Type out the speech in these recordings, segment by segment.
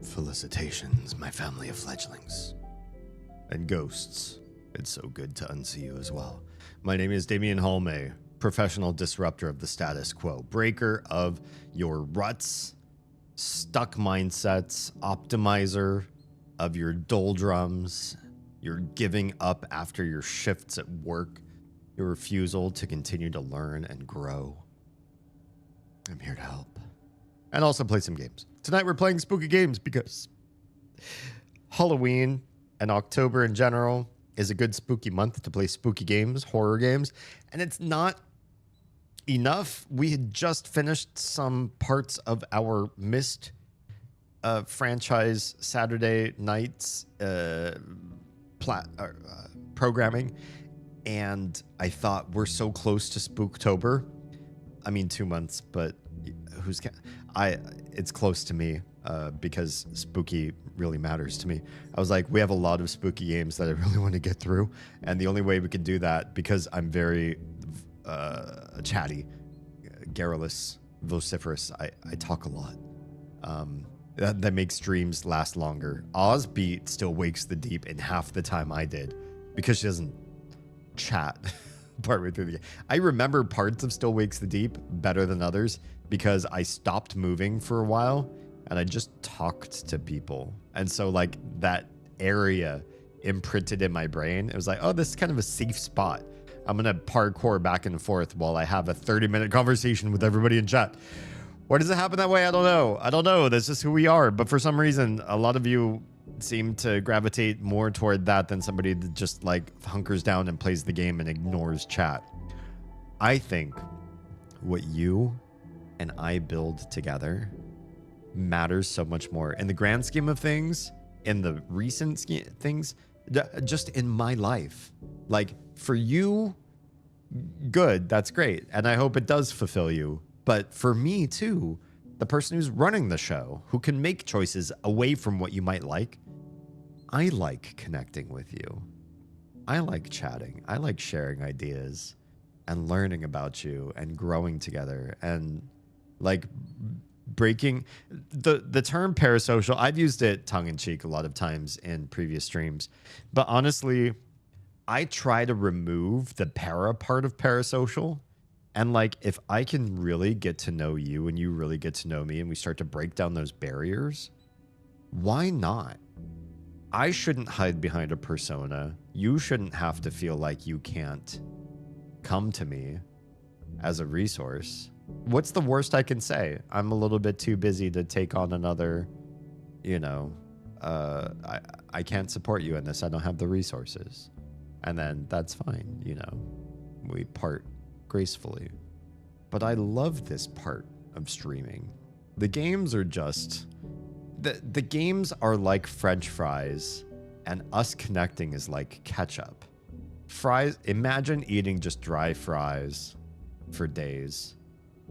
Felicitations, my family of fledglings. And ghosts, it's so good to unsee you as well. My name is Damian Holme, professional disruptor of the status quo, breaker of your ruts, stuck mindsets, optimizer of your doldrums, your giving up after your shifts at work, your refusal to continue to learn and grow. I'm here to help. And also play some games. Tonight we're playing spooky games because Halloween and October in general is a good spooky month to play spooky games, horror games. And it's not enough. We had just finished some parts of our Myst franchise Saturday nights programming. And I thought we're so close to Spooktober. I mean, 2 months, but it's close to me because spooky really matters to me. I was like, we have a lot of spooky games that I really want to get through, and the only way we can do that, because I'm very chatty, garrulous, vociferous. I talk a lot. That makes streams last longer. Ozbeat still wakes the deep in half the time I did because she doesn't chat partway through the game. I remember parts of Still Wakes the Deep better than others because I stopped moving for a while and I just talked to people. And so like that area imprinted in my brain. It was like, oh, this is kind of a safe spot. I'm going to parkour back and forth while I have a 30-minute conversation with everybody in chat. Why does it happen that way? I don't know. That's just who we are. But for some reason, a lot of you seem to gravitate more toward that than somebody that just like hunkers down and plays the game and ignores chat. I think what you and I build together matters so much more in the grand scheme of things, in the recent things, just in my life. Like for you, good, that's great. And I hope it does fulfill you. But for me too, the person who's running the show, who can make choices away from what you might like, I like connecting with you. I like chatting. I like sharing ideas and learning about you and growing together and like breaking the term parasocial. I've used it tongue in cheek a lot of times in previous streams, but honestly, I try to remove the para part of parasocial. And like, if I can really get to know you and you really get to know me and we start to break down those barriers, why not? I shouldn't hide behind a persona. You shouldn't have to feel like you can't come to me as a resource. What's the worst I can say? I'm a little bit too busy to take on another, I can't support you in this. I don't have the resources. And then that's fine. We part gracefully. But I love this part of streaming. The games are just the games are like French fries, and us connecting is like ketchup. Fries, imagine eating just dry fries for days.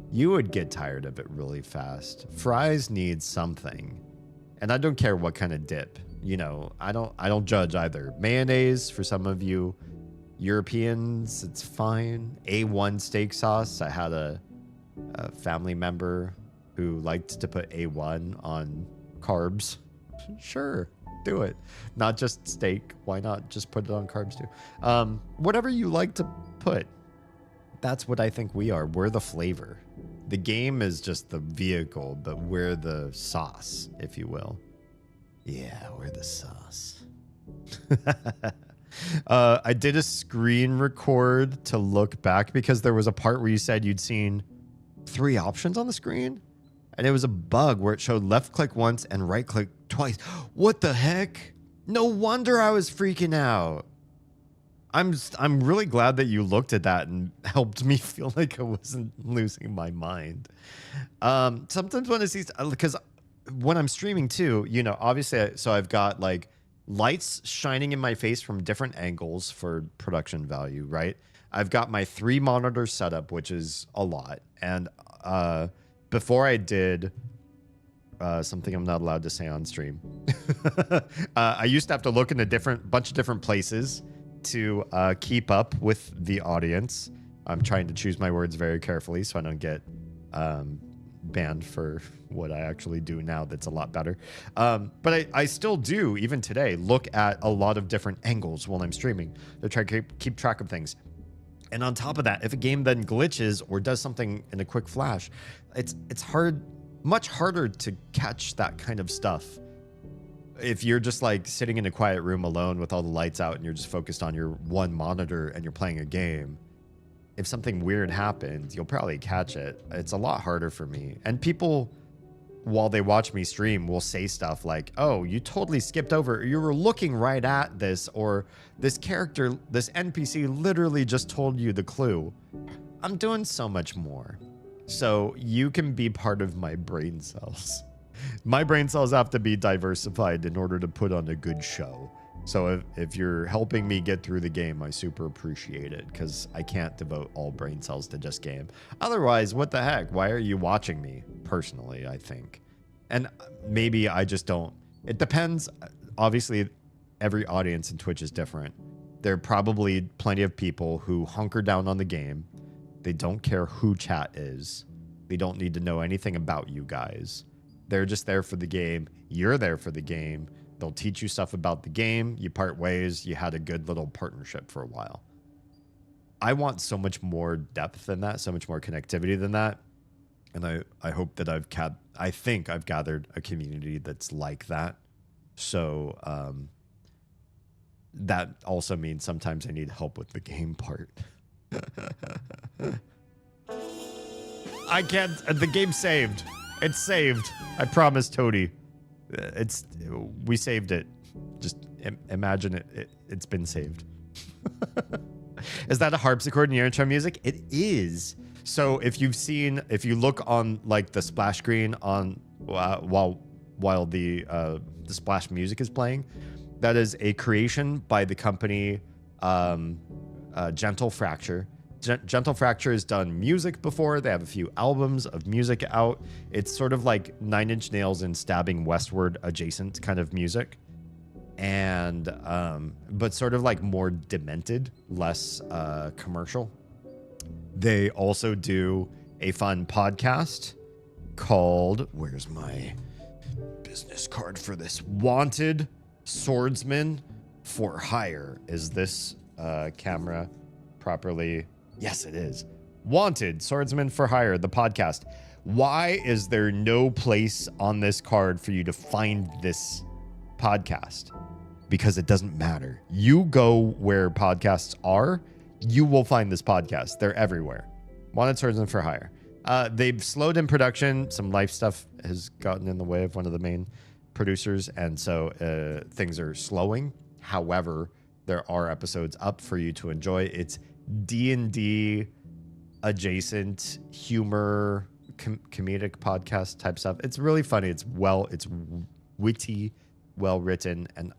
You would get tired of it really fast. Fries need something. And I don't care what kind of dip. I don't judge either. Mayonnaise for some of you Europeans, it's fine. A1 steak sauce. I had a family member who liked to put A1 on carbs. Sure, do it. Not just steak. Why not just put it on carbs too? Whatever you like to put. That's what I think we are. We're the flavor. The game is just the vehicle, but we're the sauce, if you will. Yeah, we're the sauce. I did a screen record to look back because there was a part where you said you'd seen 3 options on the screen. And it was a bug where it showed left click once and right click twice. What the heck? No wonder I was freaking out. I'm really glad that you looked at that and helped me feel like I wasn't losing my mind. Sometimes when I see, because when I'm streaming too, obviously, so I've got like lights shining in my face from different angles for production value, right? I've got my 3 monitors set up, which is a lot. And before I did something I'm not allowed to say on stream, I used to have to look in a bunch of different places to keep up with the audience. I'm trying to choose my words very carefully so I don't get banned for what I actually do now that's a lot better. But I still do, even today, look at a lot of different angles while I'm streaming to try to keep track of things. And on top of that, if a game then glitches or does something in a quick flash, it's much harder to catch that kind of stuff. If you're just like sitting in a quiet room alone with all the lights out and you're just focused on your one monitor and you're playing a game, if something weird happens, you'll probably catch it. It's a lot harder for me. And people, while they watch me stream, will say stuff like, oh, you totally skipped over. You were looking right at this, or this character, this NPC literally just told you the clue. I'm doing so much more. So you can be part of my brain cells. My brain cells have to be diversified in order to put on a good show. So if you're helping me get through the game, I super appreciate it, because I can't devote all brain cells to just game. Otherwise, what the heck? Why are you watching me? Personally, I think. And maybe I just don't. It depends. Obviously, every audience in Twitch is different. There are probably plenty of people who hunker down on the game. They don't care who chat is. They don't need to know anything about you guys. They're just there for the game. You're there for the game. They'll teach you stuff about the game. You part ways. You had a good little partnership for a while. I want so much more depth than that, so much more connectivity than that. And I hope that I think I've gathered a community that's like that. So that also means sometimes I need help with the game part. I can't. The game's saved. It's saved. I promise, Toady. We saved it. Just imagine it's been saved. Is that a harpsichord in your intro music? It is. So if you look on like the splash screen on while the splash music is playing, that is a creation by the company Gentle Fracture. Gentle Fracture has done music before. They have a few albums of music out. It's sort of like Nine Inch Nails and Stabbing Westward adjacent kind of music. And, but sort of like more demented, less commercial. They also do a fun podcast called, where's my business card for this? Wanted Swordsman for Hire. Is this camera properly? Yes, it is. Wanted Swordsman for Hire, the podcast. Why is there no place on this card for you to find this podcast? Because it doesn't matter. You go where podcasts are, you will find this podcast. They're everywhere. Wanted Swordsman for Hire. They've slowed in production. Some life stuff has gotten in the way of one of the main producers, and so things are slowing. However, there are episodes up for you to enjoy. It's D&D adjacent humor, comedic podcast type stuff. It's really funny. It's witty, well written, and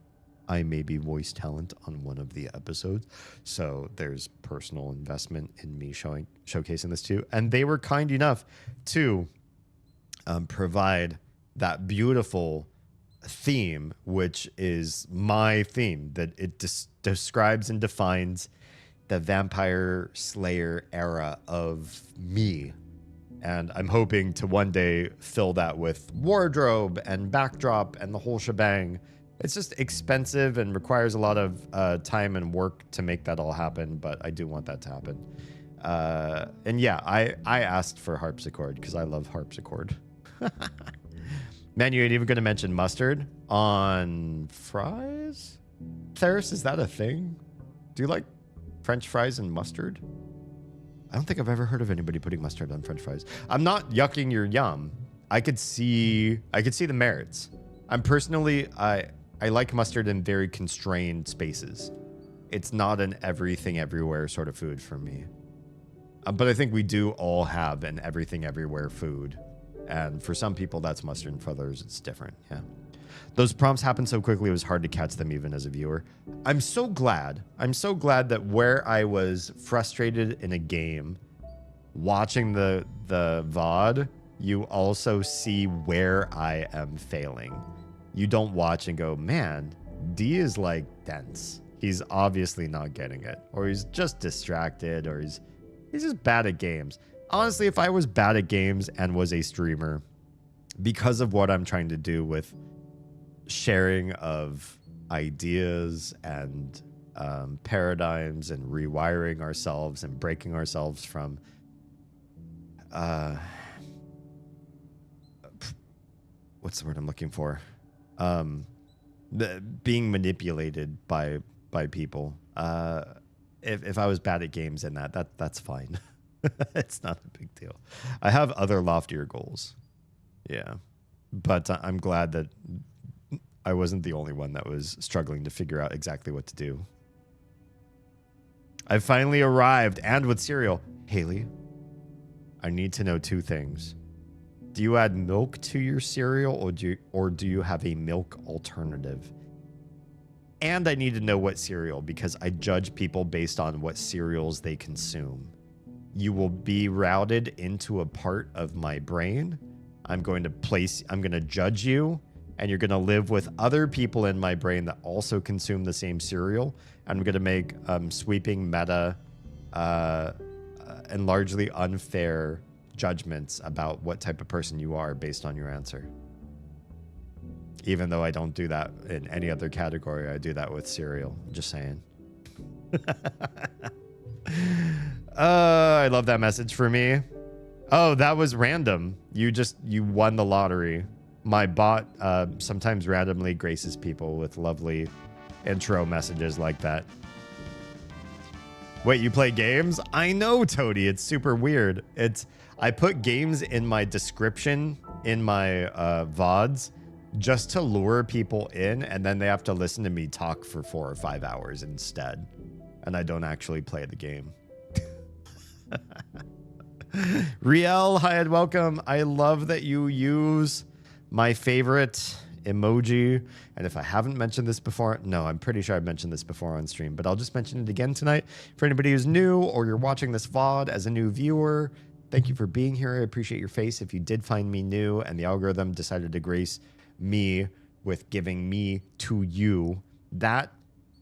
I may be voice talent on one of the episodes. So there's personal investment in me showcasing this too. And they were kind enough to provide that beautiful theme, which is my theme, that it describes and defines the Vampire Slayer era of me. And I'm hoping to one day fill that with wardrobe and backdrop and the whole shebang. It's just expensive and requires a lot of time and work to make that all happen, but I do want that to happen. And yeah, I asked for harpsichord because I love harpsichord. Man, you ain't even going to mention mustard on fries? Theris, is that a thing? Do you like French fries and mustard? I don't think I've ever heard of anybody putting mustard on French fries. I'm not yucking your yum. I could see the merits. I'm personally, I like mustard in very constrained spaces. It's not an everything everywhere sort of food for me. But I think we do all have an everything everywhere food. And for some people, that's mustard, and for others, it's different. Yeah. Those prompts happened so quickly, it was hard to catch them even as a viewer. I'm so glad that where I was frustrated in a game, watching the VOD, you also see where I am failing. You don't watch and go, man, D is like dense. He's obviously not getting it. Or he's just distracted, or he's just bad at games. honestly, if I was bad at games and was a streamer, because of what I'm trying to do with sharing of ideas and paradigms and rewiring ourselves and breaking ourselves from what's the word I'm looking for? Being manipulated by people. If I was bad at games and that's fine. It's not a big deal. I have other loftier goals. Yeah. But I'm glad that I wasn't the only one that was struggling to figure out exactly what to do. I finally arrived, and with cereal. Haley, I need to know 2 things. Do you add milk to your cereal, or do you have a milk alternative? And I need to know what cereal, because I judge people based on what cereals they consume. You will be routed into a part of my brain. I'm going to judge you, and you're going to live with other people in my brain that also consume the same cereal. I'm going to make sweeping meta and largely unfair judgments about what type of person you are based on your answer. Even though I don't do that in any other category, I do that with cereal. Just saying. I love that message for me. Oh, that was random. You won the lottery. My bot sometimes randomly graces people with lovely intro messages like that. Wait, you play games? I know, Toady. It's super weird. I put games in my description in my VODs just to lure people in, and then they have to listen to me talk for 4 or 5 hours instead. And I don't actually play the game. Riel, hi and welcome. I love that you use my favorite emoji. And if I haven't mentioned this before, no, I'm pretty sure I've mentioned this before on stream, but I'll just mention it again tonight. For anybody who's new or you're watching this VOD as a new viewer, thank you for being here. I appreciate your face. If you did find me new and the algorithm decided to grace me with giving me to you, that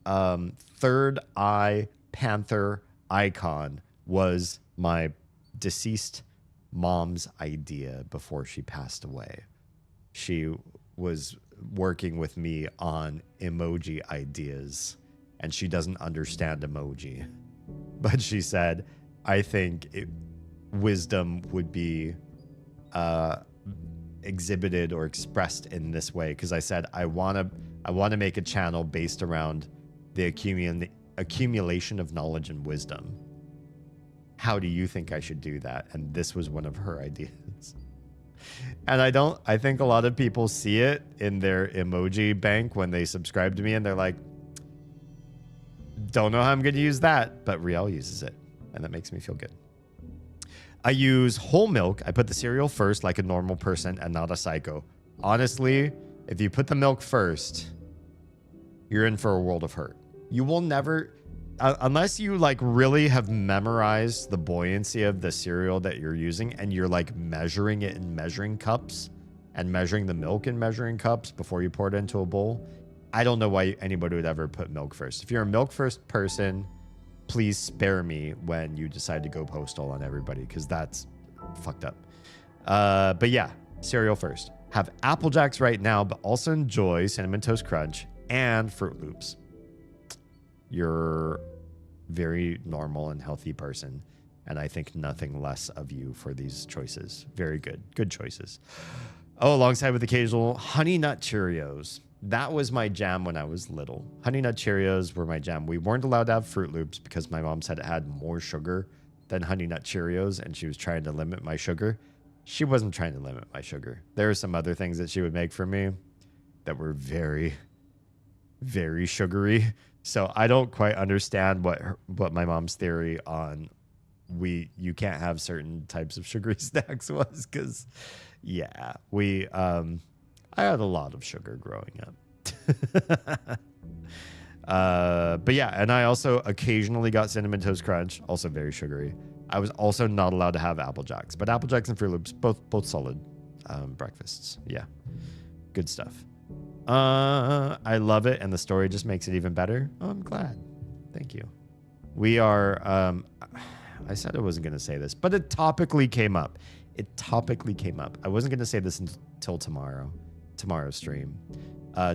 third eye panther icon was my deceased mom's idea before she passed away. She was working with me on emoji ideas, and she doesn't understand emoji. But she said, I think wisdom would be exhibited or expressed in this way, because I said I want to make a channel based around the accumulation of knowledge and wisdom. How do you think I should do that? And this was one of her ideas. And I think a lot of people see it in their emoji bank when they subscribe to me, and they're like, don't know how I'm going to use that, but Riel uses it, and that makes me feel good. I use whole milk. I put the cereal first like a normal person and not a psycho. Honestly, if you put the milk first, you're in for a world of hurt. You will never, unless you like really have memorized the buoyancy of the cereal that you're using and you're like measuring it in measuring cups and measuring the milk in measuring cups before you pour it into a bowl. I don't know why anybody would ever put milk first. If you're a milk first person, please spare me when you decide to go postal on everybody, because that's fucked up. But yeah, cereal first. Have Apple Jacks right now, but also enjoy Cinnamon Toast Crunch and Fruit Loops. You're very normal and healthy person, and I think nothing less of you for these choices. Very good. Good choices. Oh, alongside with occasional Honey Nut Cheerios. That was my jam when I was little. Honey Nut Cheerios were my jam. We weren't allowed to have Fruit Loops because my mom said it had more sugar than Honey Nut Cheerios, and she was trying to limit my sugar. She wasn't trying to limit my sugar. There were some other things that she would make for me that were very, very sugary. So I don't quite understand what my mom's theory on you can't have certain types of sugary snacks was, because yeah, I had a lot of sugar growing up. But yeah, and I also occasionally got Cinnamon Toast Crunch, also very sugary. I was also not allowed to have Apple Jacks, but Apple Jacks and Fruit Loops, both solid breakfasts. Yeah, good stuff. I love it, and the story just makes it even better. Oh, I'm glad. Thank you. We are, I said I wasn't going to say this, but it topically came up. I wasn't going to say this until tomorrow's stream.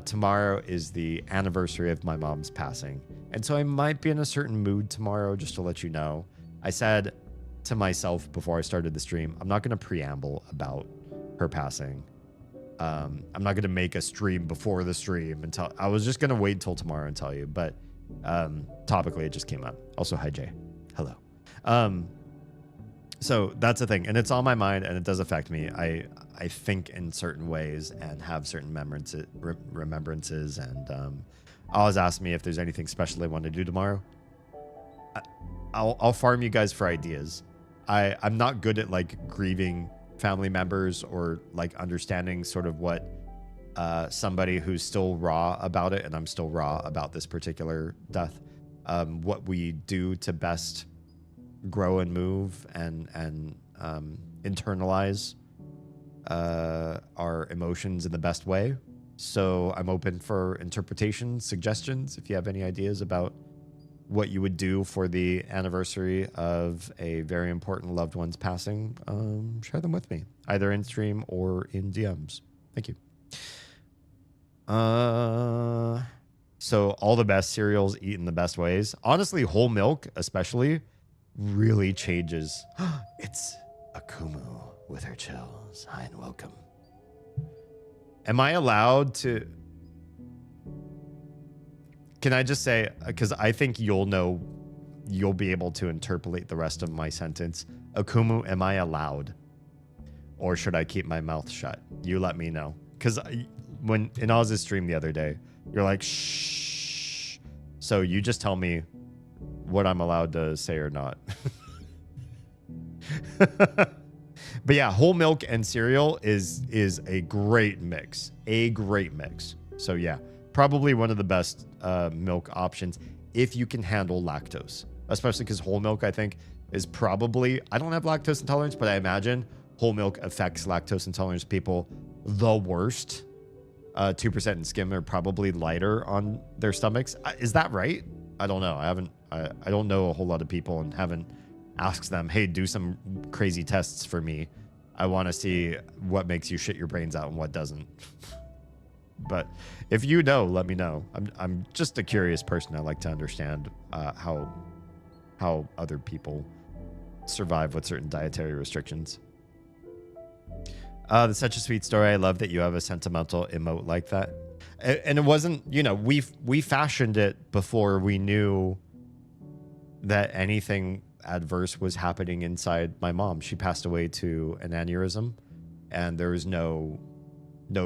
Tomorrow is the anniversary of my mom's passing. And so I might be in a certain mood tomorrow, just to let you know. I said to myself before I started the stream, I'm not going to preamble about her passing. I'm not going to make a stream before the stream until I was just going to wait till tomorrow and tell you. But topically, it just came up. Also, hi, Jay. Hello. So that's the thing. And it's on my mind and it does affect me. I think in certain ways and have certain remembrances. And always ask me if there's anything special they want to do tomorrow. I'll farm you guys for ideas. I'm not good at like grieving family members or like understanding sort of what somebody who's still raw about it, and I'm still raw about this particular death, what we do to best grow and move and internalize our emotions in the best way. So I'm open for interpretations, suggestions. If you have any ideas about what you would do for the anniversary of a very important loved one's passing, share them with me, either in stream or in DMs. Thank you. So all the best cereals eaten the best ways. Honestly, whole milk especially really changes. It's Akumu with her chills. Hi and welcome. Am I allowed to... Can I just say, because I think you'll be able to interpolate the rest of my sentence. Akumu, am I allowed? Or should I keep my mouth shut? You let me know. Because when in Oz's stream the other day, you're like, shh. So you just tell me what I'm allowed to say or not. But yeah, whole milk and cereal is a great mix. A great mix. So yeah, probably one of the best milk options if you can handle lactose. Especially because whole milk, I think, is probably... I don't have lactose intolerance, but I imagine whole milk affects lactose intolerance people the worst. 2% in skim are probably lighter on their stomachs. Is that right? I don't know. I don't know a whole lot of people and haven't asked them, hey, do some crazy tests for me. I want to see what makes you shit your brains out and what doesn't. But if you know, let me know. I'm just a curious person. I like to understand how other people survive with certain dietary restrictions. That's such a sweet story. I love that you have a sentimental emote like that. And it wasn't, you know, we fashioned it before we knew that anything adverse was happening inside my mom. She passed away to an aneurysm, and there was no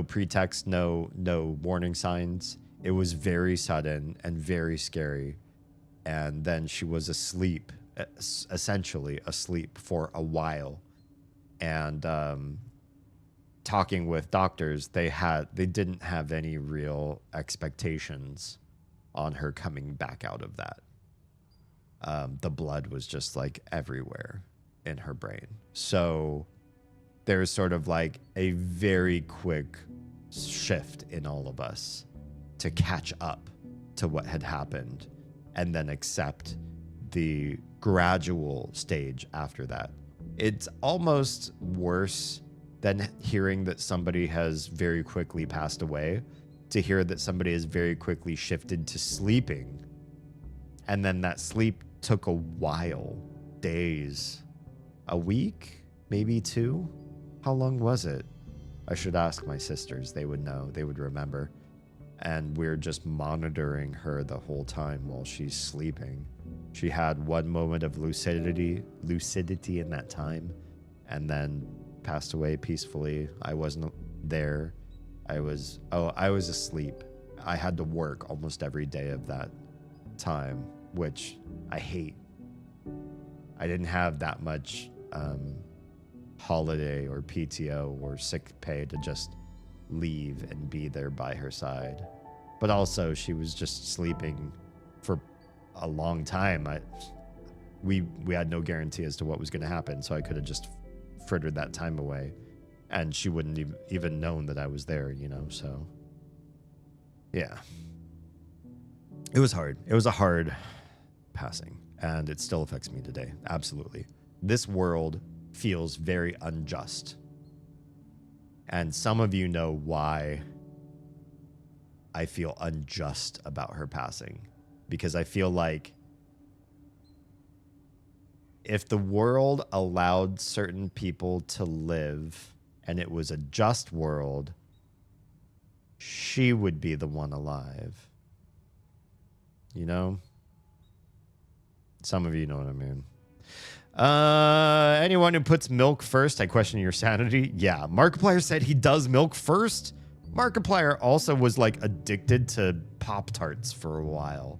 pretext, no warning signs. It was very sudden and very scary. And then she was asleep, essentially asleep for a while. And talking with doctors, they didn't have any real expectations on her coming back out of that. The blood was just like everywhere in her brain. So there's sort of like a very quick shift in all of us to catch up to what had happened and then accept the gradual stage after that. It's almost worse than hearing that somebody has very quickly passed away to hear that somebody has very quickly shifted to sleeping. And then that sleep took a while, days, a week, maybe 2. How long was it? I should ask my sisters. They would know. They would remember. And we're just monitoring her the whole time while she's sleeping. She had one moment of lucidity in that time, and then passed away peacefully. I wasn't there. I was asleep. I had to work almost every day of that time, which I hate. I didn't have that much holiday or PTO or sick pay to just leave and be there by her side. But also, she was just sleeping for a long time. We had no guarantee as to what was going to happen, so I could have just frittered that time away, and she wouldn't even known that I was there, you know. So yeah, it was hard. It was a hard passing, and it still affects me today. Absolutely. This world feels very unjust. And some of you know why I feel unjust about her passing. Because I feel like if the world allowed certain people to live and it was a just world, she would be the one alive. You know? Some of you know what I mean. Anyone who puts milk first, I question your sanity. Yeah, Markiplier said he does milk first. Markiplier also was like addicted to Pop-Tarts for a while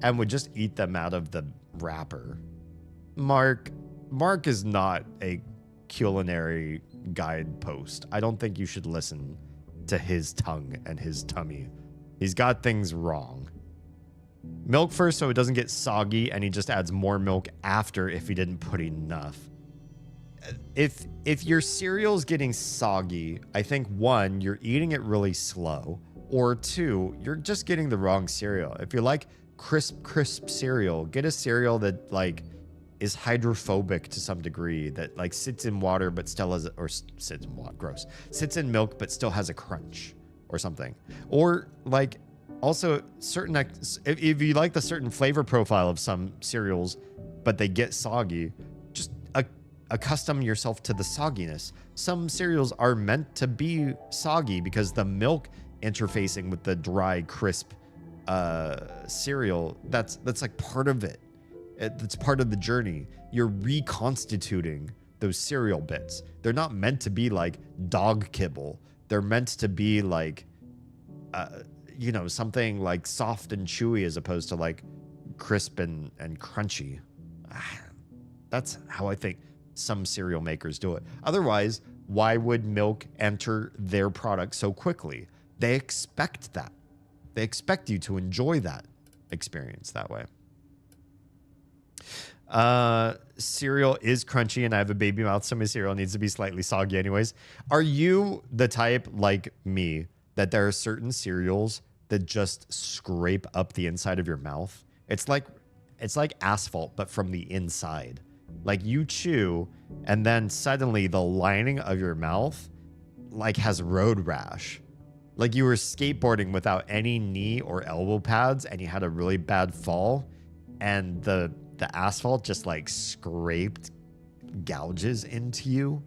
and would just eat them out of the wrapper. Mark is not a culinary guidepost. I don't think you should listen to his tongue and his tummy. He's got things wrong. Milk first so it doesn't get soggy, and he just adds more milk after if he didn't put enough. If your cereal's getting soggy, I think one, you're eating it really slow, or two, you're just getting the wrong cereal. If you like crisp cereal, get a cereal that like is hydrophobic to some degree, that like sits in water but still has, or sits in water, gross, sits in milk but still has a crunch or something. Or like also certain, if you like the certain flavor profile of some cereals but they get soggy, just accustom yourself to the sogginess. Some cereals are meant to be soggy because the milk interfacing with the dry, crisp cereal, that's like part of it. It's part of the journey. You're reconstituting those cereal bits. They're not meant to be like dog kibble. They're meant to be like, you know, something like soft and chewy as opposed to like crisp and crunchy. That's how I think some cereal makers do it. Otherwise, why would milk enter their product so quickly? They expect that. They expect you to enjoy that experience that way. Cereal is crunchy and I have a baby mouth, so my cereal needs to be slightly soggy anyways. Are you the type like me that there are certain cereals that just scrape up the inside of your mouth? It's like asphalt, but from the inside. Like you chew and then suddenly the lining of your mouth like has road rash. Like you were skateboarding without any knee or elbow pads and you had a really bad fall and the asphalt just like scraped gouges into you.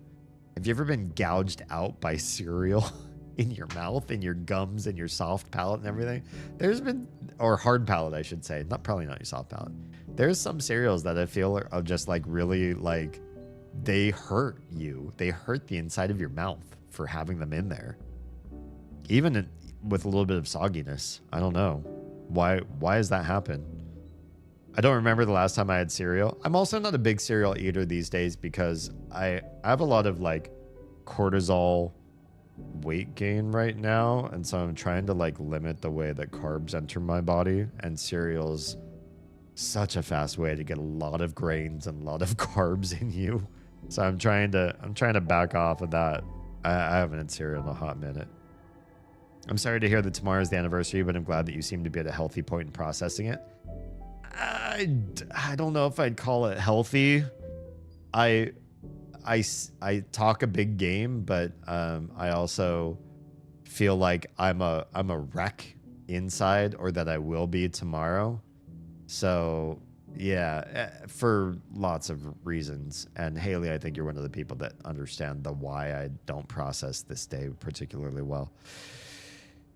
Have you ever been gouged out by cereal in your mouth, in your gums, and your soft palate and everything? There's been, or hard palate, I should say. Probably not your soft palate. There's some cereals that I feel are just like really like they hurt you. They hurt the inside of your mouth for having them in there. Even with a little bit of sogginess. I don't know. Why does that happen? I don't remember the last time I had cereal. I'm also not a big cereal eater these days because I have a lot of like cortisol weight gain right now. And so I'm trying to like limit the way that carbs enter my body, and cereal's such a fast way to get a lot of grains and a lot of carbs in you. So I'm trying to back off of that. I haven't had cereal in a hot minute. I'm sorry to hear that tomorrow is the anniversary, but I'm glad that you seem to be at a healthy point in processing it. I don't know if I'd call it healthy. I talk a big game, but I also feel like I'm a wreck inside, or that I will be tomorrow. So yeah, for lots of reasons. And Haley, I think you're one of the people that understand the why I don't process this day particularly well.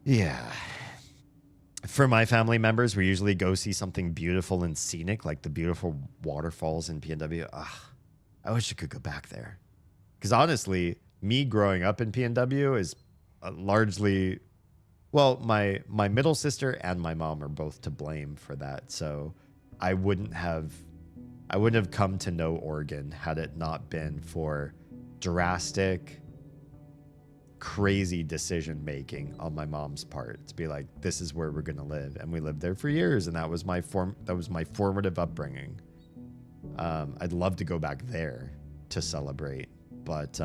Yeah. For my family members, we usually go see something beautiful and scenic, like the beautiful waterfalls in PNW. I wish I could go back there. Because honestly, me growing up in PNW is largely, well, my middle sister and my mom are both to blame for that. So I wouldn't have come to know Oregon had it not been for drastic, crazy decision making on my mom's part to be like, this is where we're gonna live, and we lived there for years, and that was my formative upbringing. I'd love to go back there to celebrate, but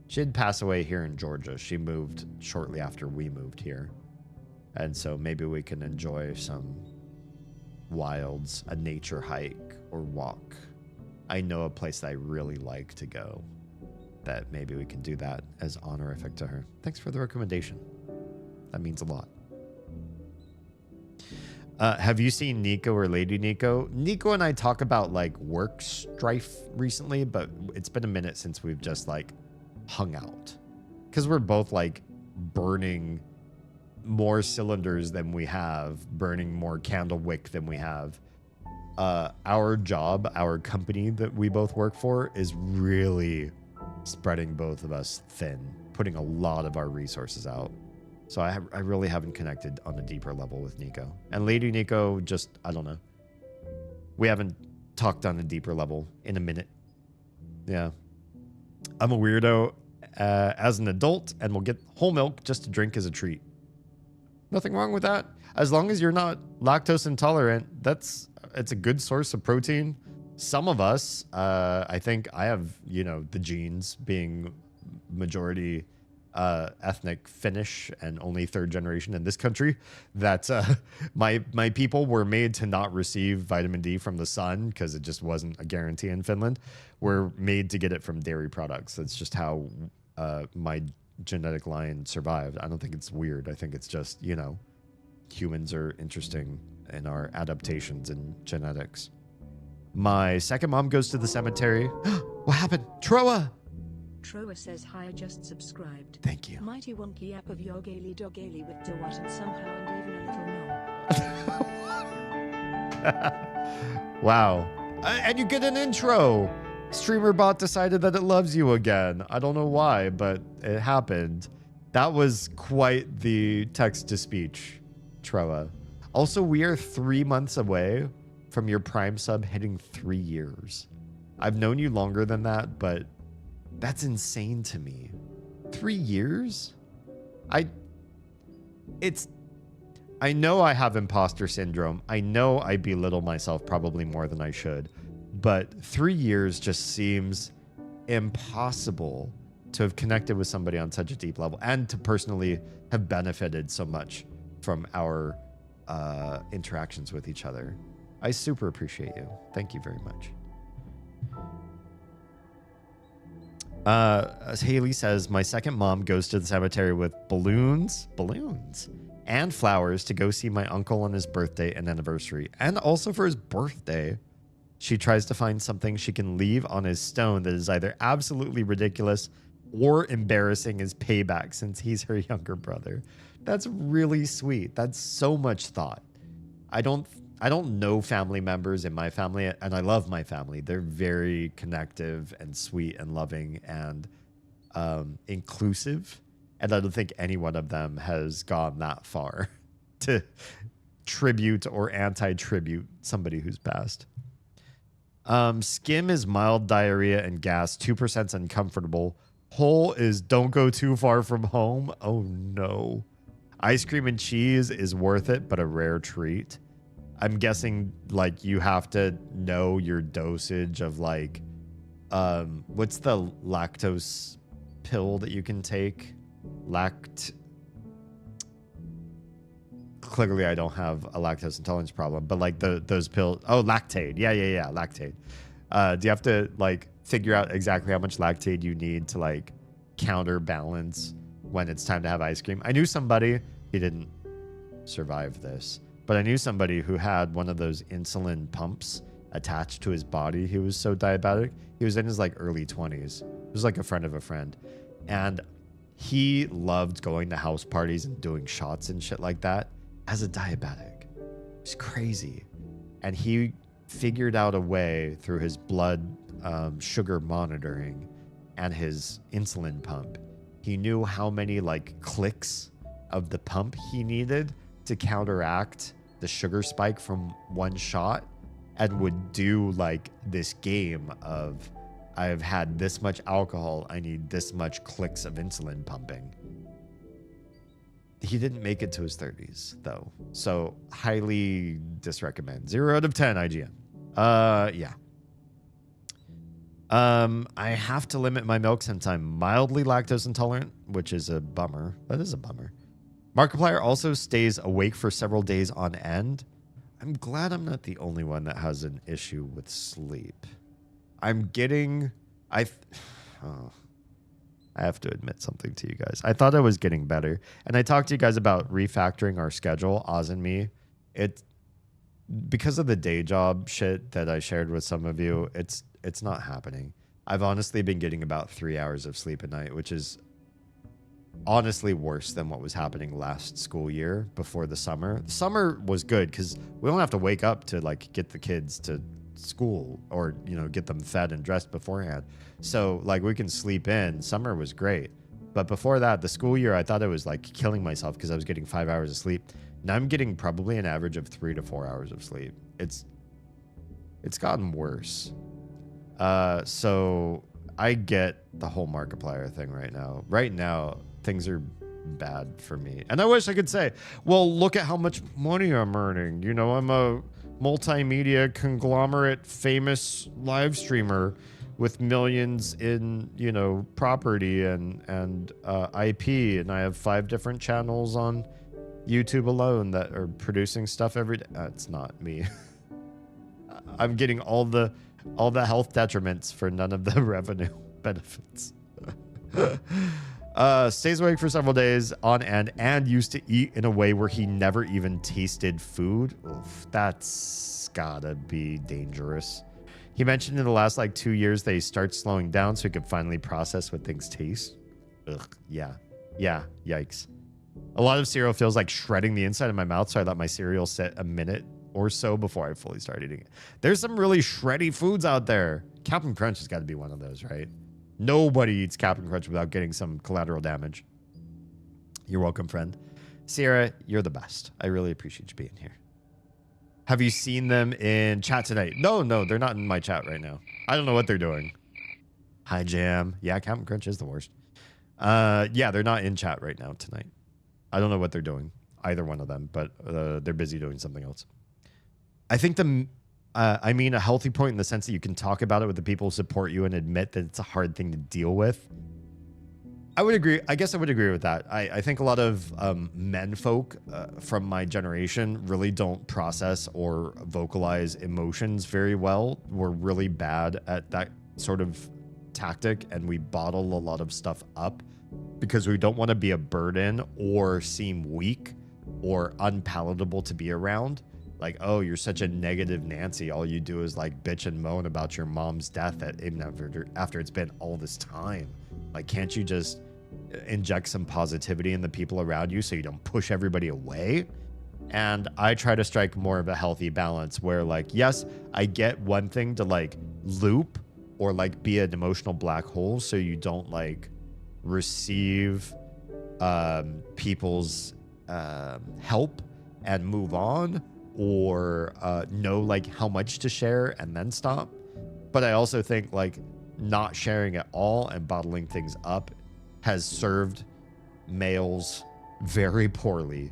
she did pass away here in Georgia. She moved shortly after we moved here, and so maybe we can enjoy some wilds, a nature hike or walk. I know a place that I really like to go, that maybe we can do that as honorific to her. Thanks for the recommendation. That means a lot. Have you seen Nico or Lady Nico? Nico and I talk about like work strife recently, but it's been a minute since we've just like hung out. Because we're both like burning more cylinders than we have, burning more candle wick than we have. Our job, our company that we both work for is really spreading both of us thin, putting a lot of our resources out. So I really haven't connected on a deeper level with Nico. And Lady Nico, just, I don't know. We haven't talked on a deeper level in a minute. Yeah. I'm a weirdo as an adult and will get whole milk just to drink as a treat. Nothing wrong with that. As long as you're not lactose intolerant, it's a good source of protein. Some of us, I think I have, the genes being majority ethnic Finnish and only third generation in this country, that my people were made to not receive vitamin D from the sun because it just wasn't a guarantee in Finland. We're made to get it from dairy products. That's just how my genetic line survived. I don't think it's weird. I think it's just, humans are interesting in our adaptations in genetics. My second mom goes to the cemetery. What happened? Troa! Troa says hi, I just subscribed. Thank you. Mighty wonky app of Yogeli Dogeli with Dewat and somehow and even a little no. Wow. And you get an intro. StreamerBot decided that it loves you again. I don't know why, but it happened. That was quite the text-to-speech, Troa. Also, we are 3 months away from your Prime sub hitting 3 years. I've known you longer than that, but that's insane to me. 3 years? I know I have imposter syndrome. I know I belittle myself probably more than I should, but 3 years just seems impossible to have connected with somebody on such a deep level and to personally have benefited so much from our interactions with each other. I super appreciate you. Thank you very much. As Haley says, my second mom goes to the cemetery with balloons, and flowers to go see my uncle on his birthday and anniversary. And also for his birthday, she tries to find something she can leave on his stone that is either absolutely ridiculous or embarrassing as payback since he's her younger brother. That's really sweet. That's so much thought. I don't know family members in my family, and I love my family. They're very connective and sweet and loving and inclusive. And I don't think any one of them has gone that far to tribute or anti-tribute somebody who's passed. Skim is mild diarrhea and gas. 2% is uncomfortable. Whole is don't go too far from home. Oh, no. Ice cream and cheese is worth it, but a rare treat. I'm guessing like you have to know your dosage of like, what's the lactose pill that you can take? Clearly I don't have a lactose intolerance problem, but like those pills. Oh, Lactaid. Yeah. Lactaid. Do you have to like figure out exactly how much Lactaid you need to like counterbalance when it's time to have ice cream? I knew somebody, he didn't survive this, but I knew somebody who had one of those insulin pumps attached to his body. He was so diabetic. He was in his like early 20s. He was like a friend of a friend. And he loved going to house parties and doing shots and shit like that as a diabetic. It's crazy. And he figured out a way through his blood sugar monitoring and his insulin pump. He knew how many like clicks of the pump he needed to counteract the sugar spike from one shot, and would do like this game of, I've had this much alcohol, I need this much clicks of insulin pumping. He didn't make it to his 30s though, so highly disrecommend. 0 out of 10 IGN. Yeah. I have to limit my milk since I'm mildly lactose intolerant, which is a bummer. That is a bummer. Markiplier also stays awake for several days on end. I'm glad I'm not the only one that has an issue with sleep. I'm getting, oh, I have to admit something to you guys. I thought I was getting better. And I talked to you guys about refactoring our schedule, Oz and me. It, because of the day job shit that I shared with some of you, it's not happening. I've honestly been getting about 3 hours of sleep a night, which is honestly worse than what was happening last school year before the summer. The summer was good because we don't have to wake up to like get the kids to school or, you know, get them fed and dressed beforehand. So like we can sleep in. Summer was great. But before that, the school year, I thought I was like killing myself because I was getting 5 hours of sleep. Now I'm getting probably an average of 3 to 4 hours of sleep. It's gotten worse. So I get the whole Markiplier thing right now. Right now, things are bad for me. And I wish I could say, well, look at how much money I'm earning. You know, I'm a multimedia conglomerate, famous live streamer with millions in, you know, property and IP. And I have 5 different channels on YouTube alone that are producing stuff every day. It's not me. I'm getting all the health detriments for none of the revenue benefits. Stays awake for several days on end and used to eat in a way where he never even tasted food. Oof, that's gotta be dangerous. He mentioned in the last like 2 years that he starts slowing down so he could finally process what things taste. Ugh, yeah, yikes. A lot of cereal feels like shredding the inside of my mouth, so I let my cereal sit a minute or so before I fully start eating it. There's some really shreddy foods out there. Captain Crunch has got to be one of those, right? Nobody eats Captain Crunch without getting some collateral damage. You're welcome, friend. Sierra, you're the best. I really appreciate you being here. Have you seen them in chat tonight? No, they're not in my chat right now. I don't know what they're doing. Hi, Jam. Yeah, Captain Crunch is the worst. Yeah, they're not in chat right now tonight. I don't know what they're doing, either one of them, but they're busy doing something else. I think I mean a healthy point in the sense that you can talk about it with the people who support you and admit that it's a hard thing to deal with. I would agree. I guess I would agree with that. I think a lot of men folk from my generation really don't process or vocalize emotions very well. We're really bad at that sort of tactic, and we bottle a lot of stuff up because we don't want to be a burden or seem weak or unpalatable to be around. Like, oh, you're such a negative Nancy. All you do is like bitch and moan about your mom's death after it's been all this time. Like, can't you just inject some positivity in the people around you so you don't push everybody away? And I try to strike more of a healthy balance where, like, yes, I get one thing to like loop or like be an emotional black hole so you don't like receive people's help and move on, or know like how much to share and then stop. But I also think like not sharing at all and bottling things up has served males very poorly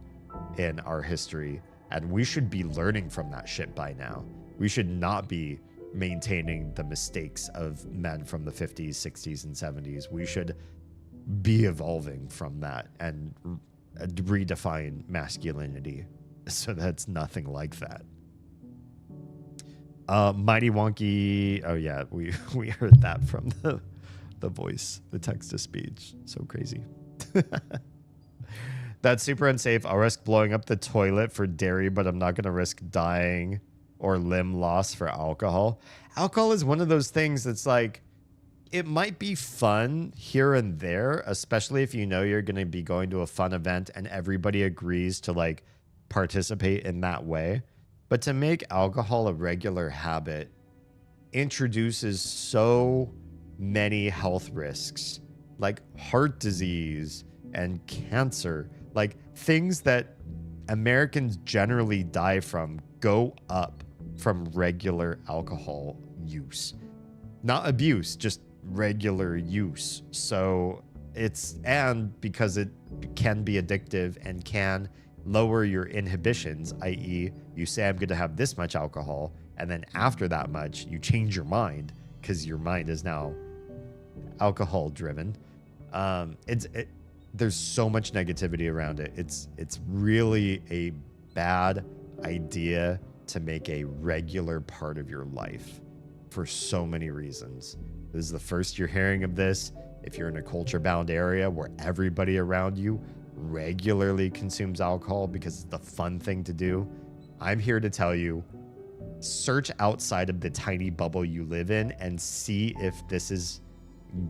in our history, and we should be learning from that shit by now. We should not be maintaining the mistakes of men from the 50s, 60s, and 70s. We should be evolving from that and redefine masculinity so that's nothing like that. Mighty Wonky. Oh yeah, we heard that from the voice, the text to speech. So crazy. That's super unsafe. I'll risk blowing up the toilet for dairy, but I'm not going to risk dying or limb loss for alcohol. Alcohol is one of those things that's like, it might be fun here and there, especially if you know you're going to be going to a fun event and everybody agrees to like participate in that way. But to make alcohol a regular habit introduces so many health risks, like heart disease and cancer, like things that Americans generally die from go up from regular alcohol use. Not abuse, just regular use. So and because it can be addictive and can lower your inhibitions, i.e. you say I'm going to have this much alcohol, and then after that much you change your mind because your mind is now alcohol driven. There's so much negativity around it. It's really a bad idea to make a regular part of your life for so many reasons. This is the first you're hearing of this. If you're in a culture-bound area where everybody around you regularly consumes alcohol because it's the fun thing to do, I'm here to tell you, search outside of the tiny bubble you live in and see if this is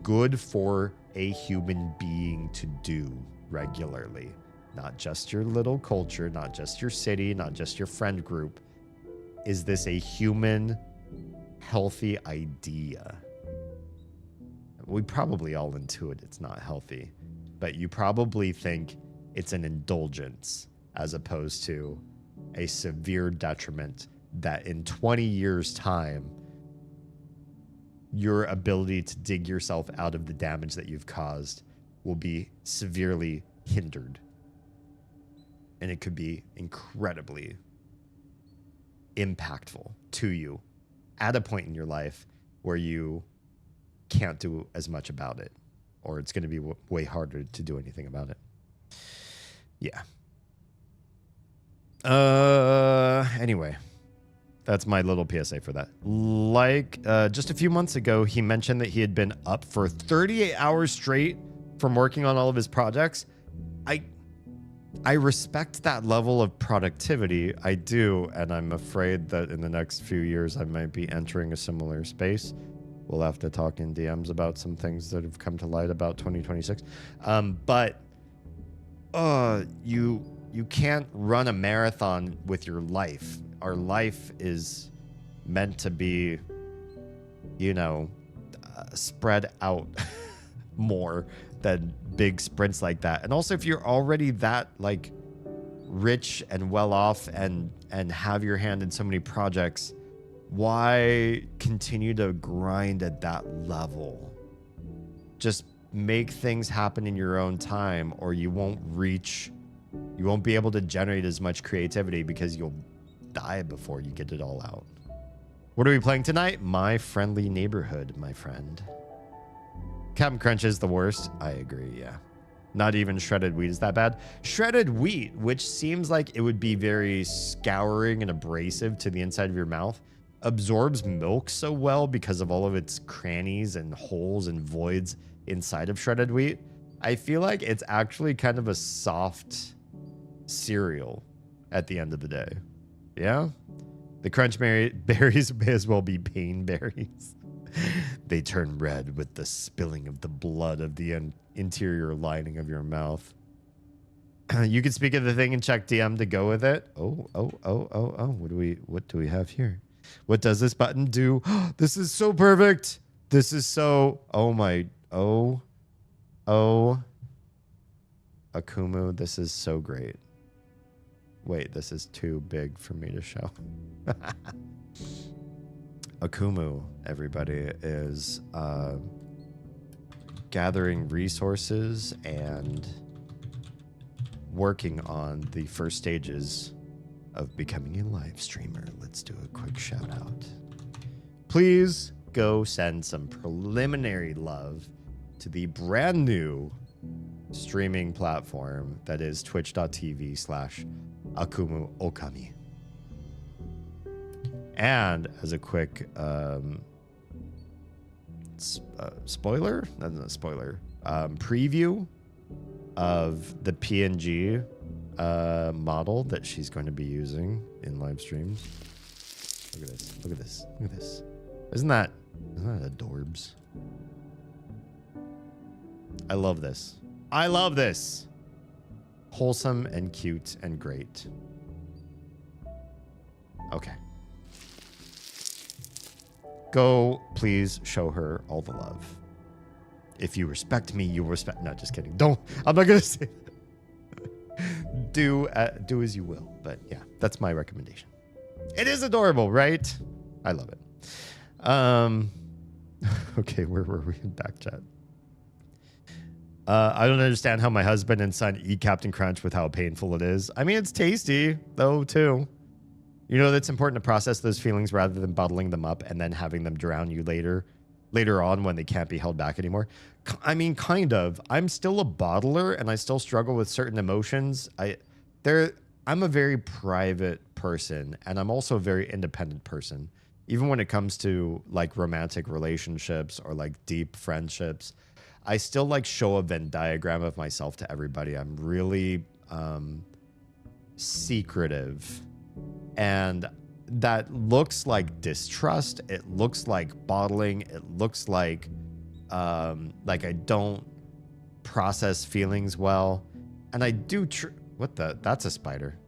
good for a human being to do regularly. Not just your little culture, not just your city, not just your friend group. Is this a human, healthy idea? We probably all intuit it's not healthy, but you probably think it's an indulgence as opposed to a severe detriment that in 20 years' time, your ability to dig yourself out of the damage that you've caused will be severely hindered. And it could be incredibly impactful to you at a point in your life where you can't do as much about it, or it's going to be way harder to do anything about it. Yeah. Anyway, that's my little PSA for that. Like, just a few months ago, he mentioned that he had been up for 38 hours straight from working on all of his projects. I respect that level of productivity. I do, and I'm afraid that in the next few years, I might be entering a similar space. We'll have to talk in DMs about some things that have come to light about 2026. But you can't run a marathon with your life. Our life is meant to be, spread out more than big sprints like that. And also, if you're already that like rich and well off and have your hand in so many projects, why continue to grind at that level? Just make things happen in your own time, or you won't be able to generate as much creativity because you'll die before you get it all out. What are we playing tonight? My Friendly Neighborhood, my friend. Captain Crunch is the worst. I agree, yeah. Not even shredded wheat is that bad. Shredded wheat, which seems like it would be very scouring and abrasive to the inside of your mouth, absorbs milk so well because of all of its crannies and holes and voids inside of shredded wheat. I feel like it's actually kind of a soft cereal at the end of the day. Yeah? The crunch berries may as well be pain berries. They turn red with the spilling of the blood of the interior lining of your mouth. You can speak of the thing and check DM to go with it. Oh. What do we have here? What does this button do? This is so perfect. This is so... Oh. Akumu, this is so great. Wait, this is too big for me to show. Akumu, everybody, is gathering resources and working on the first stages of becoming a live streamer. Let's do a quick shout out. Please go send some preliminary love to the brand new streaming platform that is twitch.tv/Akumu Okami. And as a quick spoiler, that's not a spoiler, preview of the PNG model that she's going to be using in live streams. Look at this. Look at this. Look at this. Isn't that adorbs? I love this. I love this. Wholesome and cute and great. Okay. Go, please show her all the love. If you respect me, you respect... No, just kidding. Don't. I'm not going to say that. Do as you will. But yeah, that's my recommendation. It is adorable, right? I love it. Okay, where were we in back chat? I don't understand how my husband and son eat Captain Crunch with how painful it is. I mean, it's tasty, though, too. You know, that's important to process those feelings rather than bottling them up and then having them drown you later on when they can't be held back anymore. I mean, kind of. I'm still a bottler, and I still struggle with certain emotions. I'm a very private person, and I'm also a very independent person. Even when it comes to like romantic relationships or like deep friendships, I still like show a Venn diagram of myself to everybody. I'm really secretive, and that looks like distrust. It looks like bottling. It looks like I don't process feelings well, and I do. What the? That's a spider.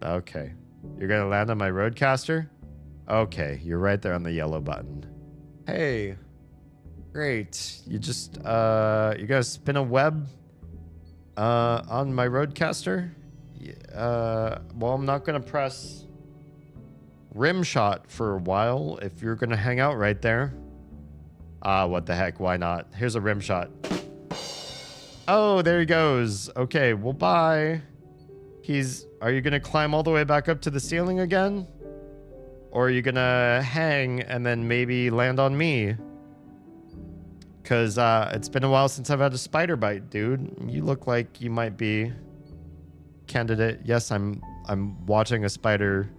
Okay, you're gonna land on my roadcaster. Okay, you're right there on the yellow button. Hey, great. You just you gotta spin a web on my roadcaster. Well, I'm not gonna press rim shot for a while if you're gonna hang out right there. What the heck? Why not? Here's a rim shot. Oh, there he goes. Okay, well, bye. Are you gonna climb all the way back up to the ceiling again? Or are you gonna hang and then maybe land on me? Cause it's been a while since I've had a spider bite, dude. You look like you might be candidate. Yes, I'm watching a spider.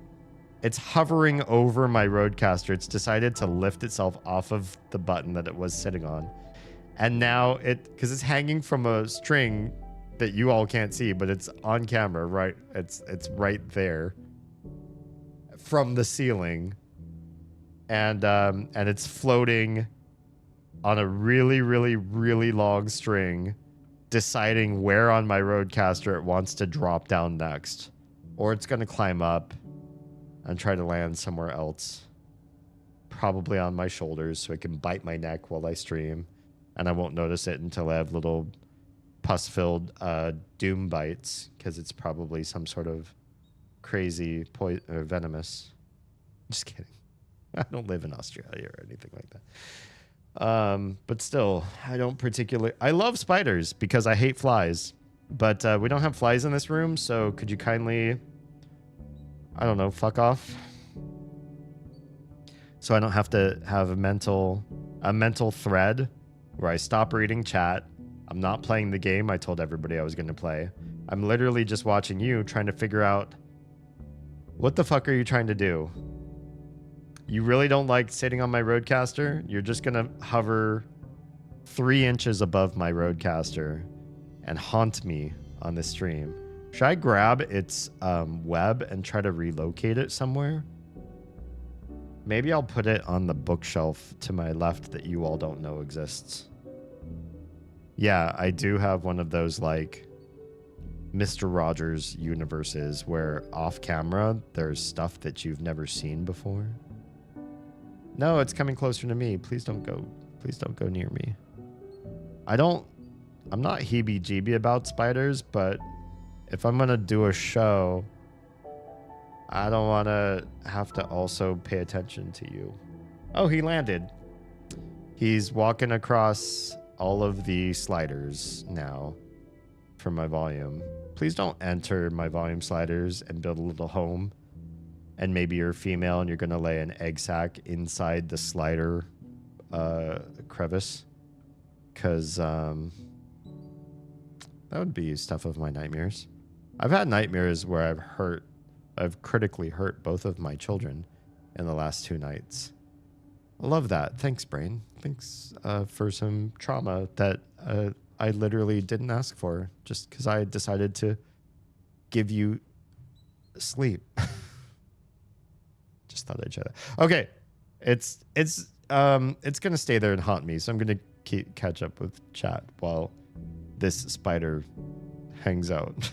It's hovering over my roadcaster. It's decided to lift itself off of the button that it was sitting on. And now because it's hanging from a string that you all can't see, but it's on camera, right? It's right there from the ceiling. And it's floating on a really, really, really long string, deciding where on my roadcaster it wants to drop down next. Or it's going to climb up and try to land somewhere else. Probably on my shoulders so it can bite my neck while I stream. And I won't notice it until I have little pus-filled doom bites, because it's probably some sort of crazy venomous. Just kidding. I don't live in Australia or anything like that. But still, I love spiders because I hate flies. But we don't have flies in this room, so could you kindly, I don't know, fuck off? So I don't have to have a mental thread where I stop reading chat. I'm not playing the game I told everybody I was going to play. I'm literally just watching you trying to figure out what the fuck are you trying to do? You really don't like sitting on my roadcaster? You're just going to hover 3 inches above my roadcaster and haunt me on the stream. Should I grab its web and try to relocate it somewhere? Maybe I'll put it on the bookshelf to my left that you all don't know exists. Yeah, I do have one of those like Mr. Rogers universes where off camera there's stuff that you've never seen before. No, it's coming closer to me. Please don't go. Please don't go near me. I'm not heebie-jeebie about spiders, but if I'm going to do a show, I don't want to have to also pay attention to you. Oh, he landed. He's walking across all of the sliders now for my volume. Please don't enter my volume sliders and build a little home. And maybe you're female and you're going to lay an egg sac inside the slider crevice. Because that would be stuff of my nightmares. I've had nightmares where I've critically hurt both of my children in the last 2 nights. I love that. Thanks, Brain. Thanks for some trauma that I literally didn't ask for just because I decided to give you sleep. Just thought I'd share that. Okay. It's gonna stay there and haunt me, so I'm gonna catch up with chat while this spider hangs out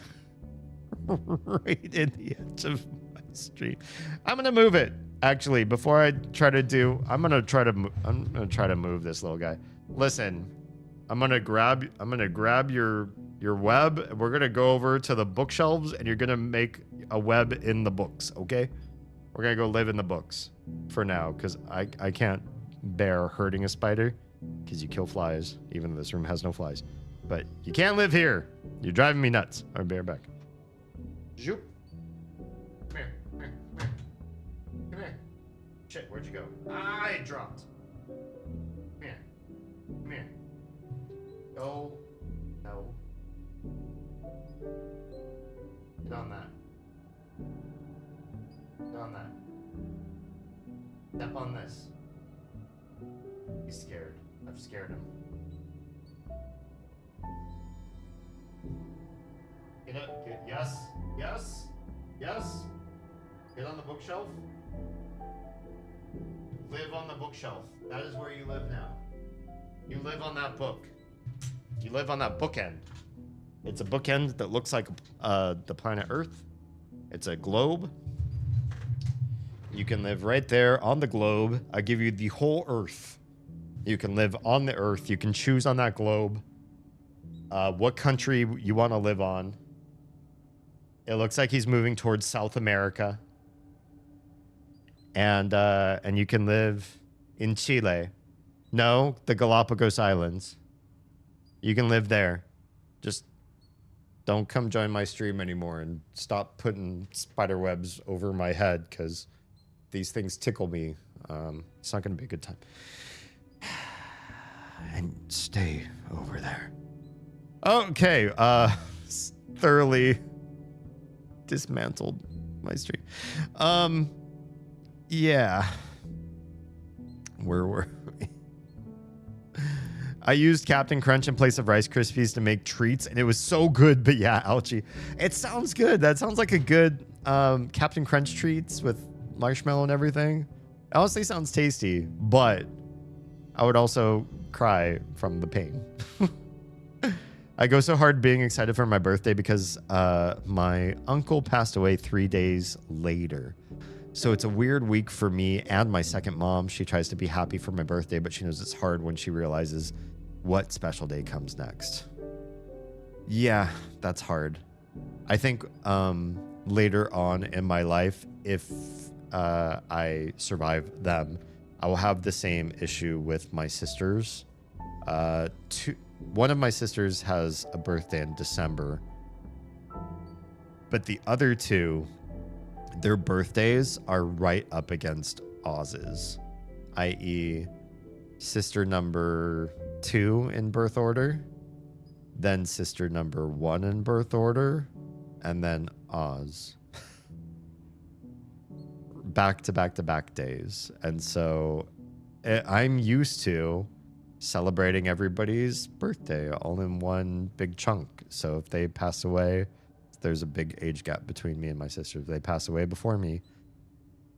right in the edge of my stream. I'm gonna move it. Actually, before I try to do, I'm gonna try to move this little guy. Listen, I'm gonna grab your web. We're gonna go over to the bookshelves, and you're gonna make a web in the books. Okay? We're gonna go live in the books for now, because I can't bear hurting a spider, because you kill flies, even though this room has no flies. But you can't live here. You're driving me nuts. I'll be right back. Zoop. Come here. Come here. Come here. Come here. Shit, where'd you go? I dropped. Come here. Come here. Go. No. Get on that. Get on that. Step on this. He's scared. I've scared him. Get up. Yes. Yes. Yes. Get on the bookshelf. Live on the bookshelf. That is where you live now. You live on that book. You live on that bookend. It's a bookend that looks like the planet Earth. It's a globe. You can live right there on the globe. I give you the whole Earth. You can live on the Earth. You can choose on that globe what country you want to live on. It looks like he's moving towards South America. And you can live in Chile. No, the Galapagos Islands. You can live there. Just don't come join my stream anymore and stop putting spider webs over my head because these things tickle me. It's not going to be a good time. And stay over there. Okay. Thoroughly dismantled my stream. Yeah. Where were we? I used Captain Crunch in place of Rice Krispies to make treats, and it was so good. But yeah, ouchie. It sounds good. That sounds like a good Captain Crunch treats with marshmallow and everything. It honestly sounds tasty, but I would also cry from the pain. I go so hard being excited for my birthday because my uncle passed away 3 days later. So it's a weird week for me and my second mom. She tries to be happy for my birthday, but she knows it's hard when she realizes what special day comes next. Yeah, that's hard. I think later on in my life, if I survive them, I will have the same issue with my sisters. One of my sisters has a birthday in December, but the other two, their birthdays are right up against Oz's, i.e. sister number 2 in birth order, then sister number 1 in birth order, and then Oz. Back to back to back days. And so I'm used to celebrating everybody's birthday all in one big chunk. So if they pass away, there's a big age gap between me and my sister. If they pass away before me,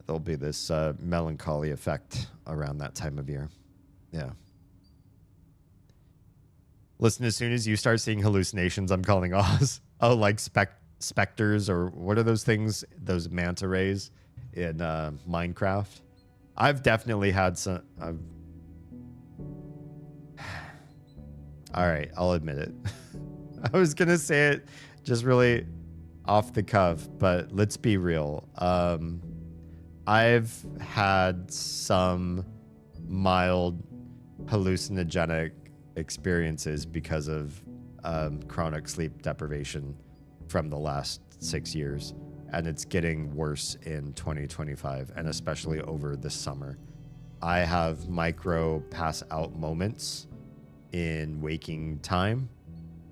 there'll be this melancholy effect around that time of year. Yeah. Listen, as soon as you start seeing hallucinations, I'm calling Oz. Oh, like specters, or what are those things? Those manta rays in Minecraft. I've definitely had some. All right, I'll admit it. I was gonna say it just really off the cuff, but let's be real. I've had some mild hallucinogenic experiences because of chronic sleep deprivation from the last 6 years, and it's getting worse in 2025, and especially over this summer. I have micro pass out moments in waking time,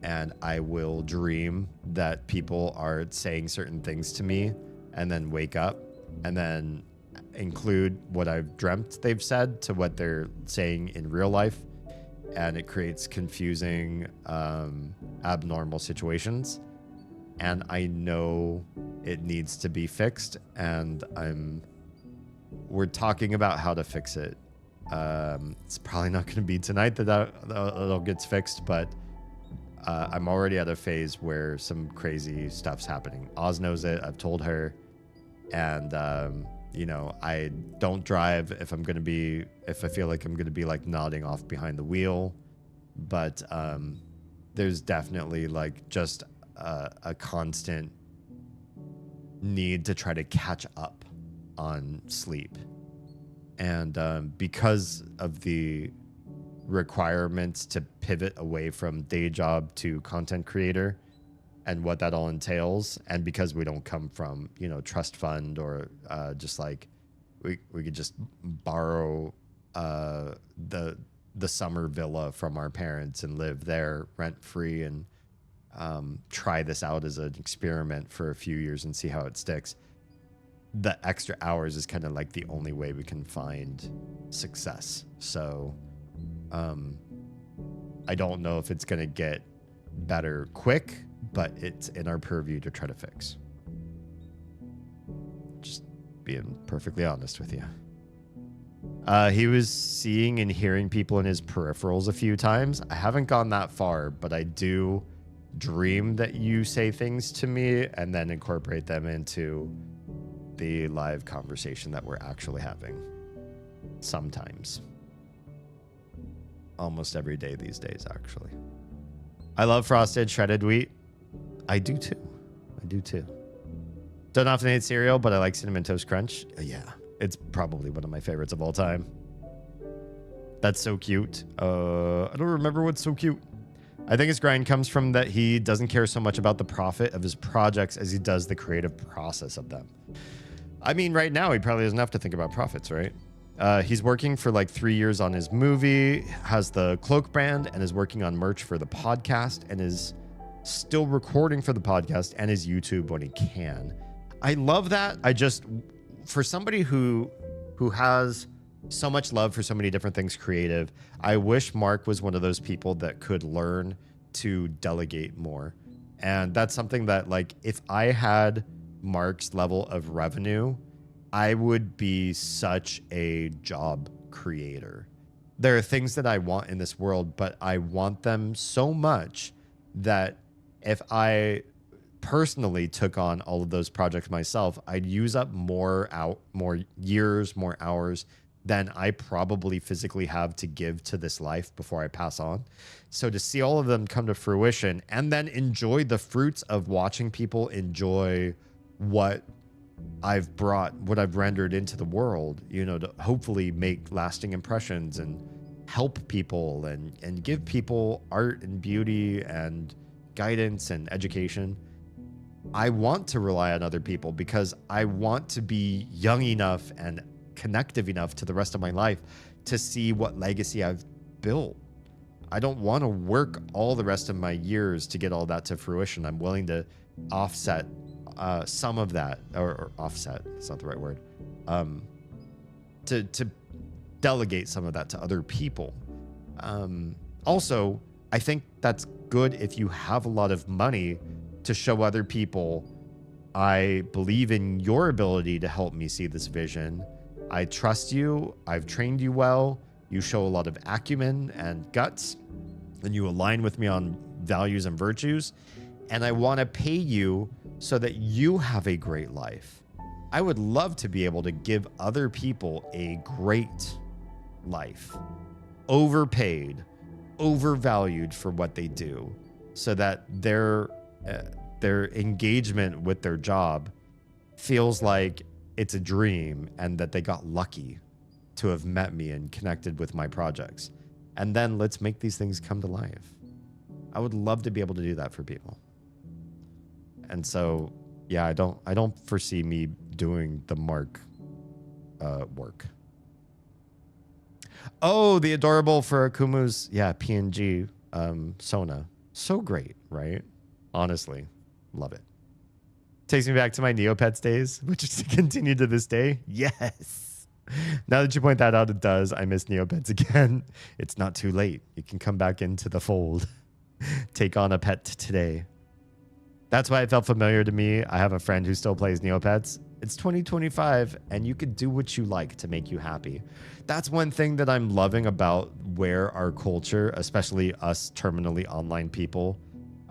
and I will dream that people are saying certain things to me and then wake up and then include what I've dreamt they've said to what they're saying in real life. And it creates confusing, abnormal situations. And I know it needs to be fixed, and we're talking about how to fix it. It's probably not going to be tonight that all gets fixed, but I'm already at a phase where some crazy stuff's happening. Oz knows it. I've told her. And, I don't drive if I feel like I'm going to be like nodding off behind the wheel. But there's definitely like just a constant need to try to catch up on sleep. And because of the requirements to pivot away from day job to content creator and what that all entails, and because we don't come from trust fund or just like we could just borrow the summer villa from our parents and live there rent free, and try this out as an experiment for a few years and see how it sticks. The extra hours is kind of like the only way we can find success. So I don't know if it's going to get better quick, but it's in our purview to try to fix. Just being perfectly honest with you. He was seeing and hearing people in his peripherals a few times. I haven't gone that far, but I do dream that you say things to me and then incorporate them into the live conversation that we're actually having. Sometimes. Almost every day these days, actually. I love frosted shredded wheat. I do too. Don't often eat cereal, but I like Cinnamon Toast Crunch. Yeah, it's probably one of my favorites of all time. That's so cute. I don't remember what's so cute. I think his grind comes from that he doesn't care so much about the profit of his projects as he does the creative process of them. I mean, right now, he probably doesn't have to think about profits, right? He's working for like 3 years on his movie, has the cloak brand, and is working on merch for the podcast, and is still recording for the podcast and his YouTube when he can. I love that. For somebody who has so much love for so many different things creative, I wish Mark was one of those people that could learn to delegate more. And that's something that, like, if I had Mark's level of revenue, I would be such a job creator. There are things that I want in this world, but I want them so much that if I personally took on all of those projects myself, I'd use up more years, more hours than I probably physically have to give to this life before I pass on. So to see all of them come to fruition and then enjoy the fruits of watching people enjoy what I've rendered into the world, to hopefully make lasting impressions and help people and give people art and beauty and guidance and education. I want to rely on other people because I want to be young enough and connective enough to the rest of my life to see what legacy I've built. I don't want to work all the rest of my years to get all that to fruition. I'm willing to offset some of that, or offset, it's not the right word, to delegate some of that to other people. Also, I think that's good if you have a lot of money to show other people, I believe in your ability to help me see this vision. I trust you. I've trained you well. You show a lot of acumen and guts, and you align with me on values and virtues. And I want to pay you so that you have a great life. I would love to be able to give other people a great life, overpaid, overvalued for what they do, so that their engagement with their job feels like it's a dream and that they got lucky to have met me and connected with my projects. And then let's make these things come to life. I would love to be able to do that for people. And so, yeah, I don't foresee me doing the Mark work. Oh, the adorable for Akumu's, PNG Sona. So great, right? Honestly, love it. Takes me back to my Neopets days, which is to continue to this day. Yes. Now that you point that out, it does. I miss Neopets again. It's not too late. You can come back into the fold. Take on a pet today. That's why it felt familiar to me. I have a friend who still plays Neopets. It's 2025, and you could do what you like to make you happy. That's one thing that I'm loving about where our culture, especially us terminally online people,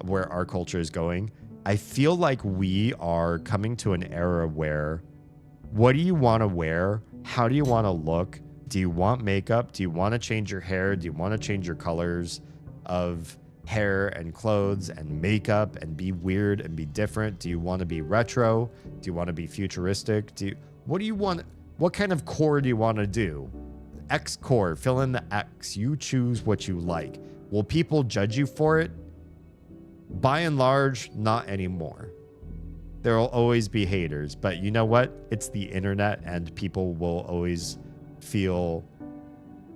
where our culture is going. I feel like we are coming to an era where, what do you want to wear? How do you want to look? Do you want makeup? Do you want to change your hair? Do you want to change your colors of hair and clothes and makeup and be weird and be different? Do you want to be retro? Do you want to be futuristic? What do you want? What kind of core do you want to do? X core, fill in the X. You choose what you like. Will people judge you for it? By and large, not anymore. There will always be haters, but you know what? It's the internet, and people will always feel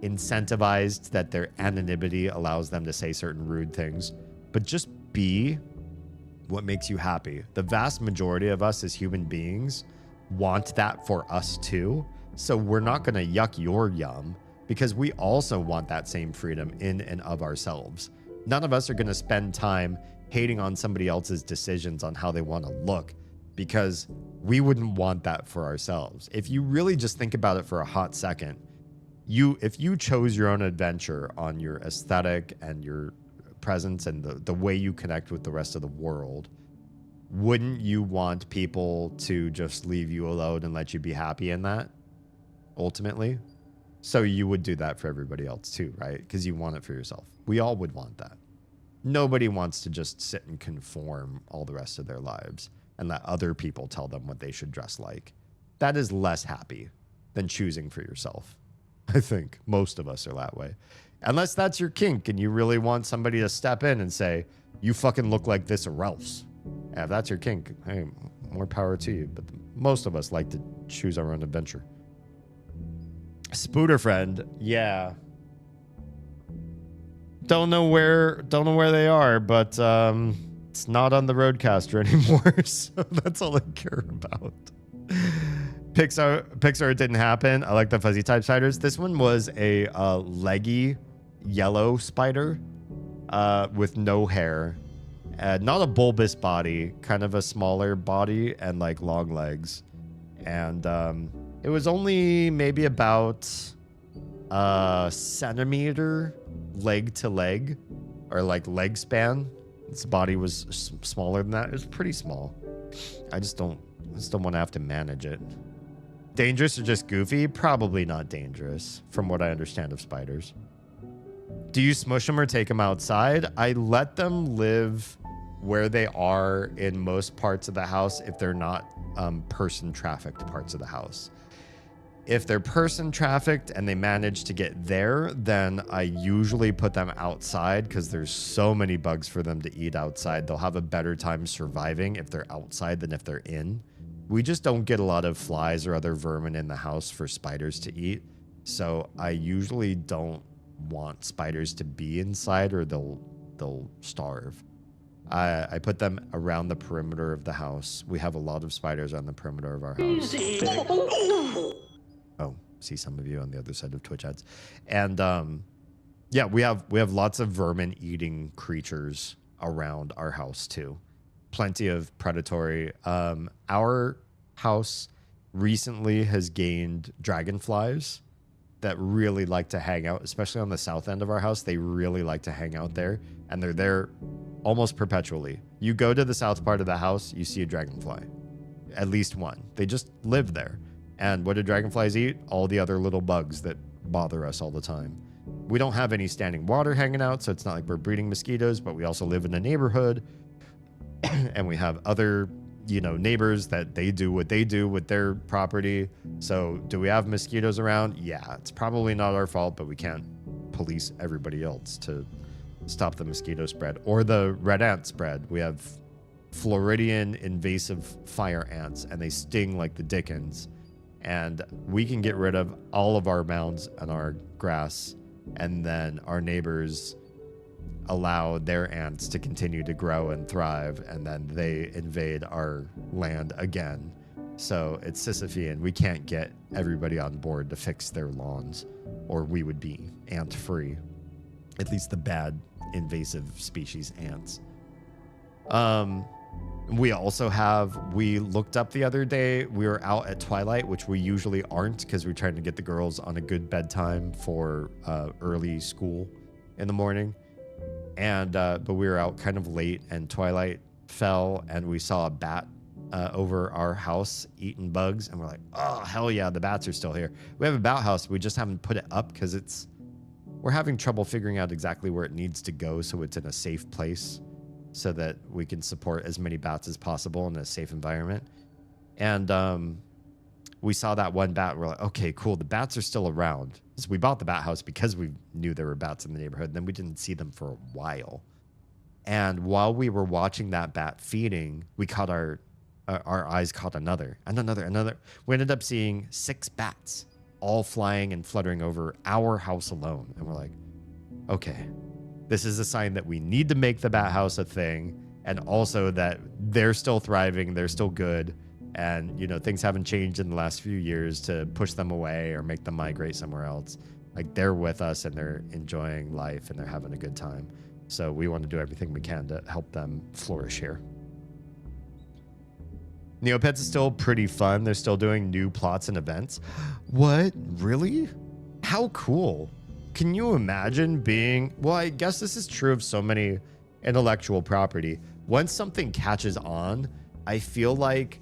incentivized that their anonymity allows them to say certain rude things. But just be what makes you happy. The vast majority of us as human beings want that for us too. So we're not going to yuck your yum because we also want that same freedom in and of ourselves. None of us are going to spend time hating on somebody else's decisions on how they want to look because we wouldn't want that for ourselves. If you really just think about it for a hot second, if you chose your own adventure on your aesthetic and your presence and the way you connect with the rest of the world, wouldn't you want people to just leave you alone and let you be happy in that ultimately? So you would do that for everybody else too, right? Because you want it for yourself. We all would want that. Nobody wants to just sit and conform all the rest of their lives and let other people tell them what they should dress like. That is less happy than choosing for yourself. I think most of us are that way. Unless that's your kink and you really want somebody to step in and say, you fucking look like this or else. And if that's your kink, hey, more power to you. But most of us like to choose our own adventure. Spooter friend, yeah. Don't know where they are, but it's not on the Roadcaster anymore, so that's all I care about. Pixar didn't happen. I like the fuzzy type spiders. This one was a leggy yellow spider with no hair, not a bulbous body, kind of a smaller body and like long legs, and it was only maybe about a centimeter leg to leg, or like leg span. Its body was smaller than that. It was pretty small. I just don't want to have to manage it. Dangerous or just goofy? Probably not dangerous, from what I understand of spiders. Do you smush them or take them outside? I let them live where they are in most parts of the house if they're not person trafficked parts of the house. If they're person trafficked and they manage to get there, then I usually put them outside because there's so many bugs for them to eat outside. They'll have a better time surviving if they're outside than if they're in. We just don't get a lot of flies or other vermin in the house for spiders to eat. So I usually don't want spiders to be inside or they'll starve. I put them around the perimeter of the house. We have a lot of spiders on the perimeter of our house. Oh, see some of you on the other side of Twitch ads. And yeah, we have lots of vermin eating creatures around our house too. Plenty of predatory. Our house recently has gained dragonflies that really like to hang out, especially on the south end of our house. They really like to hang out there, and they're there almost perpetually. You go to the south part of the house, you see a dragonfly, at least one. They just live there. And what do dragonflies eat? All the other little bugs that bother us all the time. We don't have any standing water hanging out, so it's not like we're breeding mosquitoes, but we also live in a neighborhood and we have other, neighbors that they do what they do with their property. So do we have mosquitoes around? Yeah, it's probably not our fault, but we can't police everybody else to stop the mosquito spread or the red ant spread. We have Floridian invasive fire ants, and they sting like the dickens. And we can get rid of all of our mounds and our grass, and then our neighbors allow their ants to continue to grow and thrive, and then they invade our land again. So it's Sisyphean. We can't get everybody on board to fix their lawns, or we would be ant-free. At least the bad invasive species ants. We also we looked up the other day, we were out at twilight, which we usually aren't because we're trying to get the girls on a good bedtime for early school in the morning. And but we were out kind of late, and twilight fell, and we saw a bat over our house eating bugs, and we're like, oh, hell yeah, the bats are still here. We have a bat house, we just haven't put it up because we're having trouble figuring out exactly where it needs to go so it's in a safe place, so that we can support as many bats as possible in a safe environment. And we saw that one bat, and we're like, okay, cool, the bats are still around. So we bought the bat house because we knew there were bats in the neighborhood, and then we didn't see them for a while. And while we were watching that bat feeding, we caught our eyes caught another. We ended up seeing 6 bats all flying and fluttering over our house alone. And we're like, okay, this is a sign that we need to make the bat house a thing, and also that they're still thriving, they're still good, and things haven't changed in the last few years to push them away or make them migrate somewhere else. Like, they're with us and they're enjoying life and they're having a good time. So we want to do everything we can to help them flourish here. Neopets is still pretty fun. They're still doing new plots and events. What? Really? How cool. Can you imagine being... Well, I guess this is true of so many intellectual property. Once something catches on, I feel like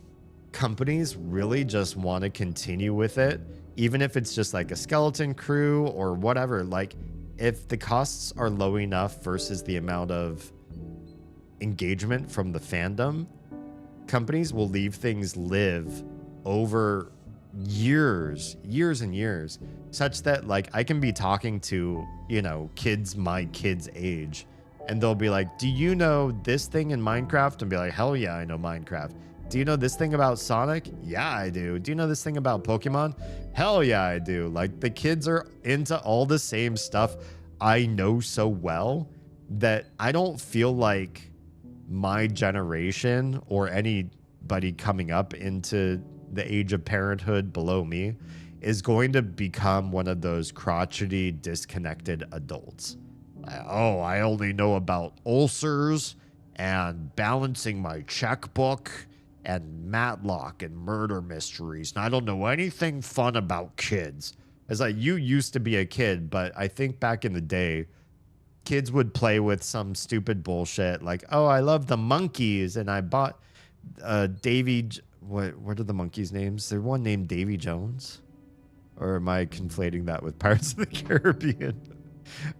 companies really just want to continue with it, even if it's just like a skeleton crew or whatever. Like, if the costs are low enough versus the amount of engagement from the fandom, companies will leave things live over years and years, such that like I can be talking to, kids my kids' age, and they'll be like, do you know this thing in Minecraft? And be like, hell yeah, I know Minecraft. Do you know this thing about Sonic? Yeah, I do. Do you know this thing about Pokemon? Hell yeah, I do. Like, the kids are into all the same stuff I know so well that I don't feel like my generation or anybody coming up into the age of parenthood below me is going to become one of those crotchety, disconnected adults. I only know about ulcers and balancing my checkbook and Matlock and murder mysteries, and I don't know anything fun about kids. It's like, you used to be a kid, but I think back in the day, kids would play with some stupid bullshit like, oh, I love the monkeys, and I bought Davy... What are the monkeys' names? There's one named Davy Jones? Or am I conflating that with Pirates of the Caribbean?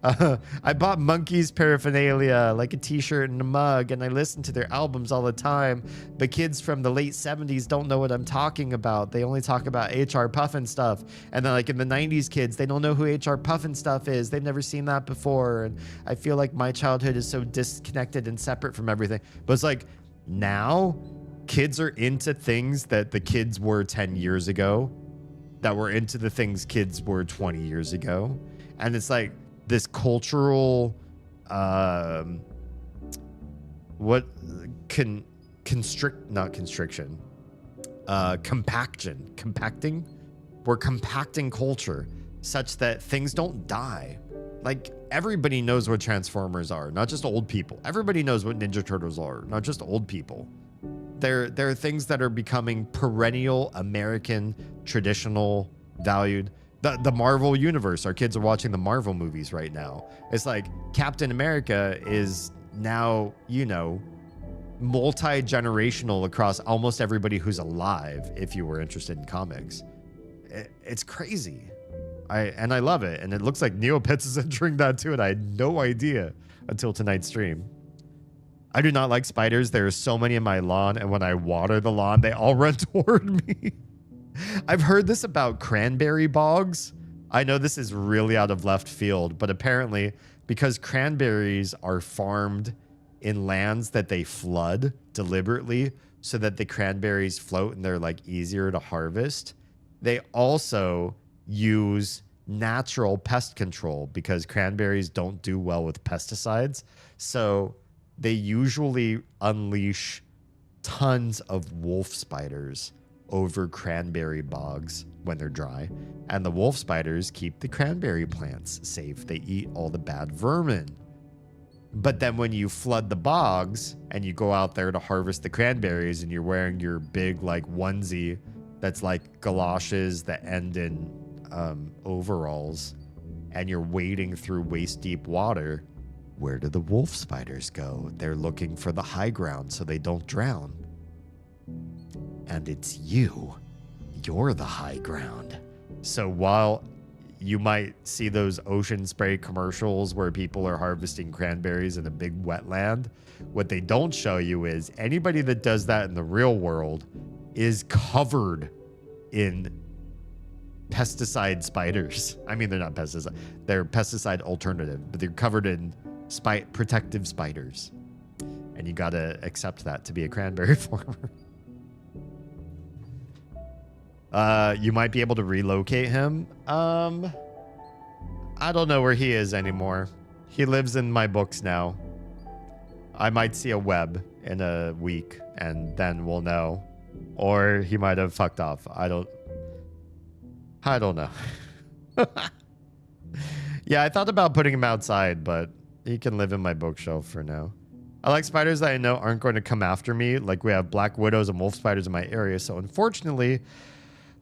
I bought monkeys paraphernalia, like a t-shirt and a mug, and I listen to their albums all the time. But kids from the late 70s don't know what I'm talking about. They only talk about H.R. Puffin stuff. And then like in the 90s kids, they don't know who H.R. Puffin stuff is. They've never seen that before. And I feel like my childhood is so disconnected and separate from everything. But it's like, now kids are into things that the kids were 10 years ago, that were into the things kids were 20 years ago. And it's like this cultural compacting. We're compacting culture such that things don't die. Like, everybody knows what Transformers are, not just old people. Everybody knows what Ninja Turtles are, not just old people. There are things that are becoming perennial American, traditional, valued. The Marvel universe. Our kids are watching the Marvel movies right now. It's like Captain America is now, multi-generational across almost everybody who's alive, if you were interested in comics. It's crazy. I love it. And it looks like Neopets is entering that too, and I had no idea until tonight's stream. I do not like spiders. There are so many in my lawn, and when I water the lawn, they all run toward me. I've heard this about cranberry bogs. I know this is really out of left field, but apparently because cranberries are farmed in lands that they flood deliberately so that the cranberries float and they're like easier to harvest, they also use natural pest control because cranberries don't do well with pesticides. So they usually unleash tons of wolf spiders over cranberry bogs when they're dry. And the wolf spiders keep the cranberry plants safe. They eat all the bad vermin. But then when you flood the bogs and you go out there to harvest the cranberries and you're wearing your big like onesie that's like galoshes that end in overalls, and you're wading through waist deep water, where do the wolf spiders go? They're looking for the high ground so they don't drown. And it's you. You're the high ground. So while you might see those ocean spray commercials where people are harvesting cranberries in a big wetland, what they don't show you is anybody that does that in the real world is covered in pesticide spiders. I mean, they're not pesticide. They're pesticide alternative, but they're covered in protective spiders. And you got to accept that to be a cranberry farmer. You might be able to relocate him. I don't know where he is anymore. He lives in my books now. I might see a web in a week, and then we'll know. Or he might have fucked off. I don't know. Yeah, I thought about putting him outside, but he can live in my bookshelf for now. I like spiders that I know aren't going to come after me. Like, we have black widows and wolf spiders in my area, so unfortunately,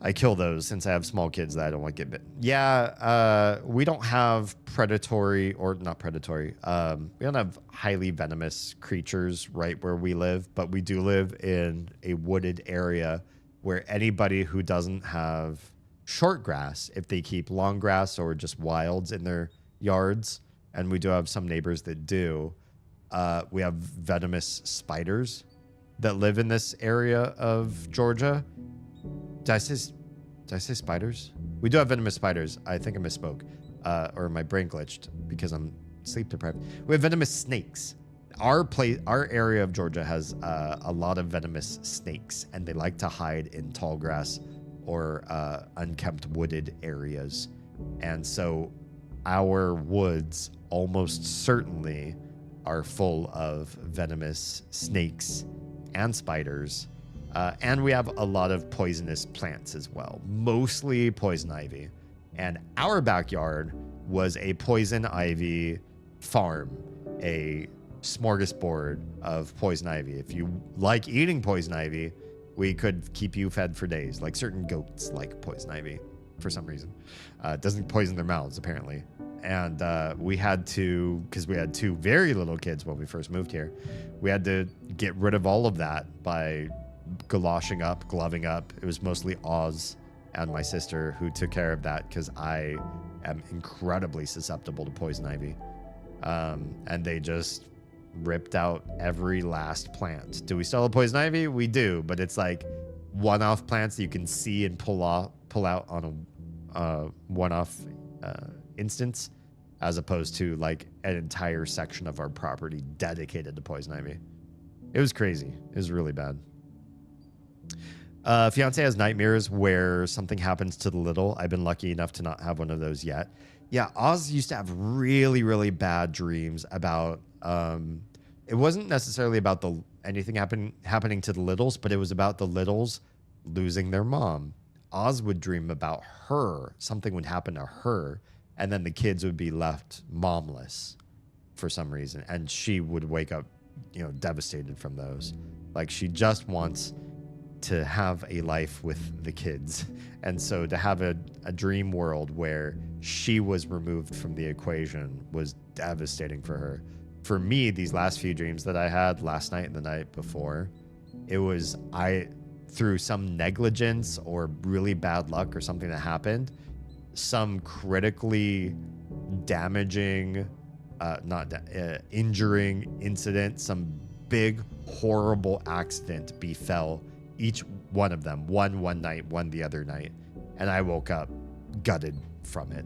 I kill those since I have small kids that I don't want to get bit. Yeah, we don't have predatory, or not predatory. We don't have highly venomous creatures right where we live, but we do live in a wooded area where anybody who doesn't have short grass, if they keep long grass or just wilds in their yards, and we do have some neighbors that do, we have venomous spiders that live in this area of Georgia. Did I say spiders? We do have venomous spiders. I think I misspoke. Or my brain glitched because I'm sleep deprived. We have venomous snakes. Our area of Georgia has a lot of venomous snakes, and they like to hide in tall grass or unkempt wooded areas. And so our woods almost certainly are full of venomous snakes and spiders. And we have a lot of poisonous plants as well, mostly poison ivy. And our backyard was a poison ivy farm, a smorgasbord of poison ivy. If you like eating poison ivy, we could keep you fed for days. Like, certain goats like poison ivy for some reason. It doesn't poison their mouths, apparently. And we had to, because we had two very little kids when we first moved here, we had to get rid of all of that by gloving up. It was mostly Oz and my sister who took care of that, because I am incredibly susceptible to poison ivy. And they just ripped out every last plant. Do we still have poison ivy? We do, but it's like one-off plants that you can see and pull out on a one-off instance, as opposed to like an entire section of our property dedicated to poison ivy. It was crazy. It was really bad. Fiance has nightmares where something happens to the little. I've been lucky enough to not have one of those yet. Yeah, Oz used to have really, really bad dreams about, it wasn't necessarily about anything happening to the littles, but it was about the littles losing their mom. Oz would dream about her. Something would happen to her, and then the kids would be left momless for some reason. And she would wake up, devastated from those. Like, she just wants to have a life with the kids. And so to have a dream world where she was removed from the equation was devastating for her. For me, these last few dreams that I had last night and the night before, it was through some negligence or really bad luck or something that happened, some critically damaging, injuring incident, some big horrible accident befell each one of them, one night, one the other night, and I woke up gutted from it.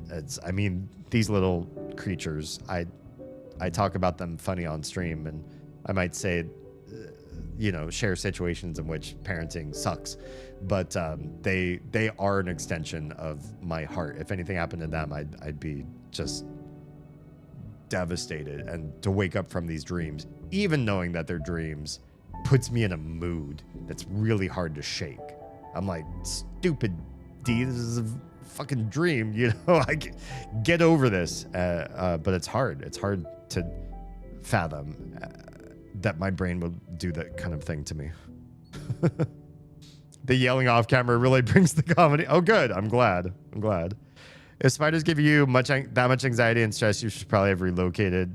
These little creatures, I talk about them funny on stream, and I might say, share situations in which parenting sucks, but they are an extension of my heart. If anything happened to them, I'd be just devastated. And to wake up from these dreams, even knowing that they're dreams, puts me in a mood that's really hard to shake. I'm like, stupid D, this is a fucking dream, I get over this. But it's hard. It's hard to fathom that my brain will do that kind of thing to me. The yelling off camera really brings the comedy. Oh, good. I'm glad. If spiders give you that much anxiety and stress, you should probably have relocated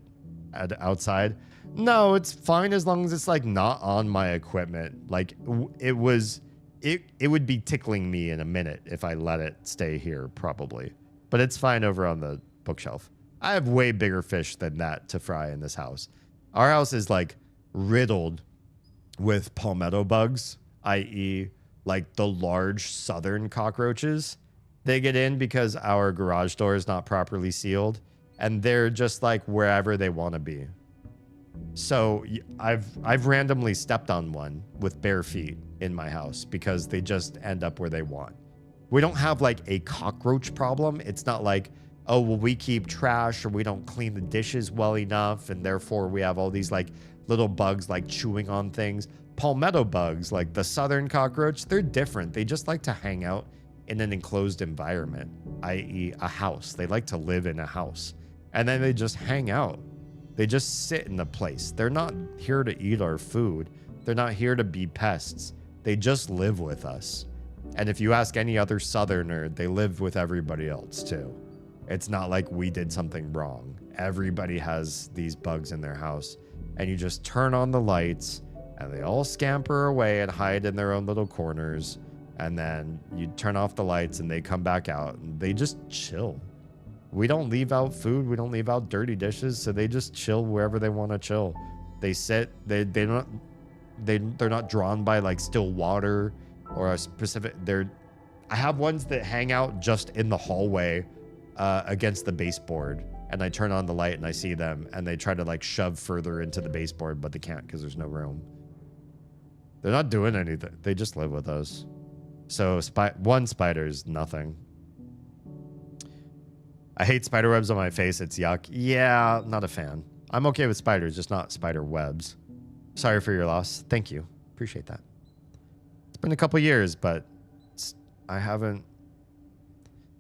outside. No, it's fine as long as it's like not on my equipment. Like, it would be tickling me in a minute if I let it stay here, probably. But it's fine over on the bookshelf. I have way bigger fish than that to fry in this house. Our house is like riddled with palmetto bugs, i.e. like the large southern cockroaches. They get in because our garage door is not properly sealed, and they're just like wherever they want to be. So I've randomly stepped on one with bare feet in my house because they just end up where they want. We don't have like a cockroach problem. It's not like, oh, well, we keep trash or we don't clean the dishes well enough, and therefore we have all these like little bugs like chewing on things. Palmetto bugs, like the southern cockroach, they're different. They just like to hang out in an enclosed environment, i.e. a house. They like to live in a house. And then they just hang out. They just sit in the place. They're not here to eat our food. They're not here to be pests. They just live with us. And if you ask any other southerner, they live with everybody else too. It's not like we did something wrong. Everybody has these bugs in their house. And you just turn on the lights and they all scamper away and hide in their own little corners. And then you turn off the lights and they come back out and they just chill. We don't leave out food. We don't leave out dirty dishes. So they just chill wherever they want to chill. They sit, they're not drawn by like still water or a specific, I have ones that hang out just in the hallway against the baseboard. And I turn on the light and I see them and they try to like shove further into the baseboard, but they can't because there's no room. They're not doing anything. They just live with us. So one spider is nothing. I hate spider webs on my face. It's yuck. Yeah, not a fan. I'm okay with spiders, just not spider webs. Sorry for your loss. Thank you. Appreciate that. It's been a couple years, but I haven't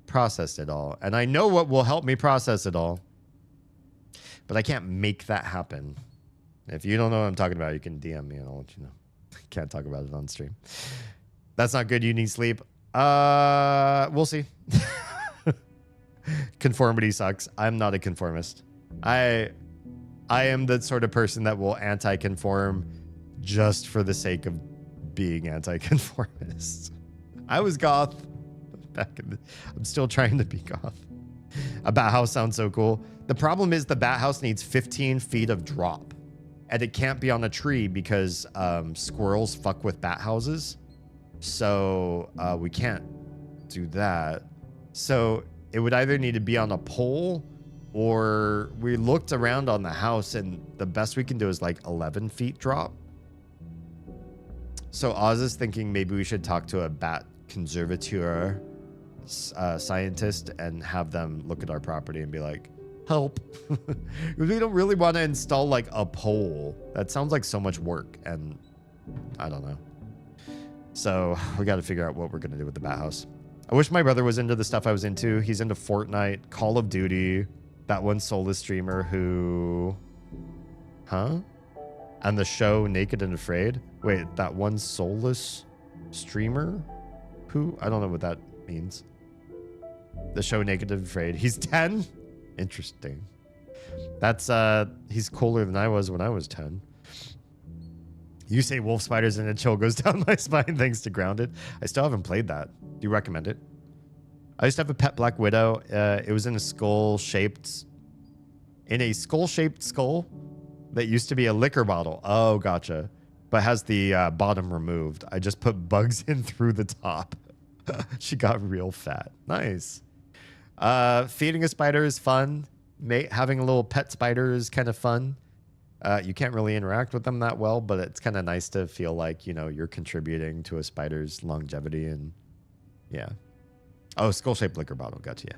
processed it all. And I know what will help me process it all. But I can't make that happen. If you don't know what I'm talking about, you can DM me and I'll let you know. I can't talk about it on stream. That's not good. You need sleep. We'll see. Conformity sucks. I'm not a conformist. I am the sort of person that will anti-conform just for the sake of being anti-conformist. I was goth back in I'm still trying to be goth. A bat house sounds so cool. The problem is the bat house needs 15 feet of drop. And it can't be on a tree because squirrels fuck with bat houses. So we can't do that. So it would either need to be on a pole, or we looked around on the house and the best we can do is like 11 feet drop. So Oz is thinking maybe we should talk to a bat conservateur scientist and have them look at our property and be like, help. We don't really want to install like a pole. That sounds like so much work and I don't know. So we got to figure out what we're going to do with the bat house. I wish my brother was into the stuff I was into. He's into Fortnite, Call of Duty, that one soulless streamer who... Huh? And the show Naked and Afraid? Wait, that one soulless streamer? Who? I don't know what that means. The show Naked and Afraid. He's 10? Interesting. That's, he's cooler than I was when I was 10. You say wolf spiders and a chill goes down my spine thanks to Grounded. I still haven't played that. Do you recommend it? I used to have a pet black widow. It was in a skull-shaped skull that used to be a liquor bottle. Oh, gotcha. But has the bottom removed. I just put bugs in through the top. She got real fat. Nice. Feeding a spider is fun. Having a little pet spider is kind of fun. You can't really interact with them that well, but it's kind of nice to feel like, you know, you're contributing to a spider's longevity and yeah. Oh, skull-shaped liquor bottle. Gotcha. Yeah.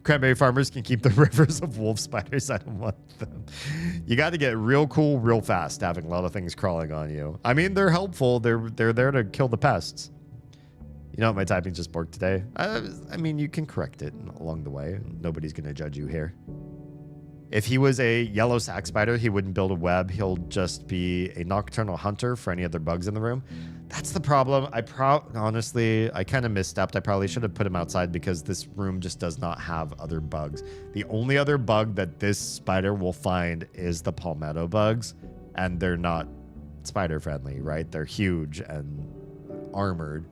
Cranberry farmers can keep the rivers of wolf spiders. I don't want them. You got to get real cool real fast having a lot of things crawling on you. I mean, they're helpful. They're there to kill the pests. You know what? My typing just borked today. I mean, you can correct it along the way. Nobody's going to judge you here. If he was a yellow sac spider, he wouldn't build a web. He'll just be a nocturnal hunter for any other bugs in the room. That's the problem. Honestly, I kind of misstepped. I probably should have put him outside because this room just does not have other bugs. The only other bug that this spider will find is the palmetto bugs, and they're not spider friendly, right? They're huge and armored.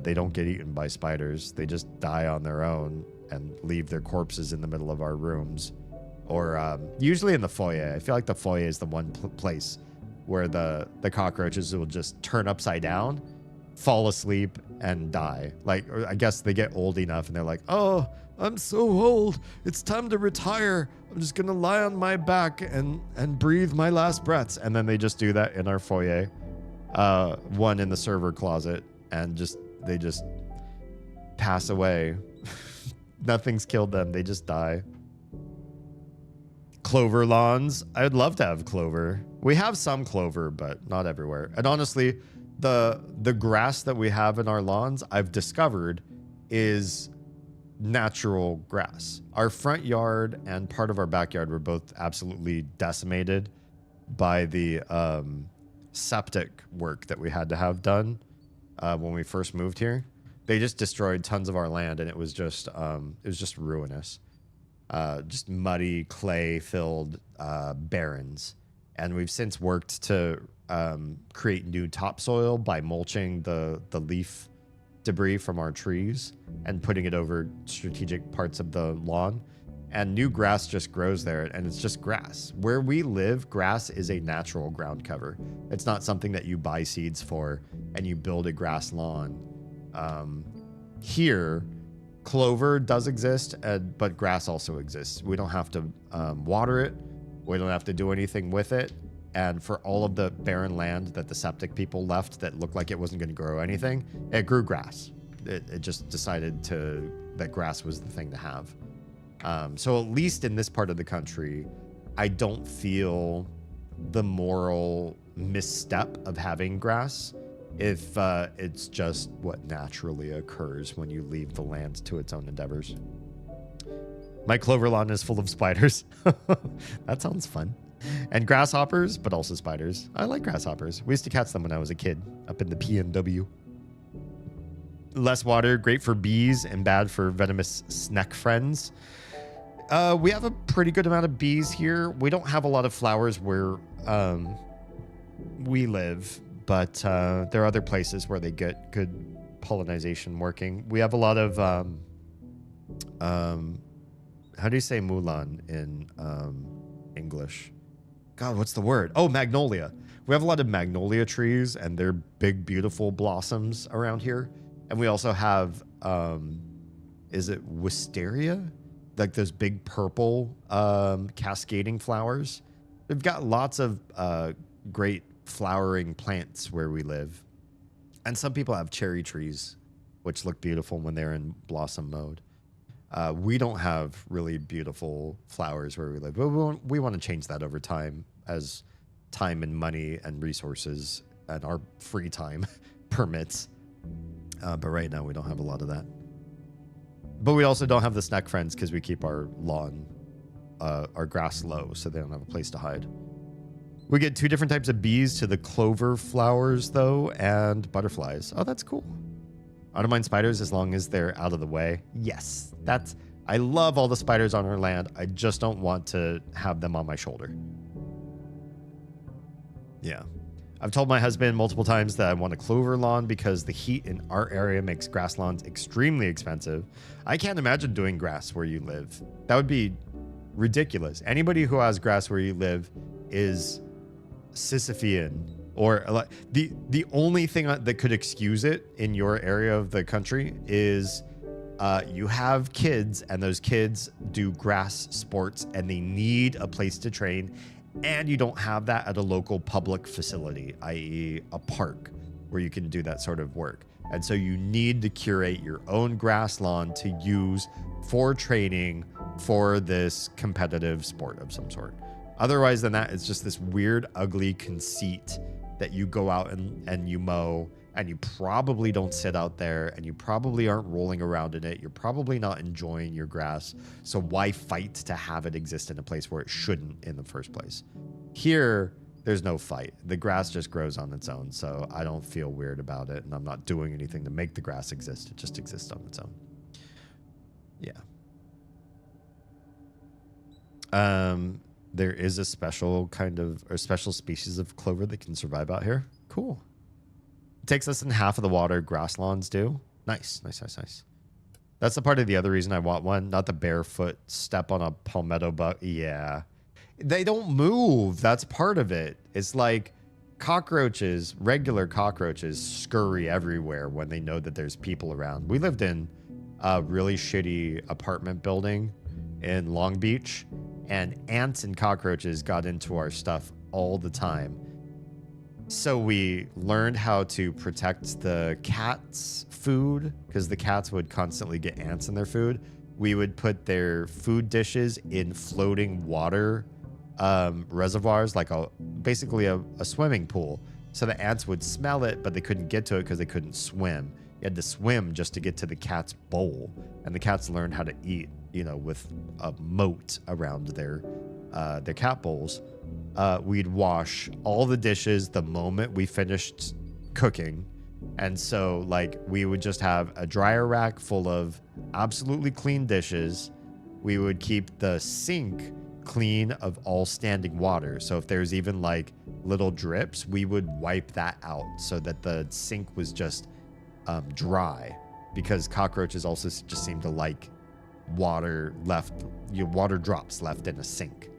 They don't get eaten by spiders. They just die on their own and leave their corpses in the middle of our rooms. Or usually in the foyer. I feel like the foyer is the one place where the cockroaches will just turn upside down, fall asleep, and die. Like, I guess they get old enough and they're like, oh, I'm so old. It's time to retire. I'm just going to lie on my back and breathe my last breaths. And then they just do that in our foyer. One in the server closet. And they just pass away. Nothing's killed them. They just die. Clover lawns. I would love to have clover. We have some clover, but not everywhere. And honestly, the grass that we have in our lawns, I've discovered, is natural grass. Our front yard and part of our backyard were both absolutely decimated by the septic work that we had to have done when we first moved here. They just destroyed tons of our land, and it was just ruinous. Just muddy, clay-filled barrens. And we've since worked to create new topsoil by mulching the leaf debris from our trees and putting it over strategic parts of the lawn. And new grass just grows there, and it's just grass. Where we live, grass is a natural ground cover. It's not something that you buy seeds for and you build a grass lawn. Here, clover does exist, but grass also exists. We don't have to water it. We don't have to do anything with it. And for all of the barren land that the septic people left that looked like it wasn't going to grow anything, it grew grass. It just decided that grass was the thing to have. So at least in this part of the country, I don't feel the moral misstep of having grass if it's just what naturally occurs when you leave the land to its own endeavors. My clover lawn is full of spiders. That sounds fun. And grasshoppers, but also spiders. I like grasshoppers. We used to catch them when I was a kid up in the PNW. Less water, great for bees and bad for venomous snake friends. We have a pretty good amount of bees here. We don't have a lot of flowers where we live, but there are other places where they get good pollination working. We have a lot of, how do you say Mulan in English? God, what's the word? Oh, magnolia. We have a lot of magnolia trees, and they're big, beautiful blossoms around here. And we also have, is it wisteria? Like those big purple cascading flowers. We've got lots of great flowering plants where we live. And some people have cherry trees, which look beautiful when they're in blossom mode. We don't have really beautiful flowers where we live, but we want to change that over time as time and money and resources and our free time permits. But right now we don't have a lot of that. But we also don't have the snack friends because we keep our lawn, our grass low, so they don't have a place to hide. We get 2 different types of bees to the clover flowers, though, and butterflies. Oh, that's cool. I don't mind spiders as long as they're out of the way. Yes, I love all the spiders on our land. I just don't want to have them on my shoulder. Yeah. I've told my husband multiple times that I want a clover lawn because the heat in our area makes grass lawns extremely expensive. I can't imagine doing grass where you live. That would be ridiculous. Anybody who has grass where you live is Sisyphean, or the only thing that could excuse it in your area of the country is you have kids, and those kids do grass sports, and they need a place to train, and you don't have that at a local public facility, i.e. a park, where you can do that sort of work. And so you need to curate your own grass lawn to use for training for this competitive sport of some sort. Otherwise than that, it's just this weird, ugly conceit that you go out and you mow, and you probably don't sit out there, and you probably aren't rolling around in it. You're probably not enjoying your grass. So why fight to have it exist in a place where it shouldn't in the first place? Here, there's no fight. The grass just grows on its own. So I don't feel weird about it, and I'm not doing anything to make the grass exist. It just exists on its own. Yeah. There is a special special species of clover that can survive out here. Cool. It takes less than half of the water grass lawns do. Nice. That's the part of the other reason I want one, not the barefoot step on a palmetto bug. Yeah. They don't move. That's part of it. It's like cockroaches, regular cockroaches, scurry everywhere when they know that there's people around. We lived in a really shitty apartment building in Long Beach, and ants and cockroaches got into our stuff all the time. So we learned how to protect the cats' food, because the cats would constantly get ants in their food. We would put their food dishes in floating water reservoirs, like basically a swimming pool. So the ants would smell it, but they couldn't get to it because they couldn't swim. You had to swim just to get to the cat's bowl, and the cats learned how to eat, with a moat around their cat bowls. We'd wash all the dishes the moment we finished cooking. And so, like, we would just have a dryer rack full of absolutely clean dishes. We would keep the sink clean of all standing water. So if there's even like little drips, we would wipe that out so that the sink was just dry, because cockroaches also just seem to like water drops left in a sink.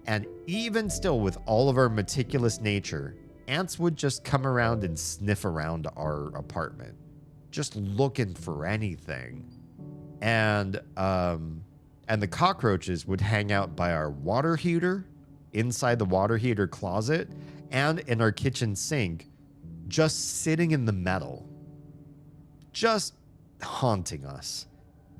And even still, with all of our meticulous nature, ants would just come around and sniff around our apartment, just looking for anything. And the cockroaches would hang out by our water heater, inside the water heater closet, and in our kitchen sink, just sitting in the metal, just haunting us.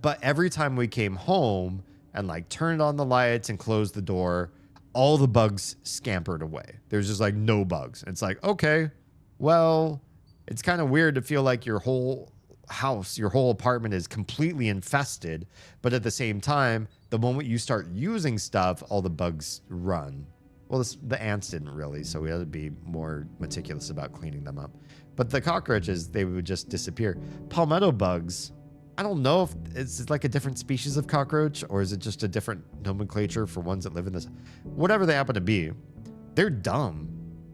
But every time we came home and like turned on the lights and closed the door, all the bugs scampered away. There's just like no bugs. It's like, okay, well, it's kind of weird to feel like your whole house, your whole apartment is completely infested, but at the same time, the moment you start using stuff, all the bugs run. Well, the ants didn't really, so we had to be more meticulous about cleaning them up. But the cockroaches, they would just disappear. Palmetto bugs, I don't know if it's like a different species of cockroach, or is it just a different nomenclature for ones that live in this, whatever they happen to be. They're dumb.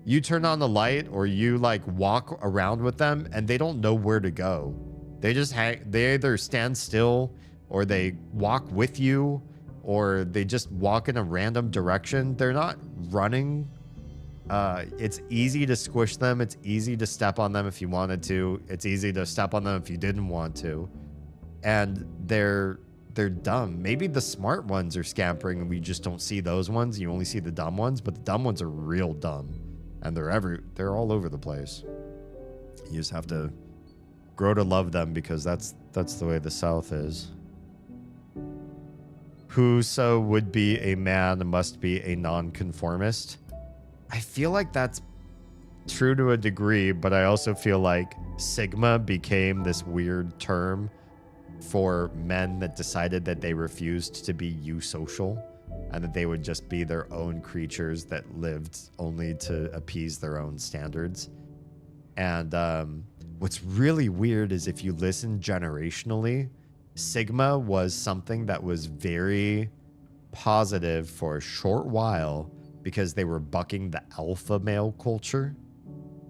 You turn on the light or you like walk around with them and they don't know where to go. They just they either stand still, or they walk with you, or they just walk in a random direction. They're not running. It's easy to squish them. It's easy to step on them if you wanted to. It's easy to step on them if you didn't want to. And they're dumb. Maybe the smart ones are scampering and we just don't see those ones. You only see the dumb ones, but the dumb ones are real dumb, and they're all over the place. You just have to grow to love them, because that's the way the South is. Whoso would be a man must be a nonconformist. I feel like that's true to a degree, but I also feel like Sigma became this weird term for men that decided that they refused to be eusocial, and that they would just be their own creatures that lived only to appease their own standards. And what's really weird is if you listen generationally, Sigma was something that was very positive for a short while because they were bucking the alpha male culture.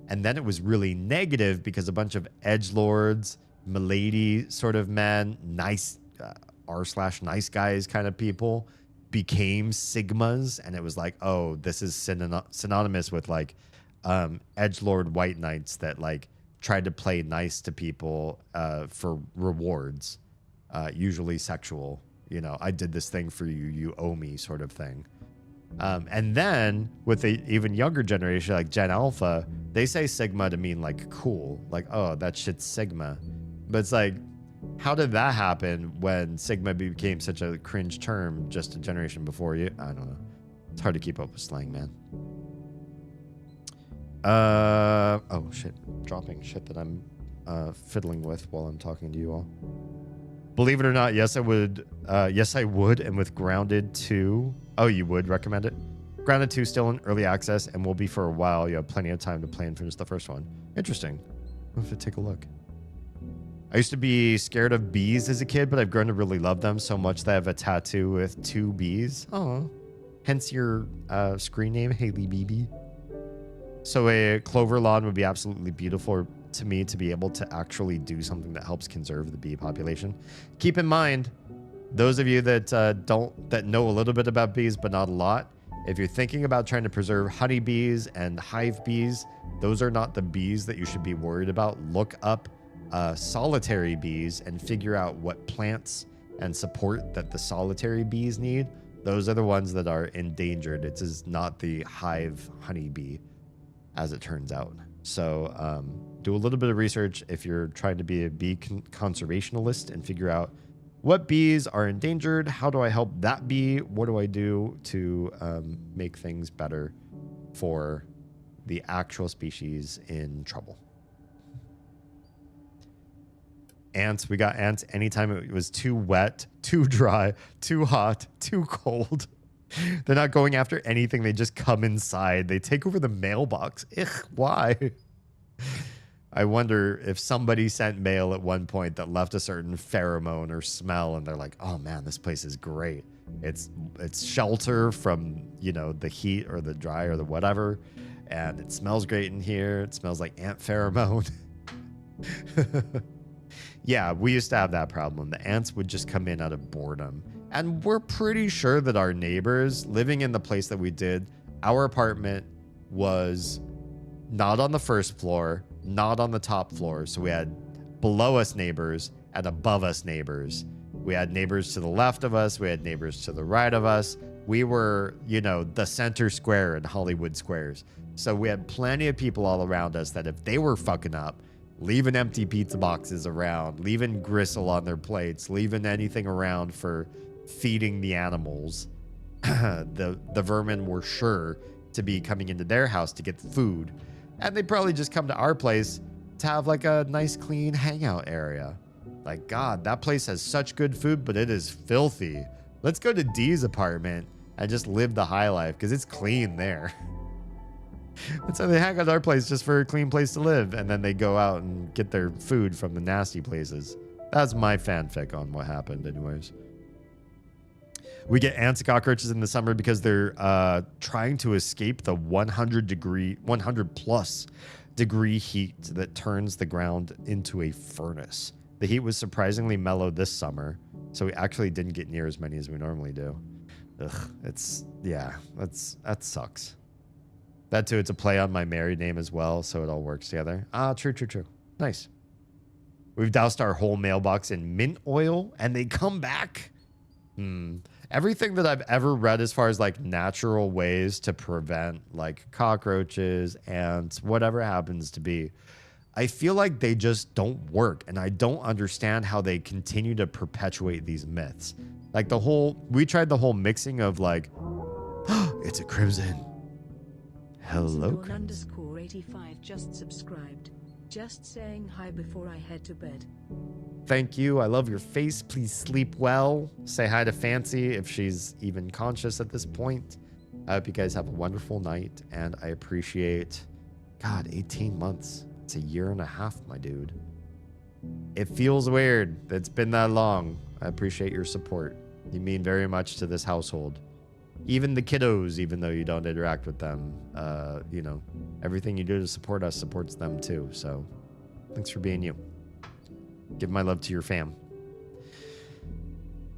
And then it was really negative because a bunch of edgelords, milady sort of men, nice r/nice guys kind of people became Sigmas. And it was like, oh, this is synonymous with like edgelord white knights that like tried to play nice to people for rewards, usually sexual. I did this thing for you, you owe me sort of thing. And then with the even younger generation, like Gen Alpha, they say Sigma to mean like cool, like, oh, that shit's Sigma. But it's like, how did that happen when Sigma became such a cringe term just a generation before you? I don't know. It's hard to keep up with slang, man. Oh shit, dropping shit that I'm fiddling with while I'm talking to you all. Believe it or not, yes I would, and with Grounded 2. Oh, you would recommend it? Grounded 2 still in early access and will be for a while. You have plenty of time to play and finish the first one. Interesting. I'll have to take a look. I used to be scared of bees as a kid, but I've grown to really love them so much that I have a tattoo with 2 bees. Oh, hence your screen name, Haley BB. So a clover lawn would be absolutely beautiful to me to be able to actually do something that helps conserve the bee population. Keep in mind, those of you that know a little bit about bees but not a lot, if you're thinking about trying to preserve honeybees and hive bees, those are not the bees that you should be worried about. Look up solitary bees and figure out what plants and support that the solitary bees need. Those are the ones that are endangered. It is not the hive honeybee, as it turns out. So do a little bit of research if you're trying to be a bee conservationalist and figure out What bees are endangered? How do I help that bee? What do I do to make things better for the actual species in trouble? Ants. We got ants anytime it was too wet, too dry, too hot, too cold. They're not going after anything. They just come inside. They take over the mailbox. Ugh, why? I wonder if somebody sent mail at one point that left a certain pheromone or smell, and they're like, "Oh man, this place is great. It's shelter from, you know, the heat or the dry or the whatever, and it smells great in here. It smells like ant pheromone." Yeah, we used to have that problem. The ants would just come in out of boredom. And we're pretty sure that our neighbors living in the place that we did, our apartment was not on the first floor, not on the top floor. So we had below us neighbors and above us neighbors. We had neighbors to the left of us. We had neighbors to the right of us. We were, you know, the center square in Hollywood Squares. So we had plenty of people all around us that if they were fucking up, leaving empty pizza boxes around, leaving gristle on their plates, leaving anything around for feeding the animals, the vermin were sure to be coming into their house to get food. And they'd probably just come to our place to have like a nice clean hangout area. Like, God, that place has such good food, but it is filthy. Let's go to Dee's apartment and just live the high life because it's clean there. And so they hang out at our place just for a clean place to live, and then they go out and get their food from the nasty places. That's my fanfic on what happened anyways. We get ants and cockroaches in the summer because they're trying to escape the 100 plus degree heat that turns the ground into a furnace. The heat was surprisingly mellow this summer, so we actually didn't get near as many as we normally do. Ugh, that sucks. That too, it's a play on my married name as well, so it all works together. Ah, true. Nice. We've doused our whole mailbox in mint oil, and they come back. Everything that I've ever read as far as like natural ways to prevent like cockroaches, ants, whatever happens to be, I feel like they just don't work, and I don't understand how they continue to perpetuate these myths. Like we tried the whole mixing of like, it's a crimson. Hello, _85 just subscribed. Just saying hi before I head to bed. Thank you. I love your face. Please sleep well. Say hi to Fancy if she's even conscious at this point. I hope you guys have a wonderful night, and I appreciate, God, 18 months. It's a year and a half, my dude. It feels weird that it's been that long. I appreciate your support. You mean very much to this household. Even the kiddos, even though you don't interact with them, you know, everything you do to support us supports them too. So thanks for being you. Give my love to your fam.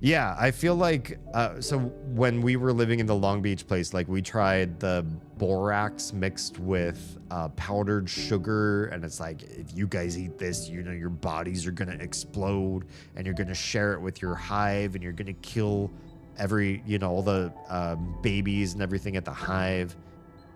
Yeah, I feel like, so when we were living in the Long Beach place, like we tried the borax mixed with powdered sugar. And it's like, if you guys eat this, you know, your bodies are going to explode and you're going to share it with your hive and you're going to kill all the babies and everything at the hive.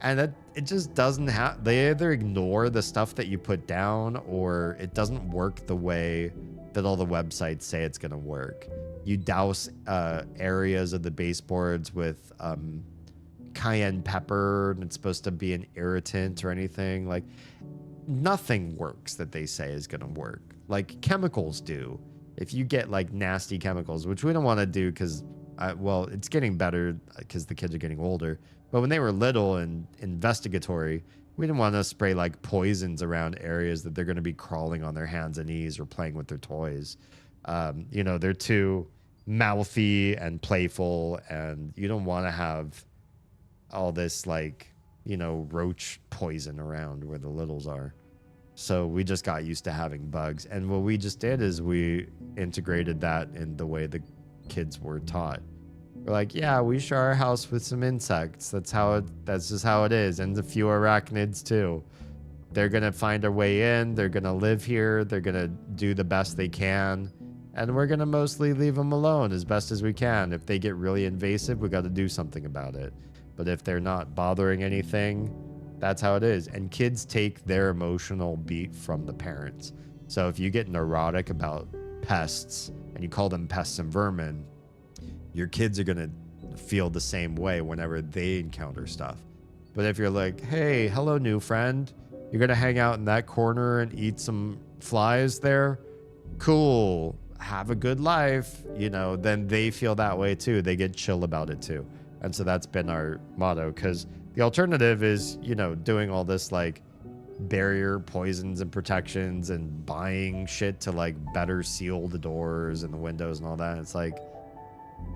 And that it just doesn't have, they either ignore the stuff that you put down or it doesn't work the way that all the websites say it's going to work. You douse areas of the baseboards with cayenne pepper and it's supposed to be an irritant or anything. Like nothing works that they say is going to work. Like chemicals do. If you get like nasty chemicals, which we don't want to do because well, it's getting better because the kids are getting older. But when they were little and investigatory, we didn't want to spray like poisons around areas that they're going to be crawling on their hands and knees or playing with their toys. You know, they're too mouthy and playful, and you don't want to have all this like, you know, roach poison around where the littles are. So we just got used to having bugs. And what we just did is we integrated that in the way the kids were taught. We're like, yeah, we share our house with some insects. That's just how it is. And a few arachnids too. They're going to find their way in. They're going to live here. They're going to do the best they can. And we're going to mostly leave them alone as best as we can. If they get really invasive, we got to do something about it. But if they're not bothering anything, that's how it is. And kids take their emotional beat from the parents. So if you get neurotic about pests and and you call them pests and vermin, your kids are going to feel the same way whenever they encounter stuff. But if you're like, hey, hello, new friend, you're going to hang out in that corner and eat some flies there? Cool. Have a good life. You know, then they feel that way too. They get chill about it too. And so that's been our motto, because the alternative is, you know, doing all this like barrier poisons and protections and buying shit to like better seal the doors and the windows and all that. It's like,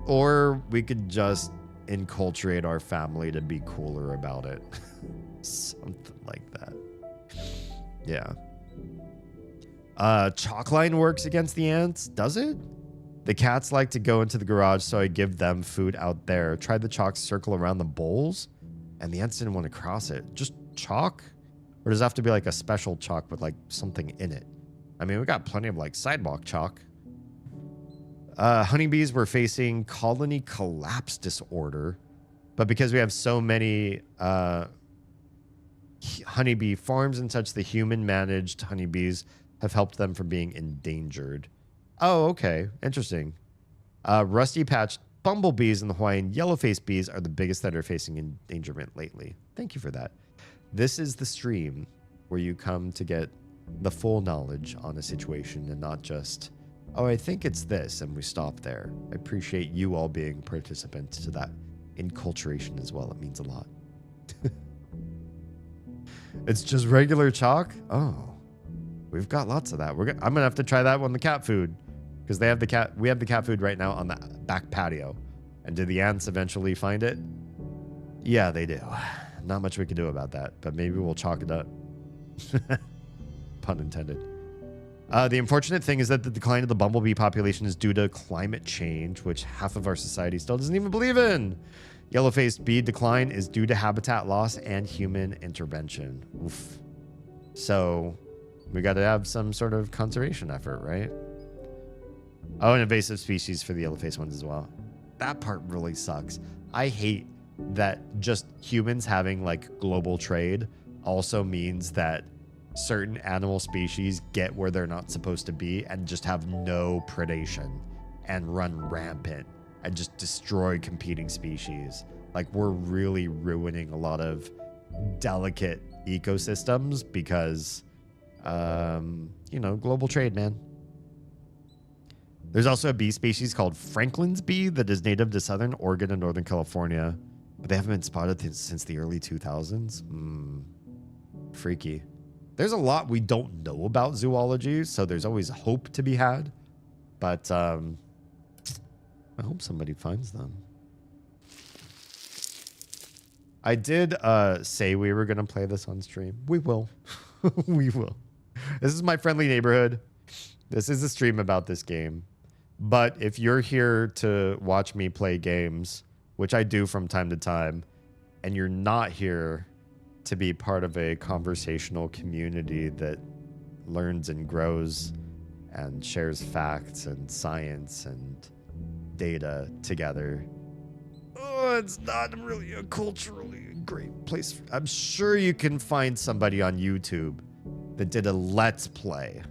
or we could just enculturate our family to be cooler about it. Something like that. Yeah. Chalk line works against the ants, does it? The cats like to go into the garage, so I give them food out there. Tried the chalk circle around the bowls, and the ants didn't want to cross it. Just chalk? Or does it have to be like a special chalk with like something in it? I mean, we got plenty of like sidewalk chalk. Honeybees were facing colony collapse disorder, but because we have so many honeybee farms and such, the human-managed honeybees have helped them from being endangered. Oh, okay. Interesting. Rusty-patched bumblebees and the Hawaiian yellow-faced bees are the biggest that are facing endangerment lately. Thank you for that. This is the stream where you come to get the full knowledge on a situation and not just, oh, I think it's this, and we stop there. I appreciate you all being participants to that enculturation as well. It means a lot. It's just regular chalk? Oh, we've got lots of that. I'm going to have to try that on the cat food, because they have the cat. We have the cat food right now on the back patio. And do the ants eventually find it? Yeah, they do. Not much we can do about that, but maybe we'll chalk it up. Pun intended. The unfortunate thing is that the decline of the bumblebee population is due to climate change, which half of our society still doesn't even believe in. Yellow-faced bee decline is due to habitat loss and human intervention. Oof. So we got to have some sort of conservation effort, right? Oh, an invasive species for the yellow-faced ones as well. That part really sucks. I hate that just humans having like global trade also means that certain animal species get where they're not supposed to be and just have no predation and run rampant and just destroy competing species. Like, we're really ruining a lot of delicate ecosystems because, you know, global trade, man. There's also a bee species called Franklin's bee that is native to southern Oregon and northern California, but they haven't been spotted since the early 2000s. Freaky. There's a lot we don't know about zoology, so there's always hope to be had. But I hope somebody finds them. I did say we were going to play this on stream. We will. We will. This is my friendly neighborhood. This is a stream about this game. But if you're here to watch me play games, which I do from time to time, and you're not here to be part of a conversational community that learns and grows and shares facts and science and data together, it's not really a culturally great place. I'm sure you can find somebody on YouTube that did a Let's Play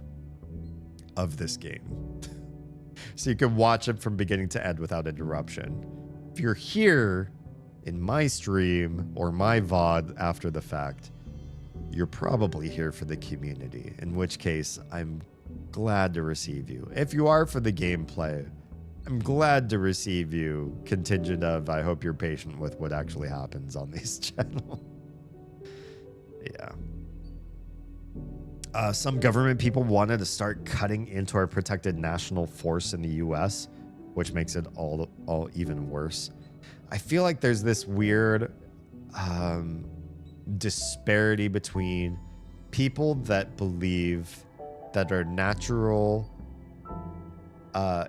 of this game. So you can watch it from beginning to end without interruption. If you're here in my stream or my VOD after the fact, you're probably here for the community, in which case I'm glad to receive you. If you are for the gameplay, I'm glad to receive you, contingent of I hope you're patient with what actually happens on these channels. Yeah. Some government people wanted to start cutting into our protected national forest in the U.S., which makes it all even worse. I feel like there's this weird disparity between people that believe that our natural,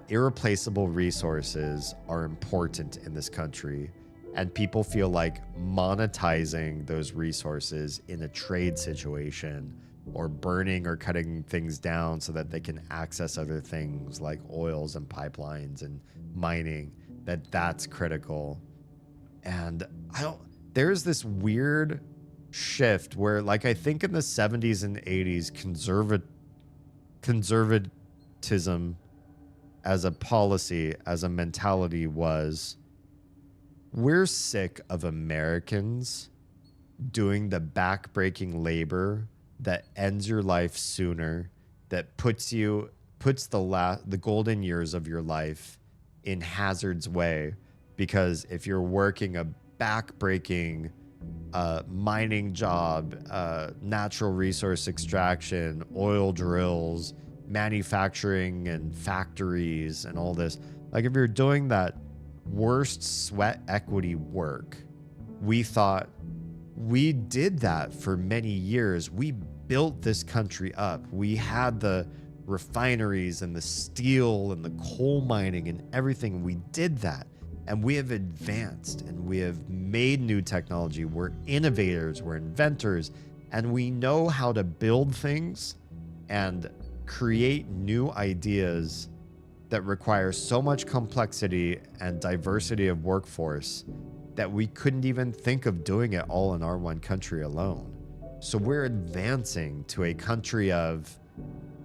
irreplaceable resources are important in this country, and people feel like monetizing those resources in a trade situation or burning or cutting things down so that they can access other things like oils and pipelines and mining, that's critical. And there's this weird shift where, like, I think in the 70s and 80s, conservatism as a policy, as a mentality was, we're sick of Americans doing the backbreaking labor that ends your life sooner, that puts the golden years of your life in hazard's way. Because if you're working a backbreaking mining job, natural resource extraction, oil drills, manufacturing and factories and all this, like if you're doing that worst sweat equity work, we thought we did that for many years. We built this country up. We had the refineries and the steel and the coal mining and everything. We did that. And we have advanced and we have made new technology. We're innovators, we're inventors, and we know how to build things and create new ideas that require so much complexity and diversity of workforce that we couldn't even think of doing it all in our one country alone. So we're advancing to a country of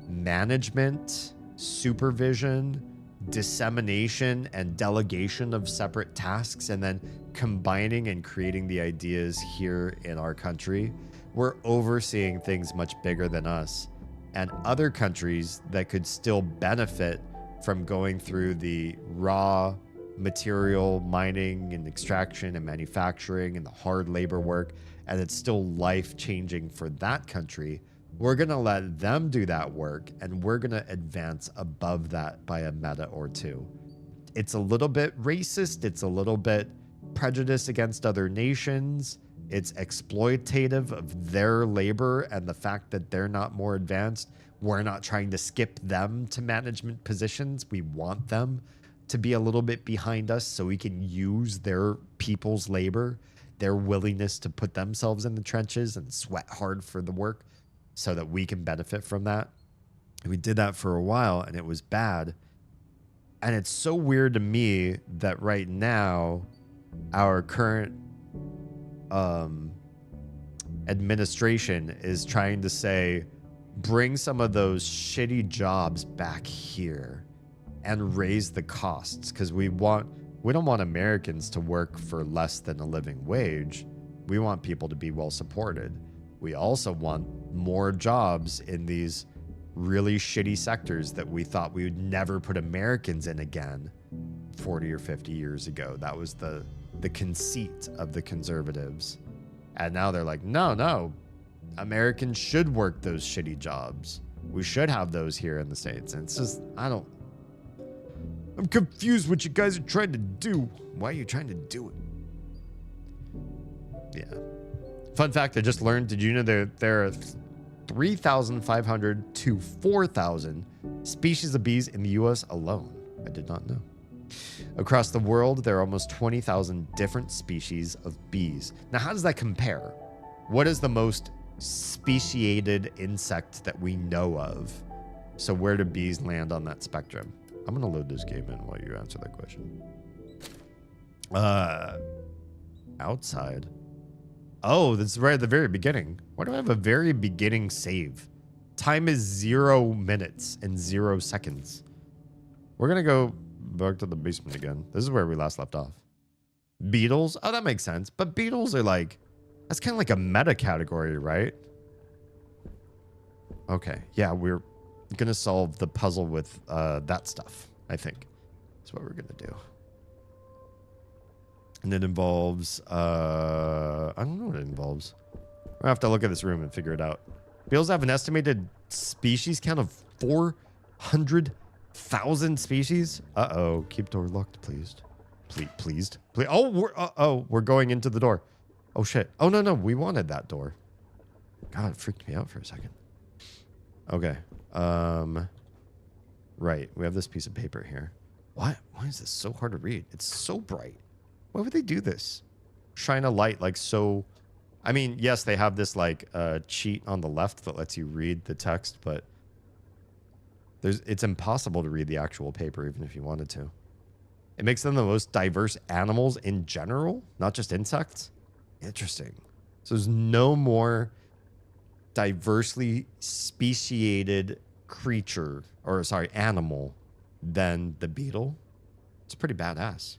management, supervision, dissemination, and delegation of separate tasks, and then combining and creating the ideas here in our country. We're overseeing things much bigger than us, and other countries that could still benefit from going through the raw material mining and extraction and manufacturing and the hard labor work, and it's still life-changing for that country. We're going to let them do that work, and we're going to advance above that by a meta or two. It's a little bit racist. It's a little bit prejudiced against other nations. It's exploitative of their labor and the fact that they're not more advanced. We're not trying to skip them to management positions. We want them to be a little bit behind us so we can use their people's labor, their willingness to put themselves in the trenches and sweat hard for the work, so that we can benefit from that. We did that for a while and it was bad. And it's so weird to me that right now our current administration is trying to say, bring some of those shitty jobs back here and raise the costs, because we don't want Americans to work for less than a living wage. We want people to be well supported. We also want more jobs in these really shitty sectors that we thought we would never put Americans in again 40 or 50 years ago. That was the conceit of the conservatives. And now they're like, no, Americans should work those shitty jobs. We should have those here in the States. And it's just, I'm confused what you guys are trying to do. Why are you trying to do it? Yeah. Fun fact I just learned, did you know there are 3,500 to 4,000 species of bees in the US alone? I did not know. Across the world, there are almost 20,000 different species of bees. Now, how does that compare? What is the most speciated insect that we know of? So where do bees land on that spectrum? I'm going to load this game in while you answer that question. Outside. Oh, that's right at the very beginning. Why do I have a very beginning save? Time is 0 minutes and 0 seconds. We're going to go back to the basement again. This is where we last left off. Beetles? Oh, that makes sense. But beetles are like, that's kind of like a meta category, right? Okay. Yeah, we're going to solve the puzzle with that stuff, I think. That's what we're going to do. And it involves, I don't know what it involves. We're gonna have to look at this room and figure it out. Beetles have an estimated species count of 400,000 species. Uh-oh, keep door locked, please. Please. Oh, we're going into the door. Oh shit. Oh no, we wanted that door. God, it freaked me out for a second. Okay. Right, we have this piece of paper here. Why is this so hard to read? It's so bright. Why would they do this? Shine a light like so... I mean, yes, they have this like cheat on the left that lets you read the text, but it's impossible to read the actual paper even if you wanted to. It makes them the most diverse animals in general, not just insects. Interesting. So there's no more diversely speciated creature, or sorry, animal than the beetle. It's pretty badass.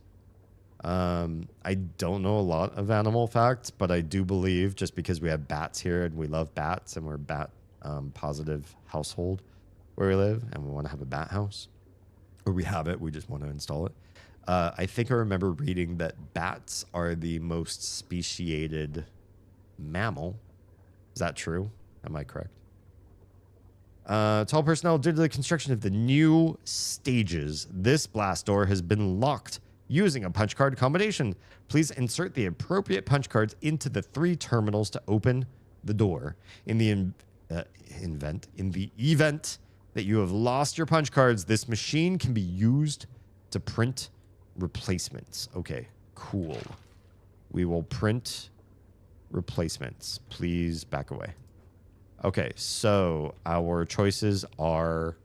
I don't know a lot of animal facts, but I do believe just because we have bats here and we love bats and we're a bat positive household where we live and we want to have a bat house, or we have it, we just want to install it. I think I remember reading that bats are the most speciated mammal. Is that true? Am I correct? To all personnel, due to the construction of the new stages, this blast door has been locked using a punch card combination. Please insert the appropriate punch cards into the 3 terminals to open the door. In the event that you have lost your punch cards, this machine can be used to print replacements. Okay, cool. We will print replacements. Please back away. Okay, so our choices are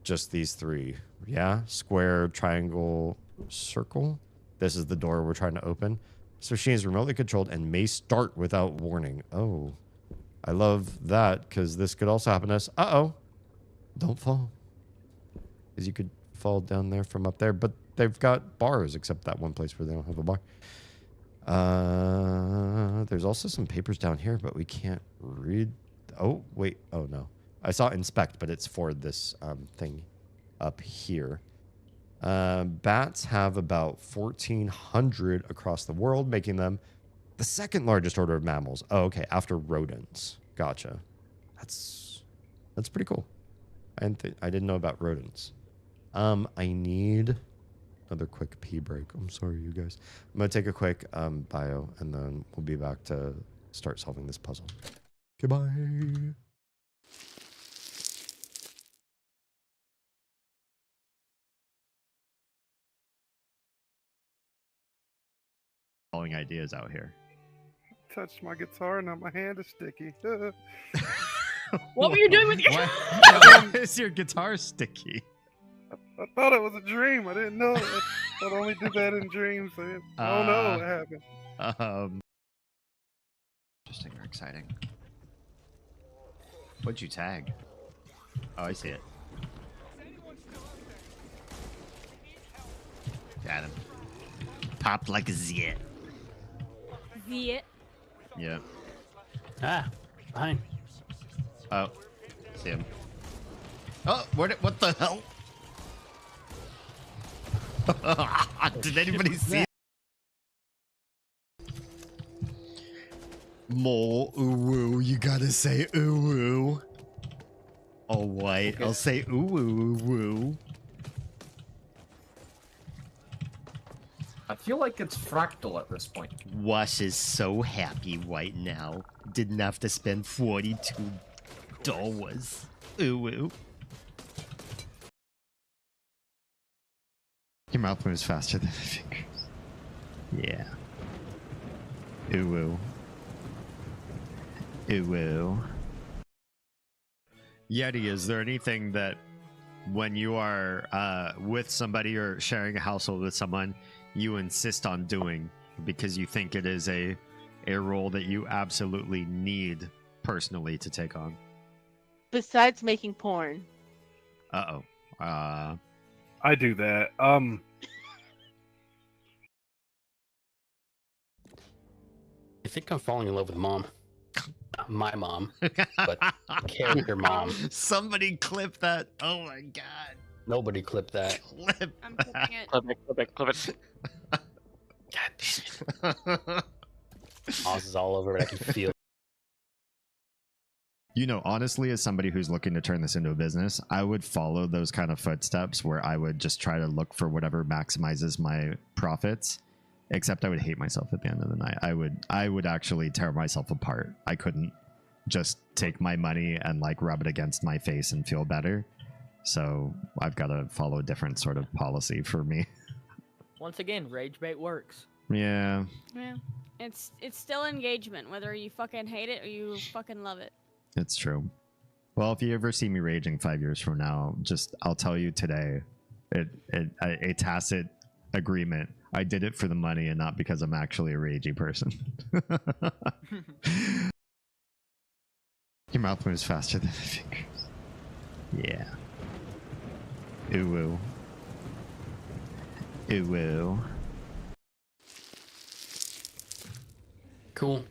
just these 3. Yeah, square, triangle, circle. This is the door we're trying to open. This machine is remotely controlled and may start without warning. Oh, I love that because this could also happen to us. Uh-oh. Don't fall. Because you could fall down there from up there, but they've got bars except that one place where they don't have a bar. There's also some papers down here, but we can't read. Oh, wait. Oh, no. I saw inspect, but it's for this thing up here. Bats have about 1,400 across the world, making them the 2nd largest order of mammals. Oh, okay. After rodents. Gotcha. That's pretty cool. I didn't know about rodents. I need another quick pee break. I'm sorry, you guys. I'm going to take a quick bio, and then we'll be back to start solving this puzzle. Goodbye. Following ideas out here. Touched my guitar, now my hand is sticky. What were you doing with your... Why is your guitar sticky? I thought it was a dream. I didn't know. I only do that in dreams. I don't know what happened. Interesting or exciting. What'd you tag? Oh, I see it. Got him. Popped like a zit. Zit. Yeah. Ah, fine. Oh, see him. Oh, what the hell? Did anybody see it? More ooh-woo, you gotta say ooh-woo. All white, okay. I'll say ooh-woo-woo. I feel like it's fractal at this point. Wash is so happy right now. Didn't have to spend $42. Ooh-woo. Your mouth moves faster than my fingers. Yeah. Ooh-woo. Ooh-woo. Yeti, is there anything that when you are with somebody or sharing a household with someone, you insist on doing because you think it is a role that you absolutely need personally to take on? Besides making porn. Uh-oh. I do that. I think I'm falling in love with mom. Not my mom, but character mom. Somebody clip that. Oh my god. Nobody clip that. Clip. I'm clipping it. Clip it. God damn it. Oz is all over it. I can feel it. You know, honestly, as somebody who's looking to turn this into a business, I would follow those kind of footsteps where I would just try to look for whatever maximizes my profits. Except I would hate myself at the end of the night. I would actually tear myself apart. I couldn't just take my money and like rub it against my face and feel better. So I've got to follow a different sort of policy for me. Once again, rage bait works. Yeah. Yeah. It's still engagement, whether you fucking hate it or you fucking love it. It's true. Well, if you ever see me raging 5 years from now, I'll tell you today, a tacit agreement. I did it for the money and not because I'm actually a ragey person. Your mouth moves faster than my fingers. Yeah. Ooh, woo. Ooh, woo. Cool.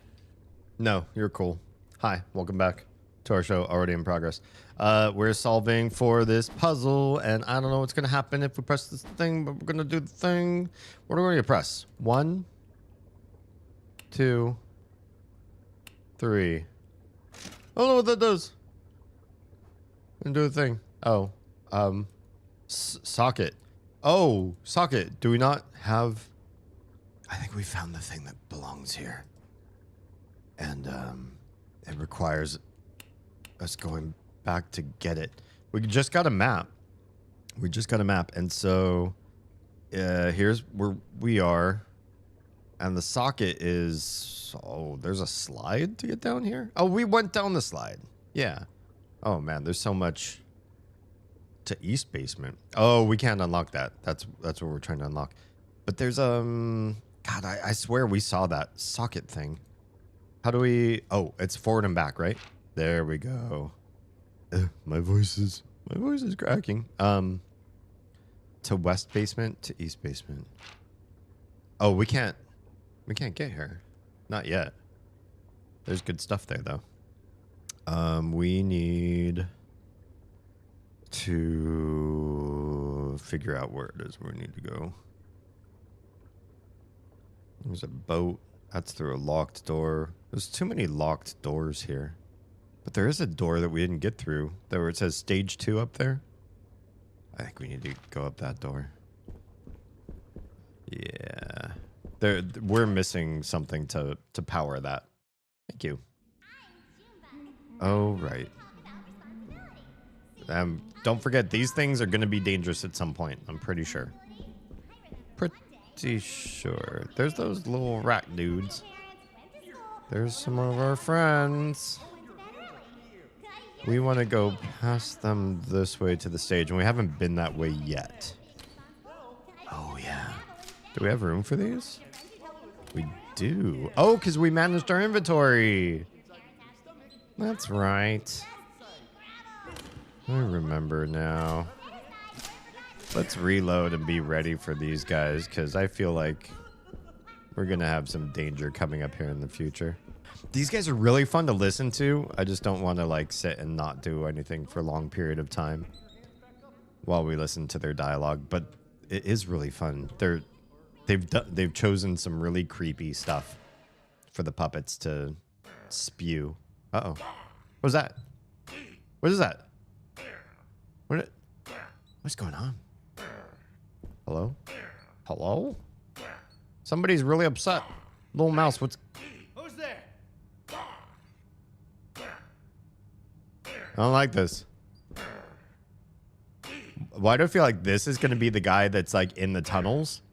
No, you're cool. Hi, welcome back to our show, already in progress. We're solving for this puzzle, and I don't know what's gonna happen if we press this thing, but we're gonna do the thing. What are we gonna press? 1, 2, 3. I don't know what that does. And do the thing. Oh, socket. Oh, socket. Do we not have? I think we found the thing that belongs here, and it requires us going back to get it. We just got a map. We just got a map, and so here's where we are, and the socket is. Oh, there's a slide to get down here. Oh, we went down the slide. Yeah. Oh man, there's so much to East Basement. Oh, we can't unlock that. That's what we're trying to unlock. But there's God, I swear we saw that socket thing. How do we? Oh, it's forward and back, right? There we go. My voice is cracking. To West Basement, to East Basement. Oh, we can't get here. Not yet. There's good stuff there though. We need to figure out where it is where we need to go. There's a boat. That's through a locked door. There's too many locked doors here. But there is a door that we didn't get through. That where it says stage 2 up there. I think we need to go up that door. Yeah. We're missing something to power that. Thank you. Oh, right. Don't forget, these things are going to be dangerous at some point. I'm pretty sure. Pretty sure. There's those little rat dudes. There's some of our friends. We want to go past them this way to the stage, and we haven't been that way yet. Oh, yeah. Do we have room for these? We do. Oh, because we managed our inventory. That's right. I remember now. Let's reload and be ready for these guys, because I feel like we're going to have some danger coming up here in the future. These guys are really fun to listen to. I just don't want to like sit and not do anything for a long period of time while we listen to their dialogue, but it is really fun. They've chosen some really creepy stuff for the puppets to spew. Uh-oh. What was that? What is that? What's going on? Hello? Hello? Somebody's really upset. Little mouse, what's... Who's there? I don't like this. Why do I feel like this is going to be the guy that's like in the tunnels?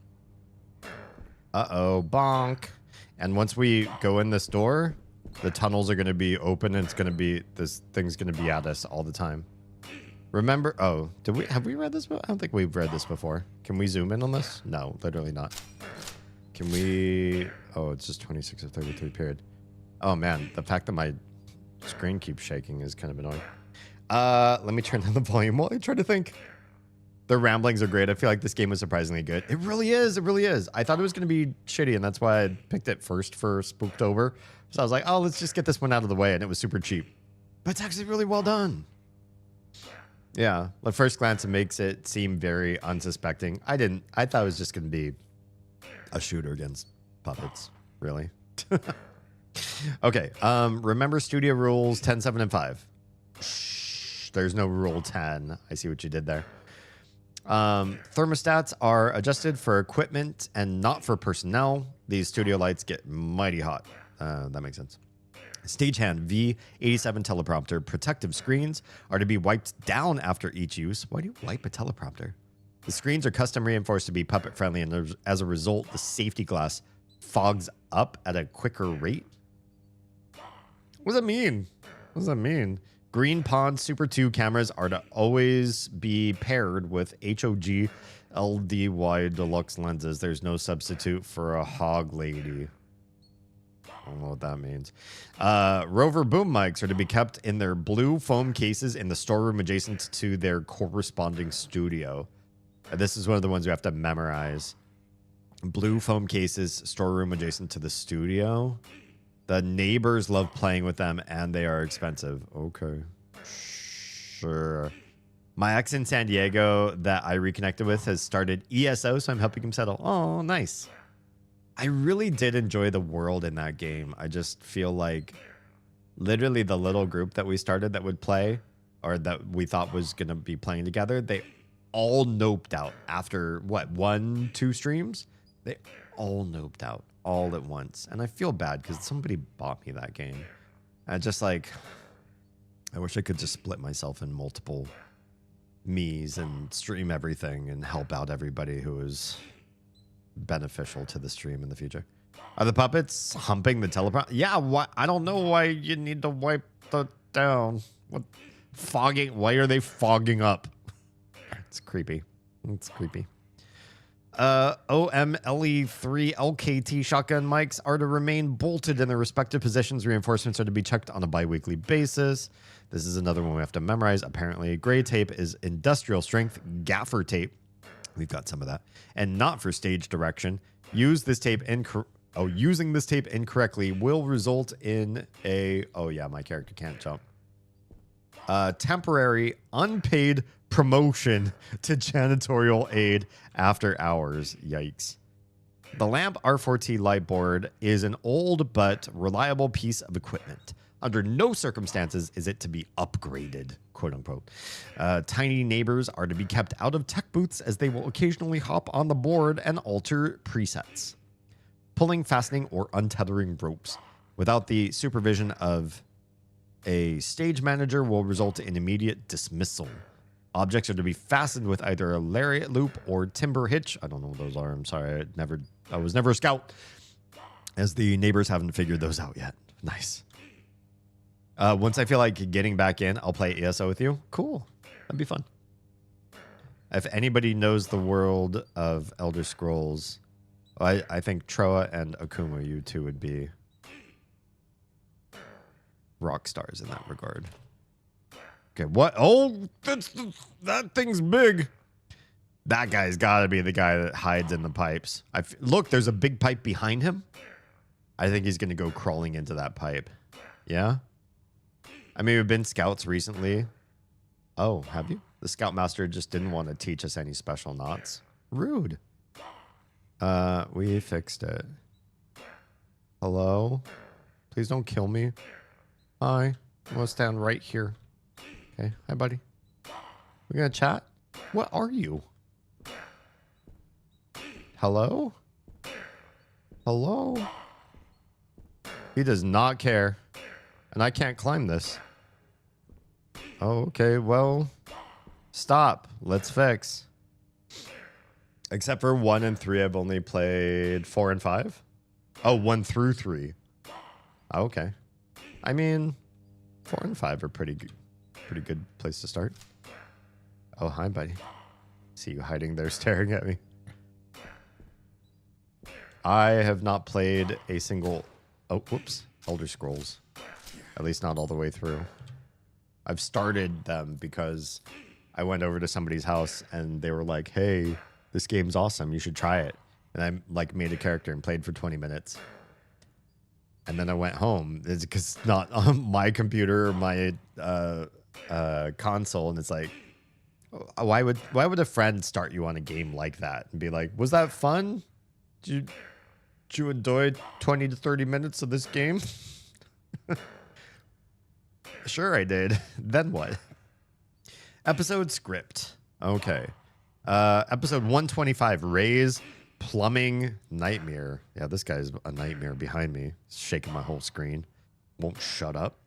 Uh-oh, bonk. And once we go in this door, the tunnels are going to be open and it's going to be, this thing's going to be at us all the time. Remember, oh, have we read this? I don't think we've read this before. Can we zoom in on this? No, literally not. Can we, oh, it's just 26 of 33 period. Oh man, the fact that my screen keeps shaking is kind of annoying. Let me turn down the volume while I try to think. The ramblings are great. I feel like this game was surprisingly good. It really is. It really is. I thought it was going to be shitty, and that's why I picked it first for Spooktober. So I was like, oh, let's just get this one out of the way, and it was super cheap. But it's actually really well done. Yeah, at first glance, it makes it seem very unsuspecting. I thought it was just going to be a shooter against puppets, really. Okay, remember studio rules 10, 7, and 5. Shh, there's no rule 10. I see what you did there. Thermostats are adjusted for equipment and not for personnel. These studio lights get mighty hot. That makes sense. Stagehand V87 teleprompter protective screens are to be wiped down after each use. Why do you wipe a teleprompter? The screens are custom reinforced to be puppet friendly, and as a result, the safety glass fogs up at a quicker rate. What does that mean? What does that mean? Green Pond Super 2 cameras are to always be paired with HOG LDY deluxe lenses. There's no substitute for a hog lady. I don't know what that means. Rover boom mics are to be kept in their blue foam cases in the storeroom adjacent to their corresponding studio. This is one of the ones you have to memorize. Blue foam cases, storeroom adjacent to the studio. The neighbors love playing with them, and they are expensive. Okay. Sure. My ex in San Diego that I reconnected with has started ESO, so I'm helping him settle. Oh, nice. I really did enjoy the world in that game. I just feel like literally the little group that we started that would play, or that we thought was going to be playing together, they all noped out after, what, 1-2 streams? They all noped out all at once. And I feel bad because somebody bought me that game. And just like, I wish I could just split myself in multiple me's and stream everything and help out everybody who is beneficial to the stream in the future. Are the puppets humping the teleport? Yeah, why? I don't know why you need to wipe the down. What fogging? Why are they fogging up? It's creepy. It's creepy. OMLE3 LKT shotgun mics are to remain bolted in their respective positions. Reinforcements are to be checked on a bi-weekly basis. This is another one we have to memorize. Apparently, gray tape is industrial strength gaffer tape. We've got some of that. And not for stage direction. Using this tape incorrectly will result in a... Oh, yeah, my character can't jump. Temporary unpaid promotion to janitorial aid after hours. Yikes. The lamp R4T light board is an old but reliable piece of equipment. Under no circumstances is it to be upgraded, quote unquote. Tiny neighbors are to be kept out of tech booths as they will occasionally hop on the board and alter presets. Pulling, fastening, or untethering ropes without the supervision of a stage manager will result in immediate dismissal. Objects are to be fastened with either a lariat loop or timber hitch. I don't know what those are. I'm sorry. I was never a scout, as the neighbors haven't figured those out yet. Nice. Once I feel like getting back in, I'll play ESO with you. Cool. That'd be fun. If anybody knows the world of Elder Scrolls, I think Troa and Akuma, you two would be rock stars in that regard. Okay, what? Oh, that thing's big. That guy's got to be the guy that hides in the pipes. Look, there's a big pipe behind him. I think he's going to go crawling into that pipe. Yeah? I mean, we've been scouts recently. Oh, have you? The scoutmaster just didn't want to teach us any special knots. Rude. We fixed it. Hello? Please don't kill me. Hi. I'm going to stand right here. Okay. Hi, buddy. We gonna chat? What are you? Hello? Hello? He does not care. And I can't climb this. Oh, okay. Well, stop. Let's fix. Except for 1 and 3, I've only played 4 and 5. Oh, 1 through 3. Okay. I mean, 4 and 5 are pretty good. Pretty good place to start. Oh, hi, buddy. See you hiding there staring at me. I have not played a single... Oh, whoops. Elder Scrolls. At least not all the way through. I've started them because I went over to somebody's house and they were like, hey, this game's awesome. You should try it. And I like made a character and played for 20 minutes. And then I went home. It's because it's not on my computer or my console. And it's like, why would a friend start you on a game like that and be like, was that fun? Did you enjoy 20 to 30 minutes of this game? Sure I did. Then what? Episode script. Okay. Episode 125, Ray's plumbing nightmare. Yeah, this guy's a nightmare behind me. It's shaking my whole screen. Won't shut up.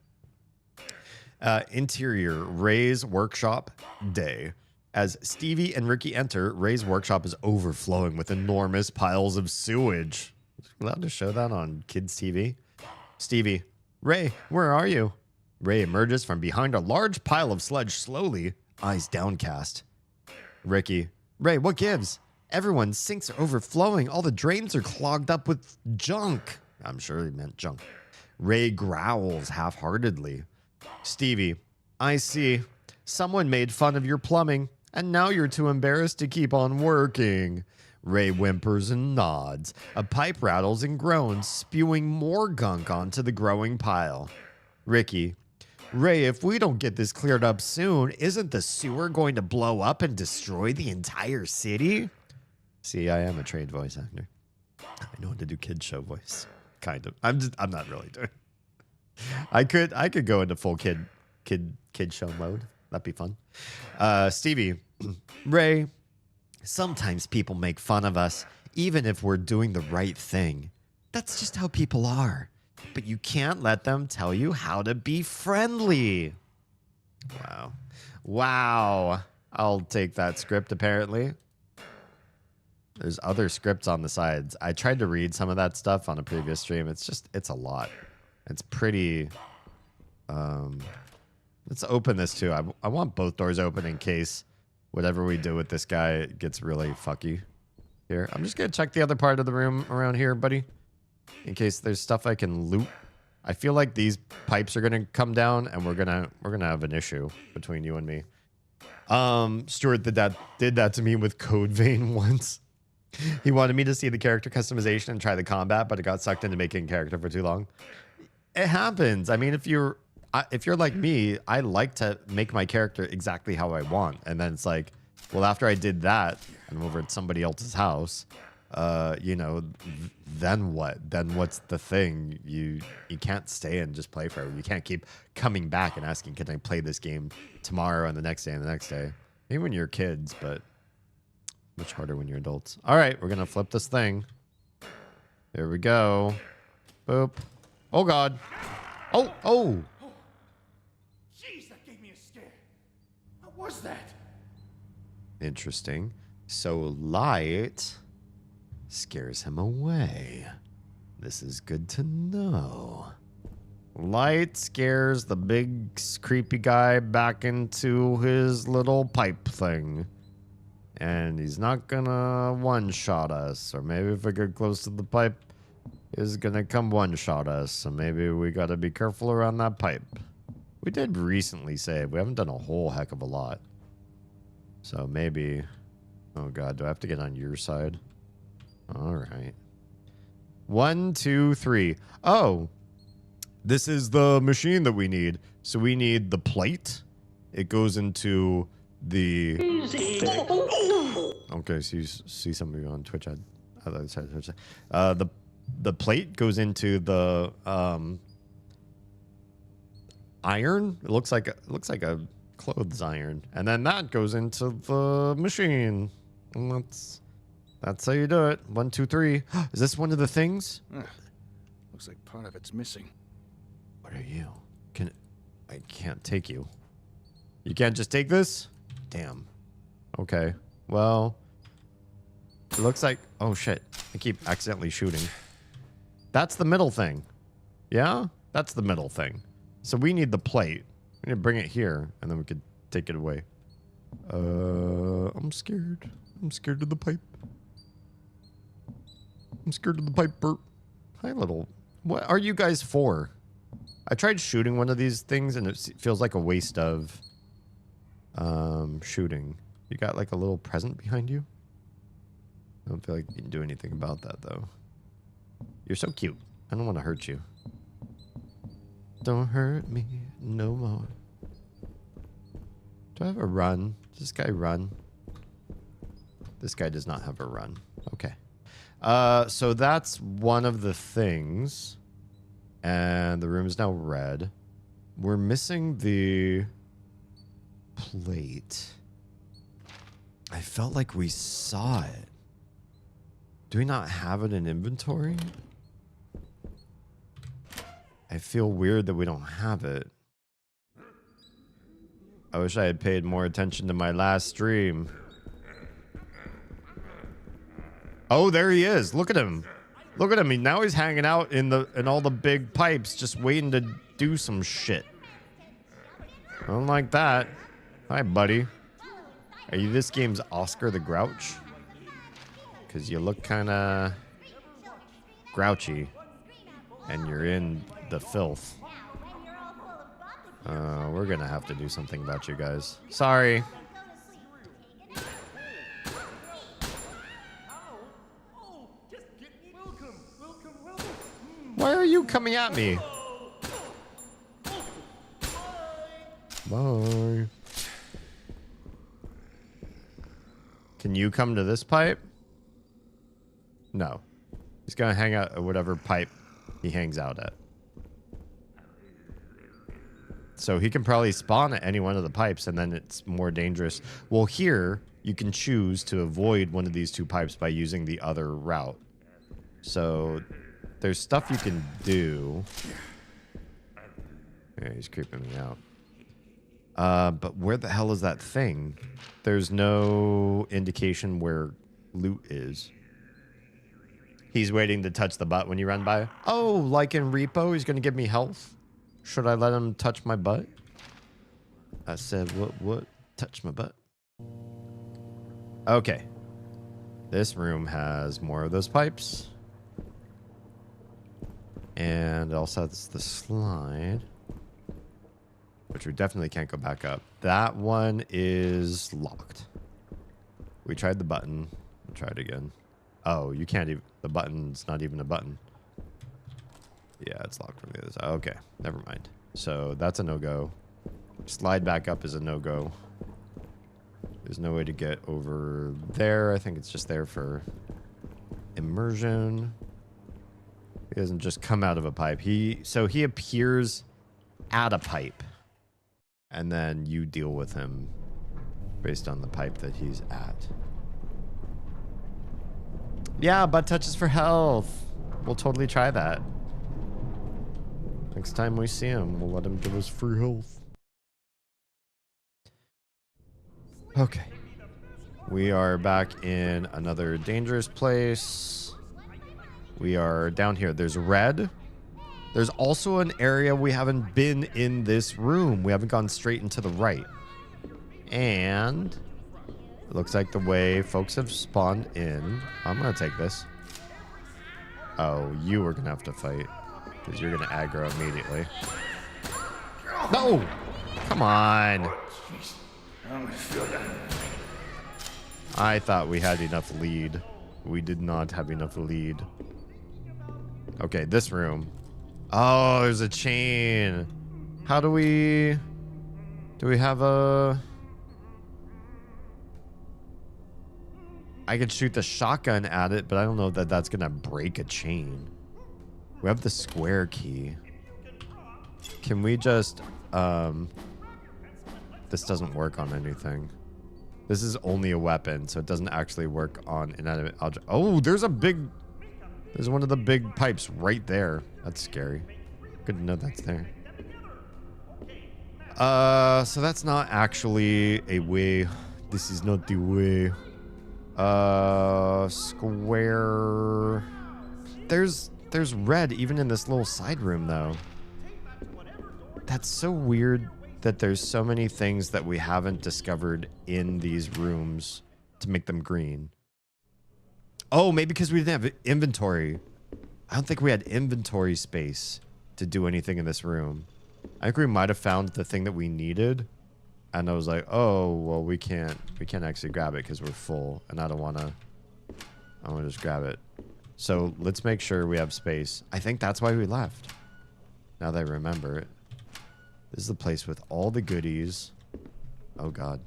Interior, Ray's workshop day. As Stevie and Ricky enter, Ray's workshop is overflowing with enormous piles of sewage. Allowed to show that on kids' TV? Stevie, Ray, where are you? Ray emerges from behind a large pile of sludge slowly, eyes downcast. Ricky, Ray, what gives? Everyone's sinks are overflowing. All the drains are clogged up with junk. I'm sure he meant junk. Ray growls half-heartedly. Stevie, I see. Someone made fun of your plumbing, and now you're too embarrassed to keep on working. Ray whimpers and nods. A pipe rattles and groans, spewing more gunk onto the growing pile. Ricky, Ray, if we don't get this cleared up soon, isn't the sewer going to blow up and destroy the entire city? See, I am a trained voice actor. I know how to do kid show voice. Kind of. I'm not really doing it. I could go into full kid show mode. That'd be fun. Stevie, Ray, sometimes people make fun of us, even if we're doing the right thing. That's just how people are. But you can't let them tell you how to be friendly. Wow. Wow. I'll take that script, apparently. There's other scripts on the sides. I tried to read some of that stuff on a previous stream. It's a lot. It's pretty... let's open this too. I want both doors open in case whatever we do with this guy gets really fucky here. I'm just going to check the other part of the room around here, buddy. In case there's stuff I can loot. I feel like these pipes are going to come down and we're going to have an issue between you and me. Stuart did that to me with Code Vein once. He wanted me to see the character customization and try the combat, but it got sucked into making character for too long. It happens. I mean, if you're like me, I like to make my character exactly how I want. And then it's like, well, after I did that, I'm over at somebody else's house, you know, then what? Then what's the thing? You can't stay and just play forever. You can't keep coming back and asking, can I play this game tomorrow and the next day and the next day? Maybe when you're kids, but much harder when you're adults. All right, we're going to flip this thing. There we go. Boop. Oh, God. Oh, oh. Jeez, that gave me a scare. What was that? Interesting. So light scares him away. This is good to know. Light scares the big creepy guy back into his little pipe thing. And he's not gonna one-shot us. Or maybe if we get close to the pipe, he's gonna come one-shot us. So maybe we gotta be careful around that pipe. We did recently save. We haven't done a whole heck of a lot. So maybe... Oh god, do I have to get on your side? Alright. 1, 2, 3. Oh! This is the machine that we need. So we need the plate. It goes into the... Okay, so you see somebody on Twitch. The plate goes into the iron. It looks like a clothes iron, and then that goes into the machine. And that's how you do it. 1, 2, 3. Is this one of the things? Looks like part of it's missing. What are you? I can't take you. You can't just take this? Damn. Okay. Well, it looks like... Oh, shit. I keep accidentally shooting. That's the middle thing. Yeah? That's the middle thing. So we need the plate. We need to bring it here, and then we could take it away. I'm scared. I'm scared of the pipe. I'm scared of the pipe, Bert. Hi, little... What are you guys for? I tried shooting one of these things, and it feels like a waste of shooting. You got like a little present behind you? I don't feel like you can do anything about that, though. You're so cute. I don't want to hurt you. Don't hurt me no more. Do I have a run? Does this guy run? This guy does not have a run. Okay. So that's one of the things. And the room is now red. We're missing the plate. I felt like we saw it. Do we not have it in inventory? I feel weird that we don't have it. I wish I had paid more attention to my last stream. Oh, there he is. Look at him. Look at him. Now he's hanging out in all the big pipes, just waiting to do some shit. I don't like that. Hi, buddy. Are you this game's Oscar the Grouch? Because you look kind of grouchy. and you're in the filth. We're gonna have to do something about you guys. Sorry. Why are you coming at me? Bye. Can you come to this pipe? No. He's gonna hang out at whatever pipe he hangs out at. So he can probably spawn at any one of the pipes, and then it's more dangerous. Well, here, you can choose to avoid one of these two pipes by using the other route. So there's stuff you can do. Yeah, he's creeping me out. But where the hell is that thing? There's no indication where loot is. He's waiting to touch the butt when you run by. Oh, like in Repo, he's going to give me health. Should I let him touch my butt? I said, what? Touch my butt. Okay. This room has more of those pipes. And it also has the slide. Which we definitely can't go back up. That one is locked. We tried the button. We'll try it again. Oh, you can't even... The button's not even a button. Yeah, it's locked from the other side. Okay, never mind. So that's a no-go. Slide back up is a no-go. There's no way to get over there. I think it's just there for immersion. He doesn't just come out of a pipe. So he appears at a pipe. And then you deal with him based on the pipe that he's at. Yeah, butt touches for health. We'll totally try that. Next time we see him, we'll let him give us free health. Okay. We are back in another dangerous place. We are down here. There's red. There's also an area we haven't been in this room. We haven't gone straight into the right. And it looks like the way folks have spawned in. I'm going to take this. Oh, you are going to have to fight. Because you're going to aggro immediately. No! Come on. I thought we had enough lead. We did not have enough lead. Okay, this room. Oh, there's a chain. How do we... Do we have a... I could shoot the shotgun at it, but I don't know that that's going to break a chain. We have the square key. Can we just... This doesn't work on anything. This is only a weapon, so it doesn't actually work on inanimate object. Oh, there's a big... There's one of the big pipes right there. That's scary. Good to know that's there. So that's not actually a way. This is not the way. Square. There's red even in this little side room though. That's so weird that there's so many things that we haven't discovered in these rooms to make them green. Oh, maybe because we didn't have inventory. I don't think we had inventory space to do anything in this room. I think we might have found the thing that we needed. And I was like, oh, well, we can't actually grab it because we're full. And I want to just grab it. So let's make sure we have space. I think that's why we left. Now that I remember it. This is the place with all the goodies. Oh, God.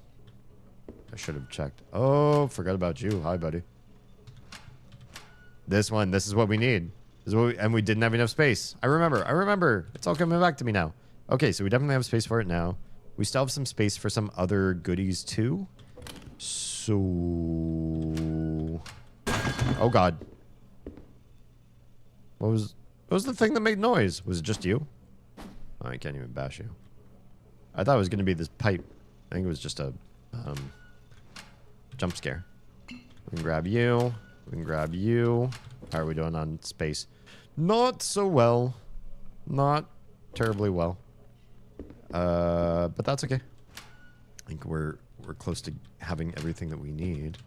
I should have checked. Oh, forgot about you. Hi, buddy. This one. This is what we need. This is what and we didn't have enough space. I remember. It's all coming back to me now. Okay, so we definitely have space for it now. We still have some space for some other goodies, too. So... Oh, God. What was the thing that made noise? Was it just you? Oh, I can't even bash you. I thought it was going to be this pipe. I think it was just a jump scare. We can grab you. We can grab you. How are we doing on space? Not so well. Not terribly well. But that's okay. I think we're close to having everything that we need.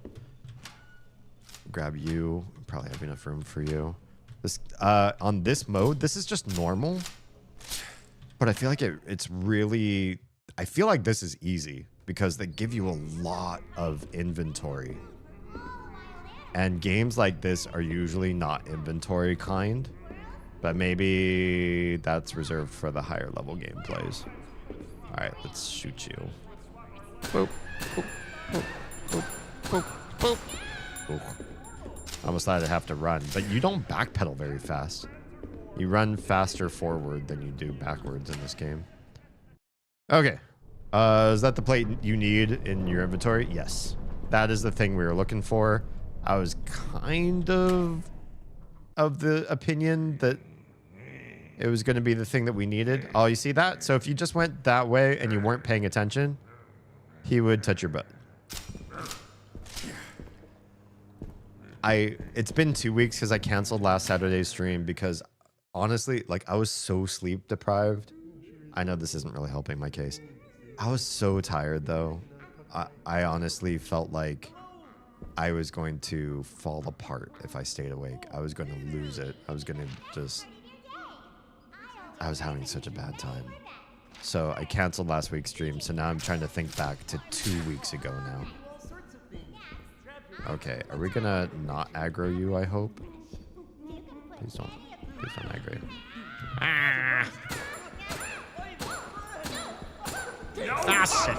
Grab you. Probably have enough room for you. This on this mode, this is just normal. But I feel like it's really... I feel like this is easy because they give you a lot of inventory. And games like this are usually not inventory kind. But maybe that's reserved for the higher level gameplays. Alright, let's shoot you. Boop. Boop. Boop. Boop. Boop. Boop. Boop. I almost thought I'd have to run, but you don't backpedal very fast. You run faster forward than you do backwards in this game. Okay. Is that the plate you need in your inventory? Yes. That is the thing we were looking for. I was kind of the opinion that it was going to be the thing that we needed. Oh, you see that? So if you just went that way and you weren't paying attention, he would touch your butt. It's been 2 weeks because I canceled last Saturday's stream because honestly, like I was so sleep deprived. I know this isn't really helping my case. I was so tired though. I honestly felt like I was going to fall apart if I stayed awake. I was going to lose it. I was having such a bad time. So I canceled last week's stream. So now I'm trying to think back to 2 weeks ago now. Okay, are we gonna not aggro you, I hope? Please don't aggro you. Ah! Ah, shit.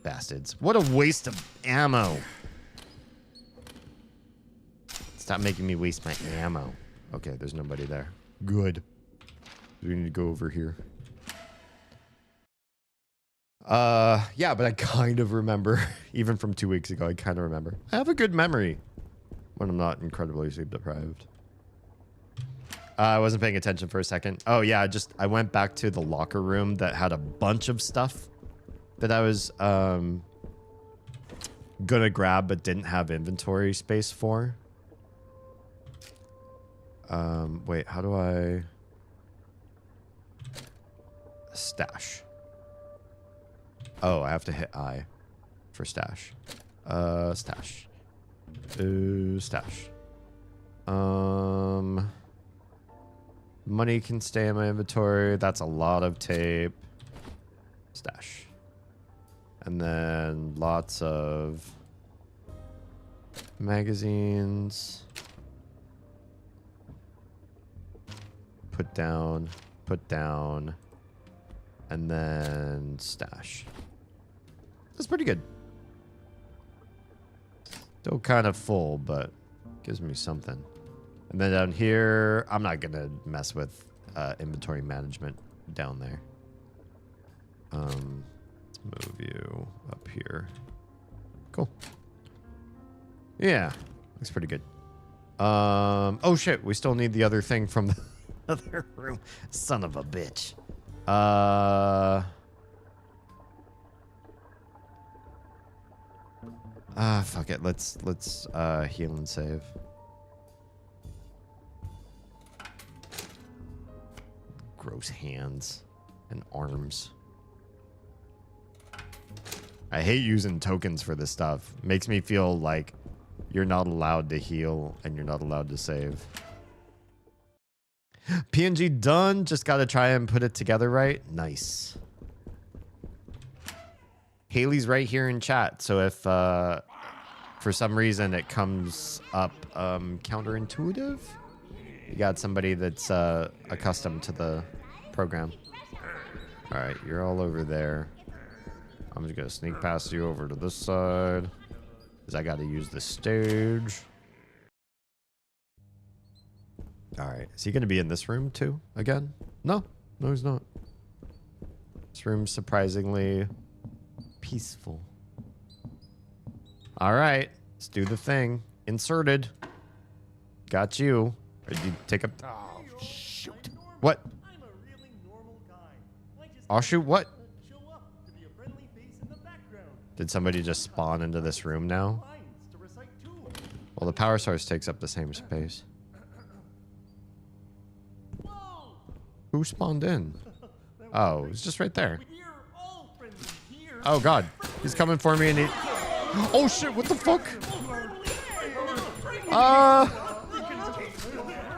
Bastards. What a waste of ammo. Stop making me waste my ammo. Okay, there's nobody there. Good. We need to go over here. Yeah, but I kind of remember, even from 2 weeks ago, I kind of remember. I have a good memory when I'm not incredibly sleep deprived. I wasn't paying attention for a second. Oh yeah, I went back to the locker room that had a bunch of stuff that I was gonna grab but didn't have inventory space for. Wait, how do I stash? Oh, I have to hit I for stash. Stash. Stash. Money can stay in my inventory. That's a lot of tape. Stash. And then lots of magazines. Put down. And then stash. That's pretty good. Still kind of full, but gives me something. And then down here, I'm not gonna mess with inventory management down there. Let's move you up here. Cool. Yeah, looks pretty good. Oh shit, we still need the other thing from the other room. Son of a bitch. Fuck it. Let's heal and save. Gross hands and arms. I hate using tokens for this stuff. Makes me feel like you're not allowed to heal and you're not allowed to save. PNG done. Just got to try and put it together right. Nice. Haley's right here in chat. So if for some reason it comes up counterintuitive, you got somebody that's accustomed to the program. All right, you're all over there. I'm just going to sneak past you over to this side because I got to use the stage. All right. Is he going to be in this room too again? No. No, he's not. This room's surprisingly peaceful. All right. Let's do the thing. Inserted. Got you. Or did you take up? Oh, shoot. What? I'm a really normal guy. I'll shoot what? Show up to be a friendly face in the background. Did somebody just spawn into this room now? Well, the power source takes up the same space. Who spawned in? Oh, it's just right there. Oh god, he's coming for me and he... Oh shit, what the fuck?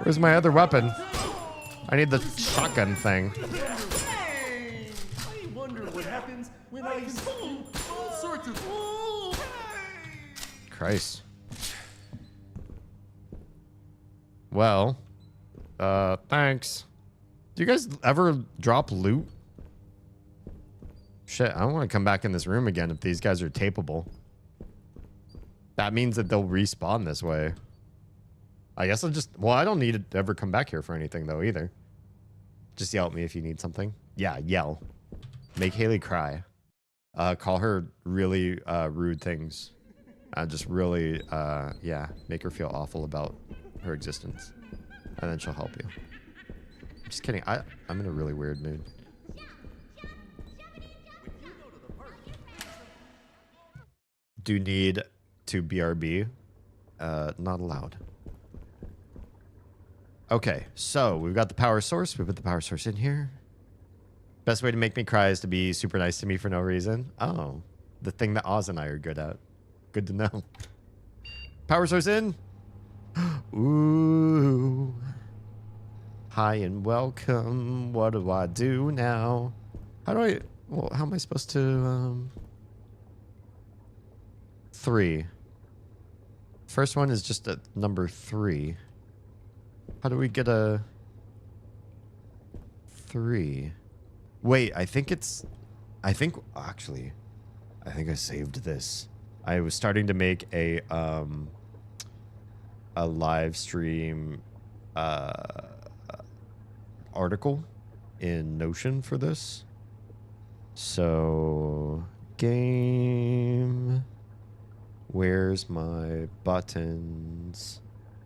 Where's my other weapon? I need the shotgun thing. Hey! I wonder what happens when I do all sorts of. Christ. Well, thanks. Do you guys ever drop loot? Shit, I don't want to come back in this room again if these guys are tapeable. That means that they'll respawn this way. I guess I'll just... Well, I don't need to ever come back here for anything, though, either. Just yell at me if you need something. Yeah, yell. Make Haley cry. Call her really rude things. Just really, yeah, make her feel awful about her existence. And then she'll help you. Just kidding. I'm in a really weird mood. Do need to BRB. Not allowed. Okay, so we've got the power source. We put the power source in here. Best way to make me cry is to be super nice to me for no reason. Oh, the thing that Oz and I are good at. Good to know. Power source in. Ooh. Hi and welcome. What do I do now? Well, how am I supposed to, 3. First one is just a number 3. How do we get a 3? Wait, actually, I think I saved this. I was starting to make a live stream, article in Notion for this. So, game, where's my buttons?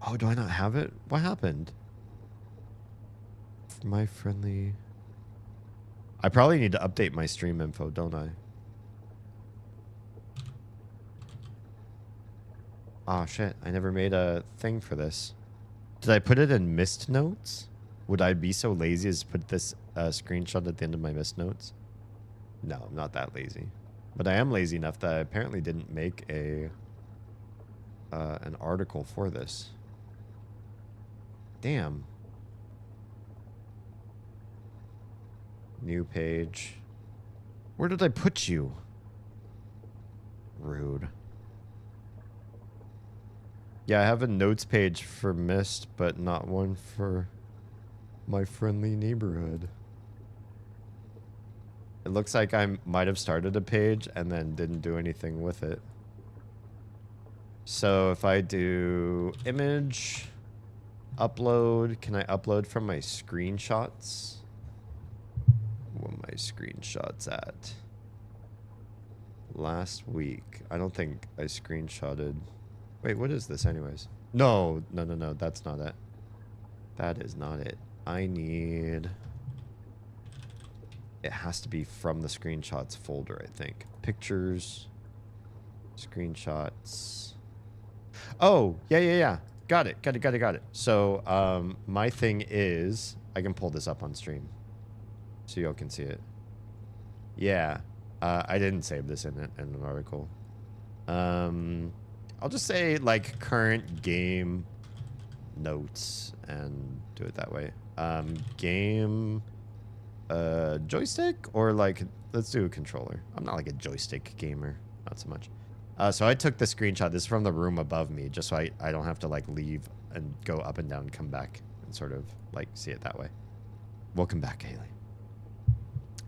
Oh, do I not have it? What happened? My friendly... I probably need to update my stream info, don't I? Oh shit, I never made a thing for this. Did I put it in missed notes? Would I be so lazy as to put this screenshot at the end of my missed notes? No, I'm not that lazy. But I am lazy enough that I apparently didn't make a an article for this. Damn. New page. Where did I put you? Rude. Yeah, I have a notes page for Mist, but not one for my friendly neighborhood. It looks like I might have started a page and then didn't do anything with it. So if I do image, upload, can I upload from my screenshots? Where are my screenshots at? Last week. I don't think I screenshotted. Wait, what is this anyways? No, that's not it. That is not it. I need... It has to be from the screenshots folder, I think. Pictures, screenshots. Oh, yeah. Got it. So, my thing is, I can pull this up on stream so y'all can see it. Yeah, I didn't save this in an article. I'll just say like current game notes and do it that way. Game joystick, or like, let's do a controller. I'm not like a joystick gamer, not so much. So I took the screenshot. This is from the room above me, just so I don't have to like leave and go up and down and come back and sort of like see it that way. Welcome back, Haley.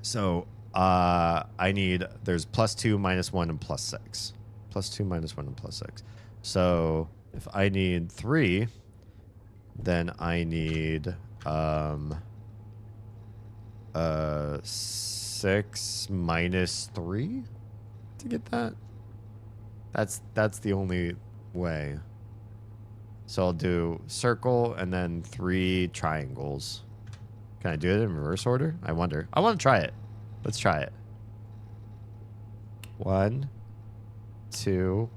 So I need, there's +2, -1, and +6. +2, -1, and +6. So if I need 3, then I need 6 - 3 to get that. That's the only way. So I'll do circle and then 3 triangles. Can I do it in reverse order? I wonder. I want to try it. Let's try it. 1, 2,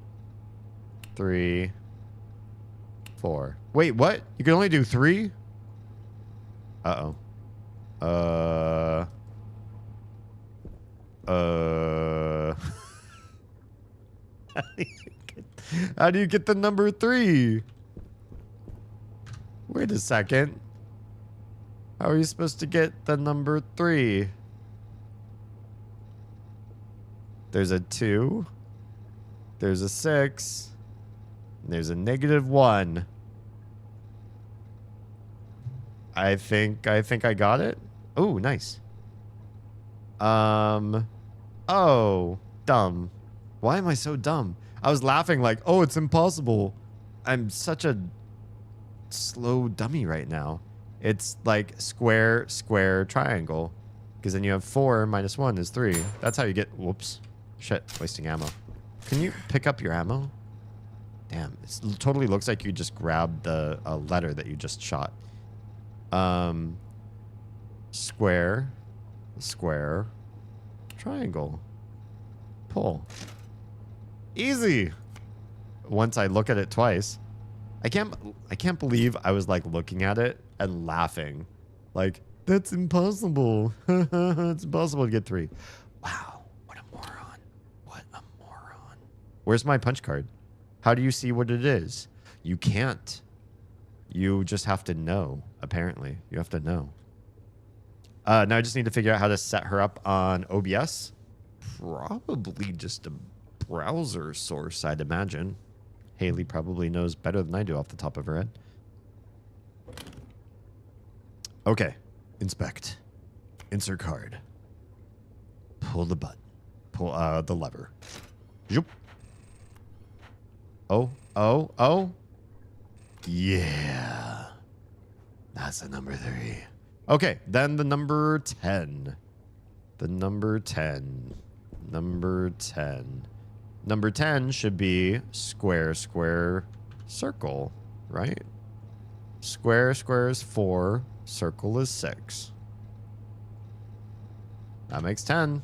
3, 4. Wait, what? You can only do 3? Uh-oh. How do you get the number 3? Wait a second. How are you supposed to get the number 3? There's a 2. There's a 6. And there's a -1. I think I got it. Oh, nice. Oh, dumb. Why am I so dumb? I was laughing like, oh, it's impossible. I'm such a slow dummy right now. It's like square, square, triangle. Because then you have 4 minus 1 is 3. That's how you get... Whoops. Shit, wasting ammo. Can you pick up your ammo? Damn, it totally looks like you just grabbed the letter that you just shot. Square, square, triangle, pull. Easy. Once I look at it twice, I can't believe I was like looking at it and laughing, like that's impossible. It's impossible to get 3. Wow, what a moron! What a moron! Where's my punch card? How do you see what it is? You can't. You just have to know. Apparently, you have to know. Now I just need to figure out how to set her up on OBS. Probably just a browser source, I'd imagine. Haley probably knows better than I do off the top of her head. Okay. Inspect. Insert card. Pull the button. Pull the lever. Zoop. Oh, oh, oh. Yeah. That's the number 3. Okay, then the number 10. The number 10. Number 10. Number 10 should be square, square, circle, right? Square, square is 4. Circle is 6. That makes 10.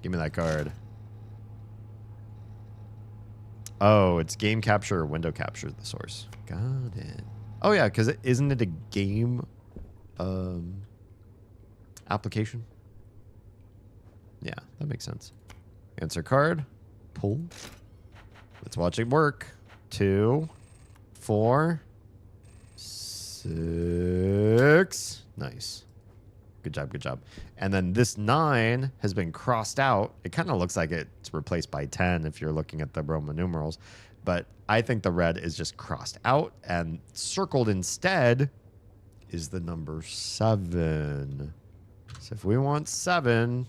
Give me that card. Oh, it's game capture or window capture the source. Got it. Oh yeah, because isn't it a game application? Yeah, that makes sense. Answer card. Pull. Let's watch it work. 2, 4, 6. Nice. Good job, good job. And then this 9 has been crossed out. It kind of looks like it's replaced by 10 if you're looking at the Roman numerals. But I think the red is just crossed out, and circled instead is the number 7. So if we want 7,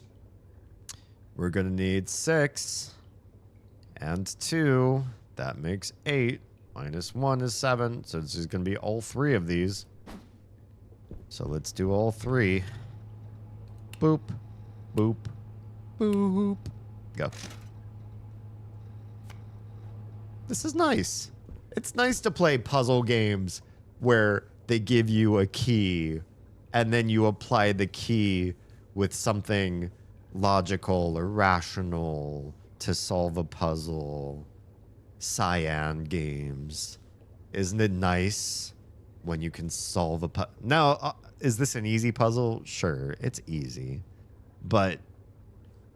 we're going to need 6 and 2. That makes 8. Minus 1 is 7. So this is going to be all 3 of these. So let's do all 3. Boop, boop, boop. Go. This is nice. It's nice to play puzzle games where they give you a key and then you apply the key with something logical or rational to solve a puzzle. Cyan games. Isn't it nice when you can solve a puzzle? Now, is this an easy puzzle? Sure, it's easy. But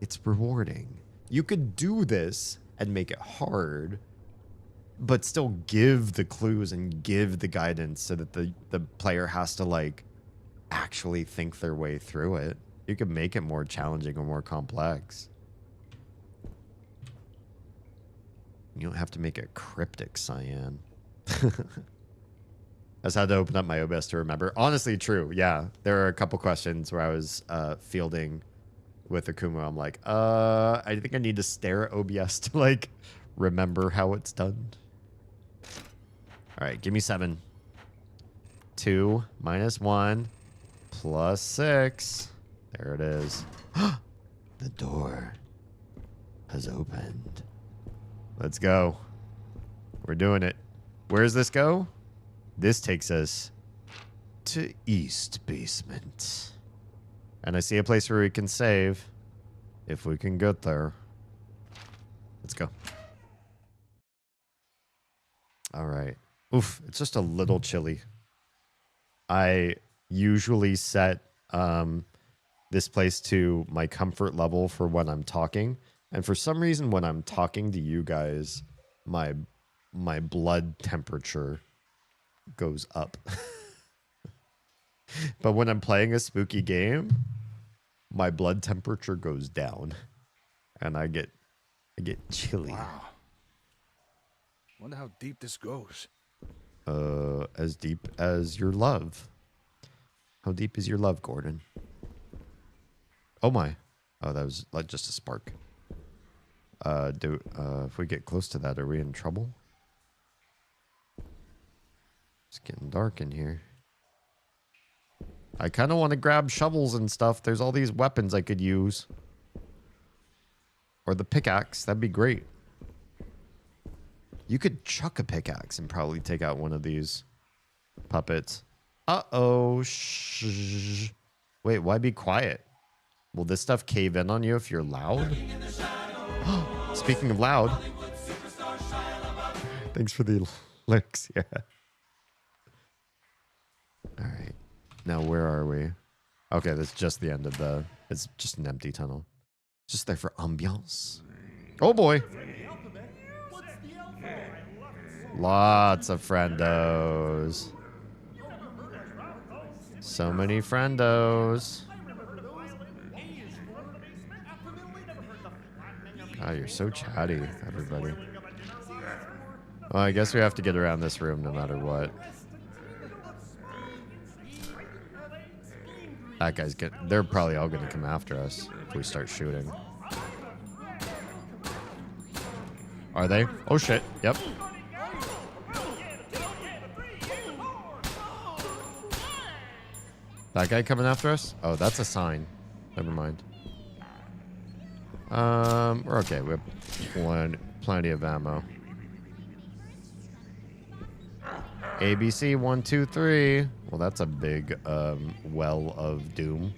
it's rewarding. You could do this and make it hard, but still give the clues and give the guidance so that the player has to, like, actually think their way through it. You could make it more challenging or more complex. You don't have to make it cryptic, Cyan. I just had to open up my OBS to remember. Honestly, true. Yeah, there are a couple questions where I was fielding with Akuma. I'm like, I think I need to stare at OBS to, like, remember how it's done. All right, give me 7. 2 minus 1 plus 6. There it is. The door has opened. Let's go. We're doing it. Where does this go? This takes us to East Basement. And I see a place where we can save. If we can get there. Let's go. All right. Oof, it's just a little chilly. I usually set this place to my comfort level for when I'm talking. And for some reason, when I'm talking to you guys, my blood temperature goes up. But when I'm playing a spooky game, my blood temperature goes down, and I get chilly. Wow. Wonder how deep this goes. As deep as your love. How deep is your love, Gordon? Oh my. Oh, that was like just a spark. If we get close to that, are we in trouble? It's getting dark in here. I kind of want to grab shovels and stuff. There's all these weapons I could use. Or the pickaxe. That'd be great. You could chuck a pickaxe and probably take out one of these puppets. Uh-oh. Shh. Wait, why be quiet? Will this stuff cave in on you if you're loud? Speaking of loud. Thanks for the links. Yeah. All right. Now, where are we? Okay, that's just the end of the... It's just an empty tunnel. Just there for ambiance. Oh, boy. Lots of friendos. So many friendos. God, you're so chatty, everybody. Well, I guess we have to get around this room no matter what. That guy's they're probably all gonna come after us if we start shooting. Are they? Oh shit, yep. That guy coming after us? Oh, that's a sign. Never mind. We're okay. We have plenty of ammo. ABC 1, 2, 3. Well, that's a big well of doom.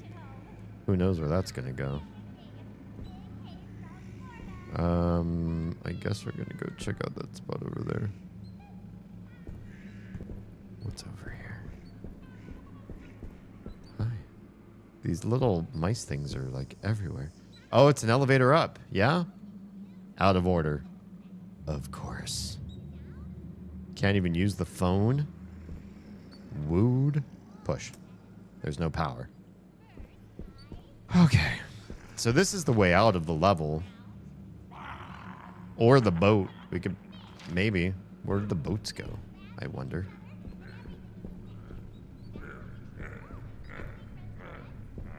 Who knows where that's gonna go? I guess we're gonna go check out that spot over there. What's over here? Hi. These little mice things are like everywhere. Oh, it's an elevator up. Yeah? Out of order. Of course. Can't even use the phone. Wooed. Push. There's no power. Okay. So this is the way out of the level. Or the boat. We could... Maybe. Where did the boats go? I wonder.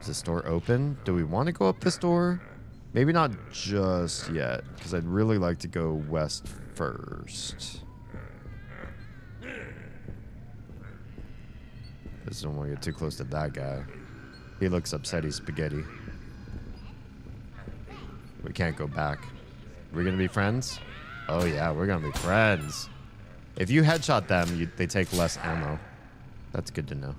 Is this door open? Do we want to go up this door? Maybe not just yet, because I'd really like to go west first. Just don't want to get too close to that guy. He looks upset he's spaghetti. We can't go back. Are we going to be friends? Oh yeah, we're going to be friends. If you headshot them, they take less ammo. That's good to know.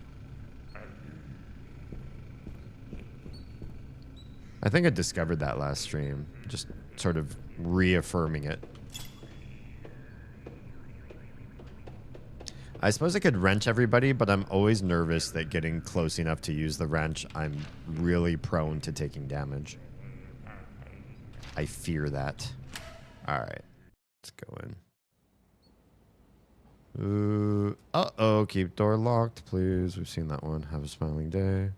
I think I discovered that last stream. Just sort of reaffirming it. I suppose I could wrench everybody, but I'm always nervous that getting close enough to use the wrench, I'm really prone to taking damage. I fear that. Alright. Let's go in. Uh-oh. Keep door locked, please. We've seen that one. Have a smiling day.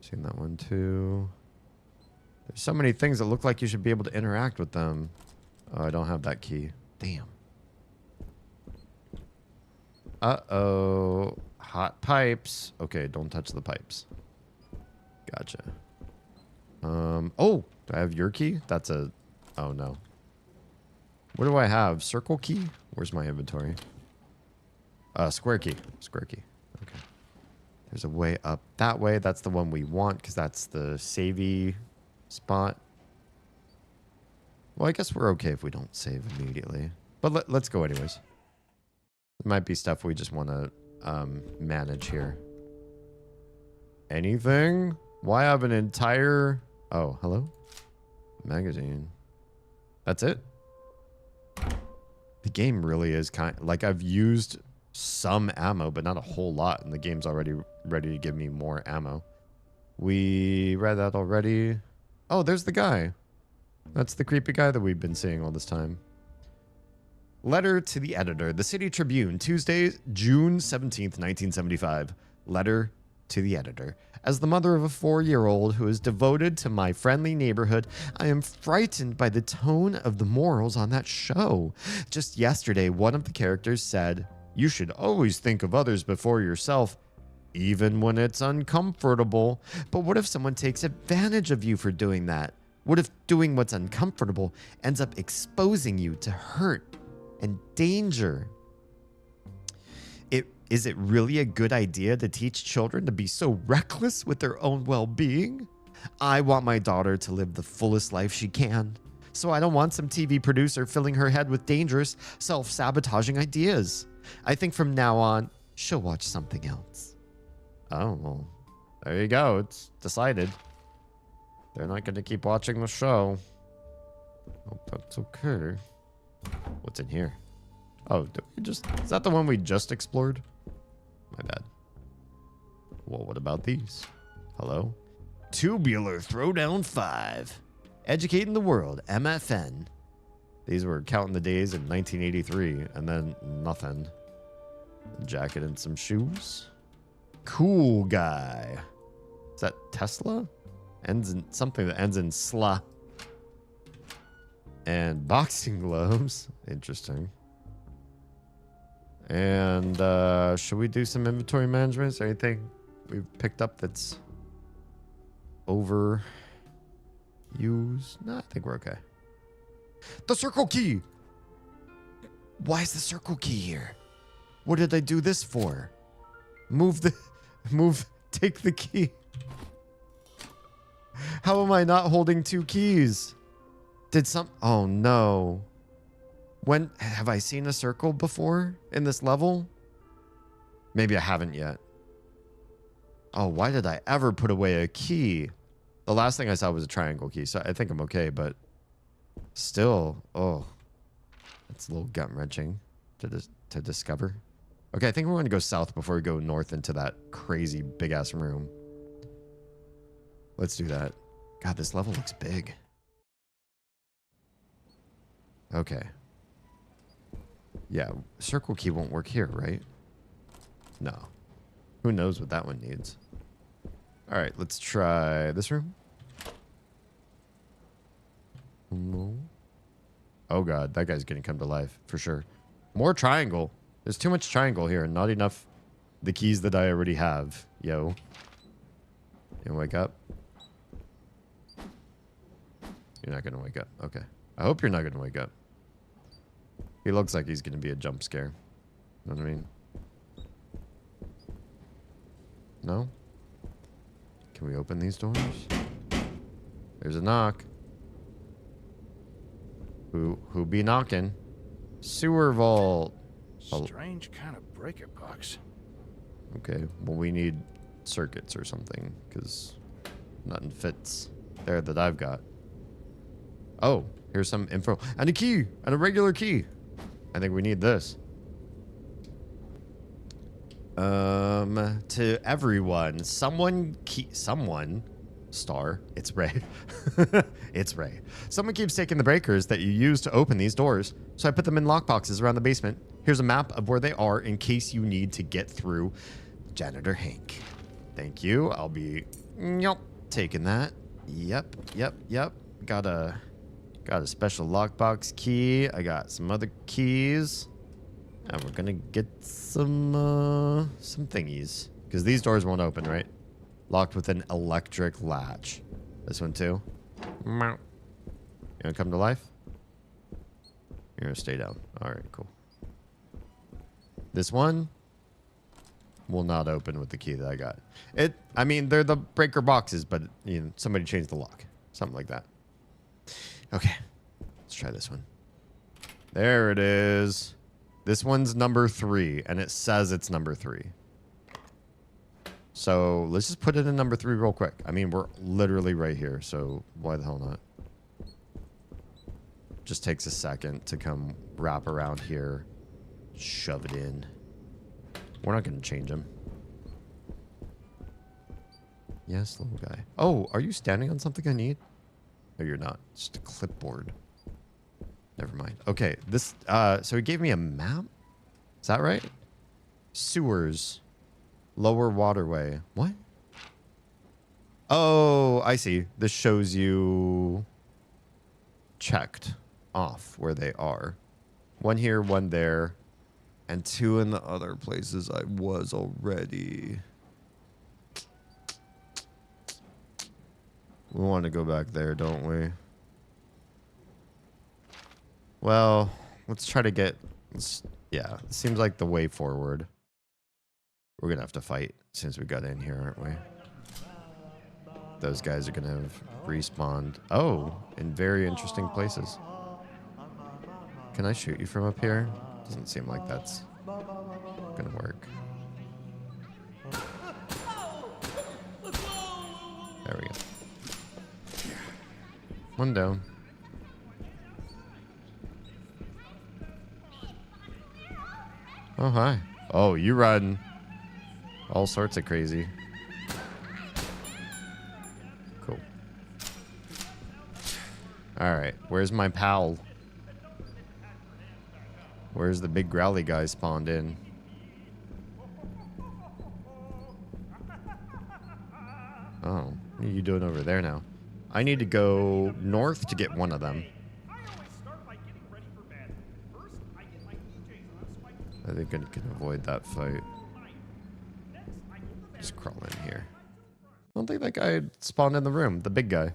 Seen that one, too. There's so many things that look like you should be able to interact with them. Oh, I don't have that key. Damn. Uh-oh. Hot pipes. Okay, don't touch the pipes. Gotcha. Oh, do I have your key? That's a... Oh, no. What do I have? Circle key? Where's my inventory? Square key. Square key. Okay. There's a way up that way. That's the one we want, because that's the savey spot. Well, I guess we're okay if we don't save immediately. But let's go anyways. There might be stuff we just want to manage here. Anything? Why have an entire... Oh, hello? Magazine. That's it? The game really is kind... Like, I've used some ammo, but not a whole lot, and the game's already ready to give me more ammo. We read that already. Oh, there's the guy. That's the creepy guy that we've been seeing all this time. Letter to the editor. The City Tribune, Tuesday, June 17th, 1975. Letter to the editor. As the mother of a 4-year-old who is devoted to my friendly neighborhood, I am frightened by the tone of the morals on that show. Just yesterday, one of the characters said, "You should always think of others before yourself, even when it's uncomfortable." But what if someone takes advantage of you for doing that? What if doing what's uncomfortable ends up exposing you to hurt and danger? Is it really a good idea to teach children to be so reckless with their own well-being? I want my daughter to live the fullest life she can, so I don't want some TV producer filling her head with dangerous, self-sabotaging ideas. I think from now on, she'll watch something else. Oh, well, there you go. It's decided. They're not going to keep watching the show. Hope that's okay. What's in here? Oh, is that the one we just explored? My bad. Well, what about these? Hello? Tubular Throwdown 5. Educating the World, MFN. These were counting the days in 1983, and then nothing. A jacket and some shoes. Cool guy. Is that Tesla? Ends in something that ends in sla. And boxing gloves. Interesting. And should we do some inventory management? Is there anything we've picked up that's overused? No, I think we're okay. The circle key! Why is the circle key here? What did I do this for? Take the key. How am I not holding 2 keys? Oh no. When have I seen a circle before in this level? Maybe I haven't yet. Oh, why did I ever put away a key? The last thing I saw was a triangle key, so I think I'm okay, but still, oh, that's a little gut-wrenching to discover. Okay, I think we're going to go south before we go north into that crazy big-ass room. Let's do that. God, this level looks big. Okay. Yeah, circle key won't work here, right? No. Who knows what that one needs? All right, let's try this room. No. Oh god, that guy's gonna come to life for sure. More triangle. There's too much triangle here and not enough the keys that I already have. Yo. You wake up? You're not gonna wake up. Okay. I hope you're not gonna wake up. He looks like he's gonna be a jump scare. Know what I mean? No? Can we open these doors? There's a knock. Who be knocking? Sewer vault. Strange kind of breaker box. Okay, well we need circuits or something, because nothing fits there that I've got. Oh, here's some info. And a key! And a regular key! I think we need this. To everyone, someone, star, it's Ray. It's Ray. Someone keeps taking the breakers that you use to open these doors, so I put them in lockboxes around the basement. Here's a map of where they are in case you need to get through. Janitor Hank. Thank you. I'll be taking that. Yep. Got a special lockbox key. I got some other keys. And we're gonna get some thingies. Because these doors won't open, right? Locked with an electric latch. This one too. You gonna come to life? You're gonna stay down. Alright, cool. This one will not open with the key that I got. I mean, they're the breaker boxes, but you know, somebody changed the lock. Something like that. Okay. Let's try this one. There it is. This one's number 3, and it says it's number 3. So let's just put it in number 3 real quick. I mean, we're literally right here, so why the hell not? Just takes a second to come wrap around here, shove it in. We're not going to change them. Yes, little guy. Oh, are you standing on something I need? No, you're not. It's just a clipboard. Never mind. Okay, this, so he gave me a map? Is that right? Sewers. Lower waterway. What? Oh, I see. This shows you checked off where they are. One here, one there, and 2 in the other places I was already. We want to go back there, don't we? Well, let's try to get... yeah, it seems like the way forward. We're going to have to fight since we got in here, aren't we? Those guys are going to have respawned. Oh, in very interesting places. Can I shoot you from up here? Doesn't seem like that's going to work. There we go. One down. Oh, hi. Oh, you run all sorts of crazy. Cool. All right. Where's my pal? Where's the big growly guy spawned in? Oh, what are you doing over there now? I need to go north to get one of them. I think I can avoid that fight. Just crawl in here. I don't think that guy spawned in the room. The big guy.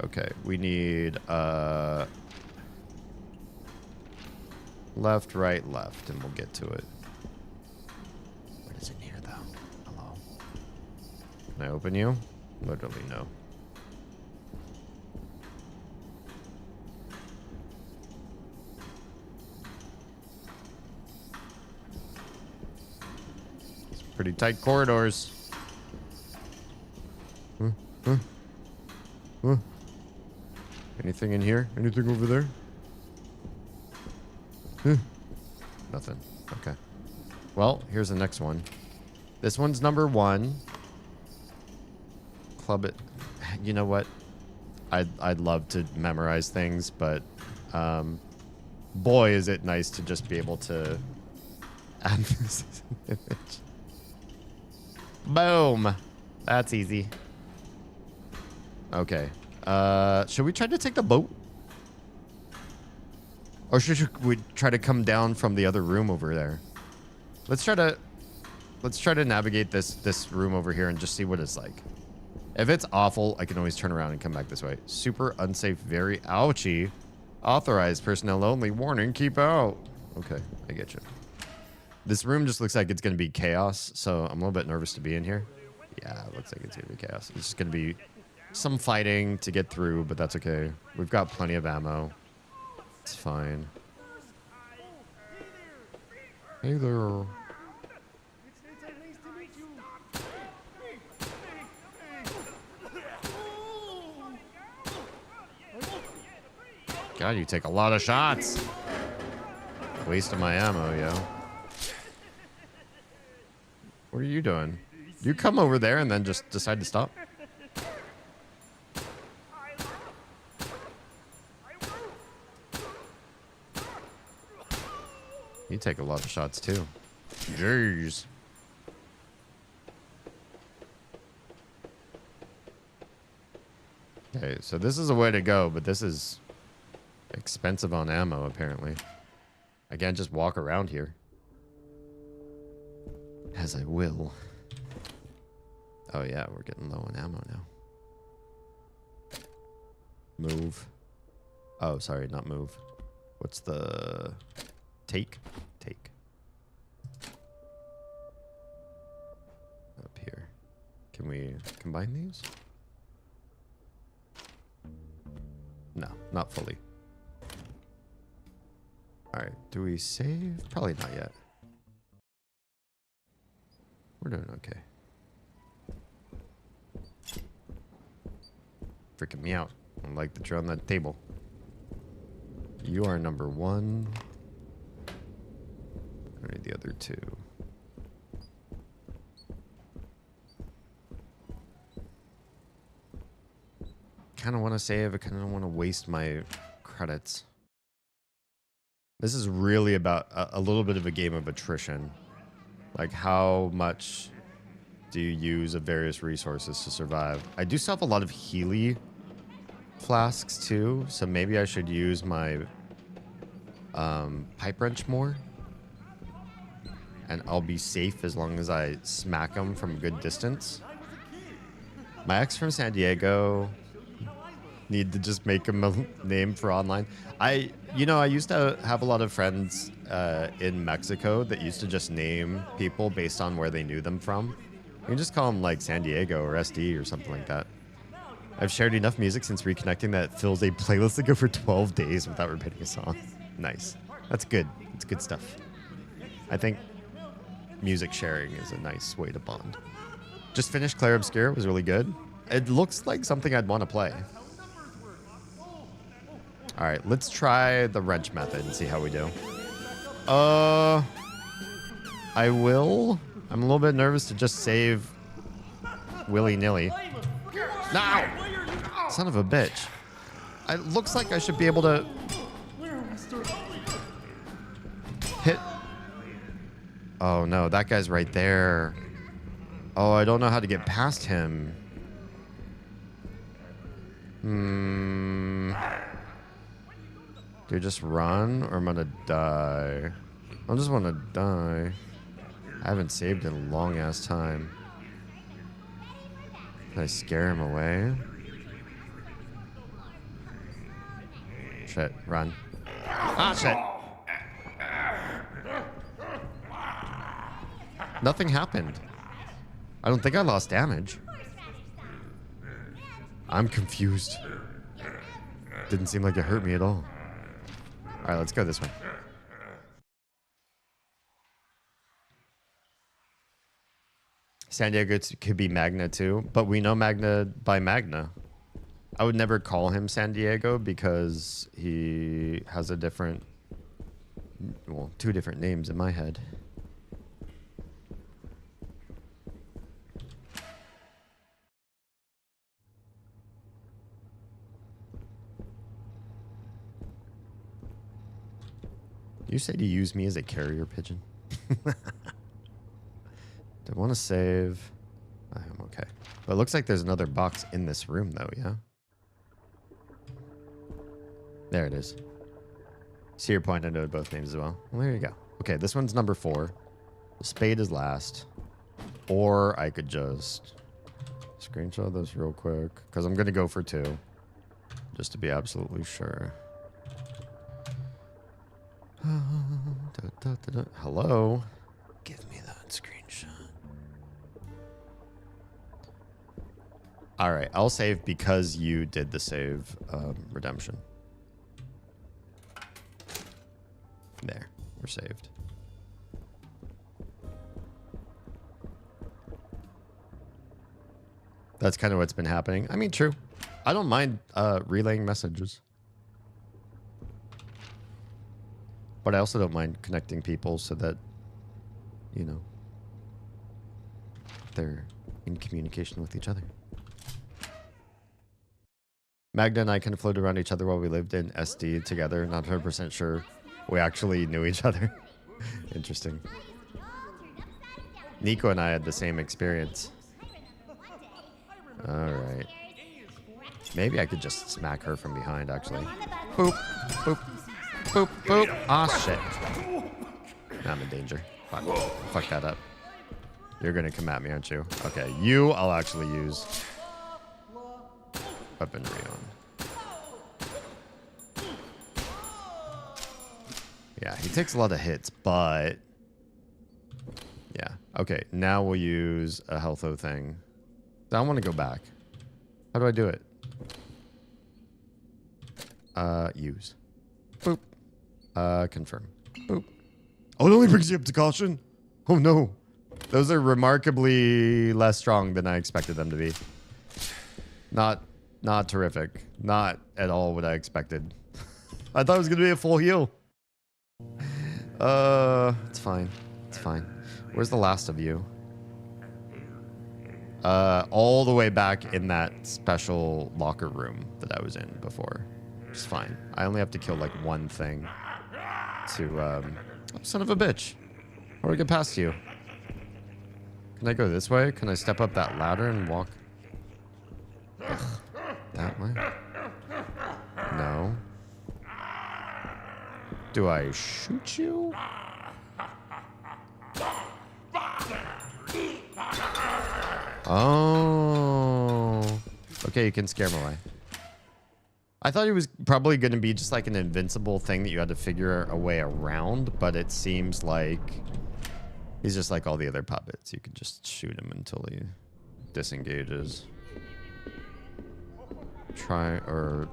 Okay, we need left, right, left, and we'll get to it. What is in here, though? Hello. Can I open you? Literally no. It's pretty tight corridors. Anything in here? Anything over there? Nothing. Okay. Well, here's the next one. This one's number 1. Club it. You know what? I'd love to memorize things, but boy, is it nice to just be able to add this as an image. Boom. That's easy. Okay. Should we try to take the boat? Or should we try to come down from the other room over there? Let's try to navigate this room over here and just see what it's like. If it's awful, I can always turn around and come back this way. Super unsafe, very ouchy. Authorized personnel only. Warning, keep out. Okay, I get you. This room just looks like it's going to be chaos, so I'm a little bit nervous to be in here. Yeah, it looks like it's going to be chaos. It's just going to be some fighting to get through, but that's okay. We've got plenty of ammo. It's fine. Hey there. God, you take a lot of shots. Wasting my ammo, yo. What are you doing? You come over there and then just decide to stop? You take a lot of shots too. Jeez. Okay, so this is a way to go, but this is expensive on ammo, apparently. I can't just walk around here. As I will. Oh yeah, we're getting low on ammo now. Move. Oh, sorry, not move. What's the... Take? Take. Up here. Can we combine these? No, not fully. Alright, do we save? Probably not yet. We're doing okay. Freaking me out. I don't like that you're on that table. You are number 1. I need the other 2. kind of want to save. I kind of don't want to waste my credits. This is really about a little bit of a game of attrition. Like, how much do you use of various resources to survive? I do still have a lot of Healy flasks too, so maybe I should use my pipe wrench more. And I'll be safe as long as I smack them from a good distance. My ex from San Diego, need to just make him a name for online. I used to have a lot of friends in Mexico that used to just name people based on where they knew them from. You can just call them like San Diego or SD or something like that. I've shared enough music since reconnecting that fills a playlist to go for 12 days without repeating a song. Nice. That's good. It's good stuff. I think music sharing is a nice way to bond. Just finished Clair Obscure. It was really good. It looks like something I'd want to play. All right, let's try the wrench method and see how we do. I will. I'm a little bit nervous to just save willy-nilly. No! Son of a bitch. It looks like I should be able to hit. Oh no, that guy's right there. Oh, I don't know how to get past him. Do I just run or I'm gonna die? I just want to die. I haven't saved in a long ass time. Can I scare him away? Shit, run. Ah, shit. Nothing happened. I don't think I lost damage. I'm confused. Didn't seem like it hurt me at all. All right, let's go this way. San Diego could be Magna too, but we know Magna by Magna. I would never call him San Diego because he has a different, well, two different names in my head. You said you use me as a carrier pigeon. Do I want to save? I'm okay. But it looks like there's another box in this room, though, yeah? There it is. See your point, I know both names as well. Well, there you go. Okay, this one's number 4. The spade is last. Or I could just screenshot this real quick, because I'm going to go for 2. Just to be absolutely sure. Hello? Give me that screenshot. All right, I'll save because you did the save redemption. There, we're saved. That's kind of what's been happening. I mean, true. I don't mind relaying messages. But I also don't mind connecting people so that, you know, they're in communication with each other. Magda and I kind of floated around each other while we lived in SD together. Not 100% sure we actually knew each other. Interesting. Nico and I had the same experience. All right. Maybe I could just smack her from behind, actually. Boop, boop. Boop, boop. Ah, shit. I'm in danger. Fuck that up. You're gonna come at me, aren't you? Okay, you I'll actually use weaponry on. Yeah, he takes a lot of hits, but... Yeah. Okay, now we'll use a healtho thing. I want to go back. How do I do it? Use. Boop. Confirm. Boop. Oh, it only brings you up to caution? Oh, no. Those are remarkably less strong than I expected them to be. Not terrific. Not at all what I expected. I thought it was going to be a full heal. It's fine. It's fine. Where's the last of you? all the way back in that special locker room that I was in before. It's fine. I only have to kill like one thing to, oh, son of a bitch. How do I get past you? Can I go this way? Can I step up that ladder and walk? Ugh, that way? No. Do I shoot you? Oh. Okay, you can scare him away. I thought it was probably going to be just like an invincible thing that you had to figure a way around, but it seems like he's just like all the other puppets. You can just shoot him until he disengages. Try, or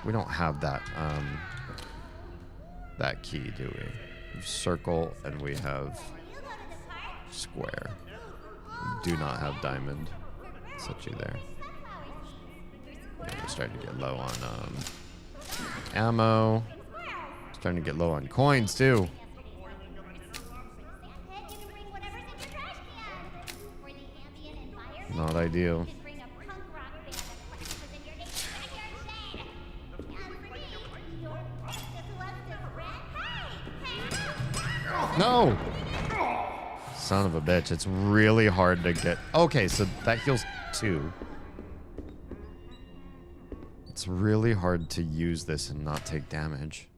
we don't have that that key, do we? We have circle and we have square. We do not have diamond. Set you there. Yeah, we're starting to get low on ammo. Starting to get low on coins too. Not ideal. No! Son of a bitch. It's really hard to get... Okay, so that heals 2. It's really hard to use this and not take damage.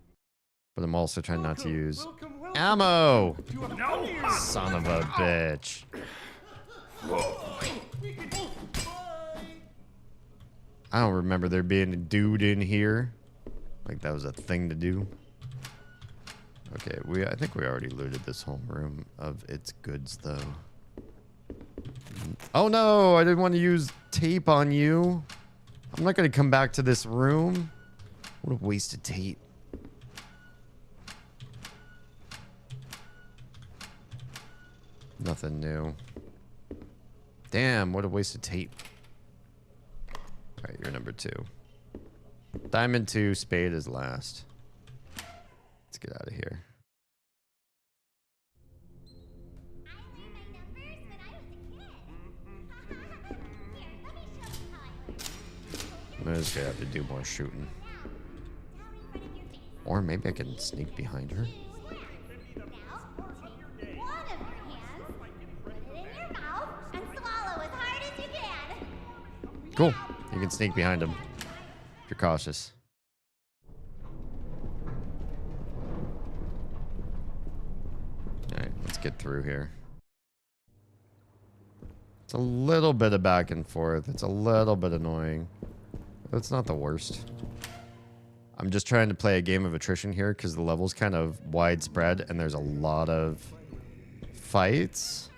But I'm also trying not to use ammo! Son of a bitch. I don't remember there being a dude in here. Like that was a thing to do. Okay, I think we already looted this whole room of its goods though. Oh no, I didn't want to use tape on you. I'm not going to come back to this room. What a waste of tape. Nothing new. Damn, what a waste of tape. Alright, you're number 2. Diamond 2, spade is last. Let's get out of here. I'm just gonna have to do more shooting. Or maybe I can sneak behind her. Cool. You can sneak behind him if you're cautious. Alright, let's get through here. It's a little bit of back and forth. It's a little bit annoying. That's not the worst. I'm just trying to play a game of attrition here because the level's kind of widespread and there's a lot of fights.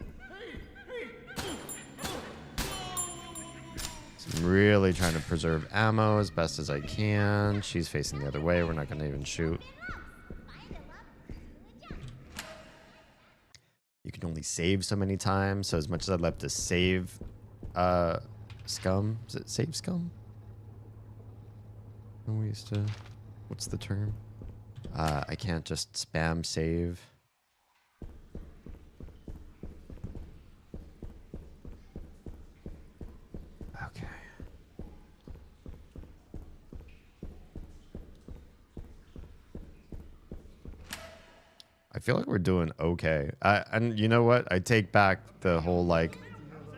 So I'm really trying to preserve ammo as best as I can. She's facing the other way. We're not going to even shoot. You can only save so many times. So as much as I'd love to save scum. Is it save scum? We used to... What's the term? I can't just spam save. Okay. I feel like we're doing okay. And you know what? I take back the whole like,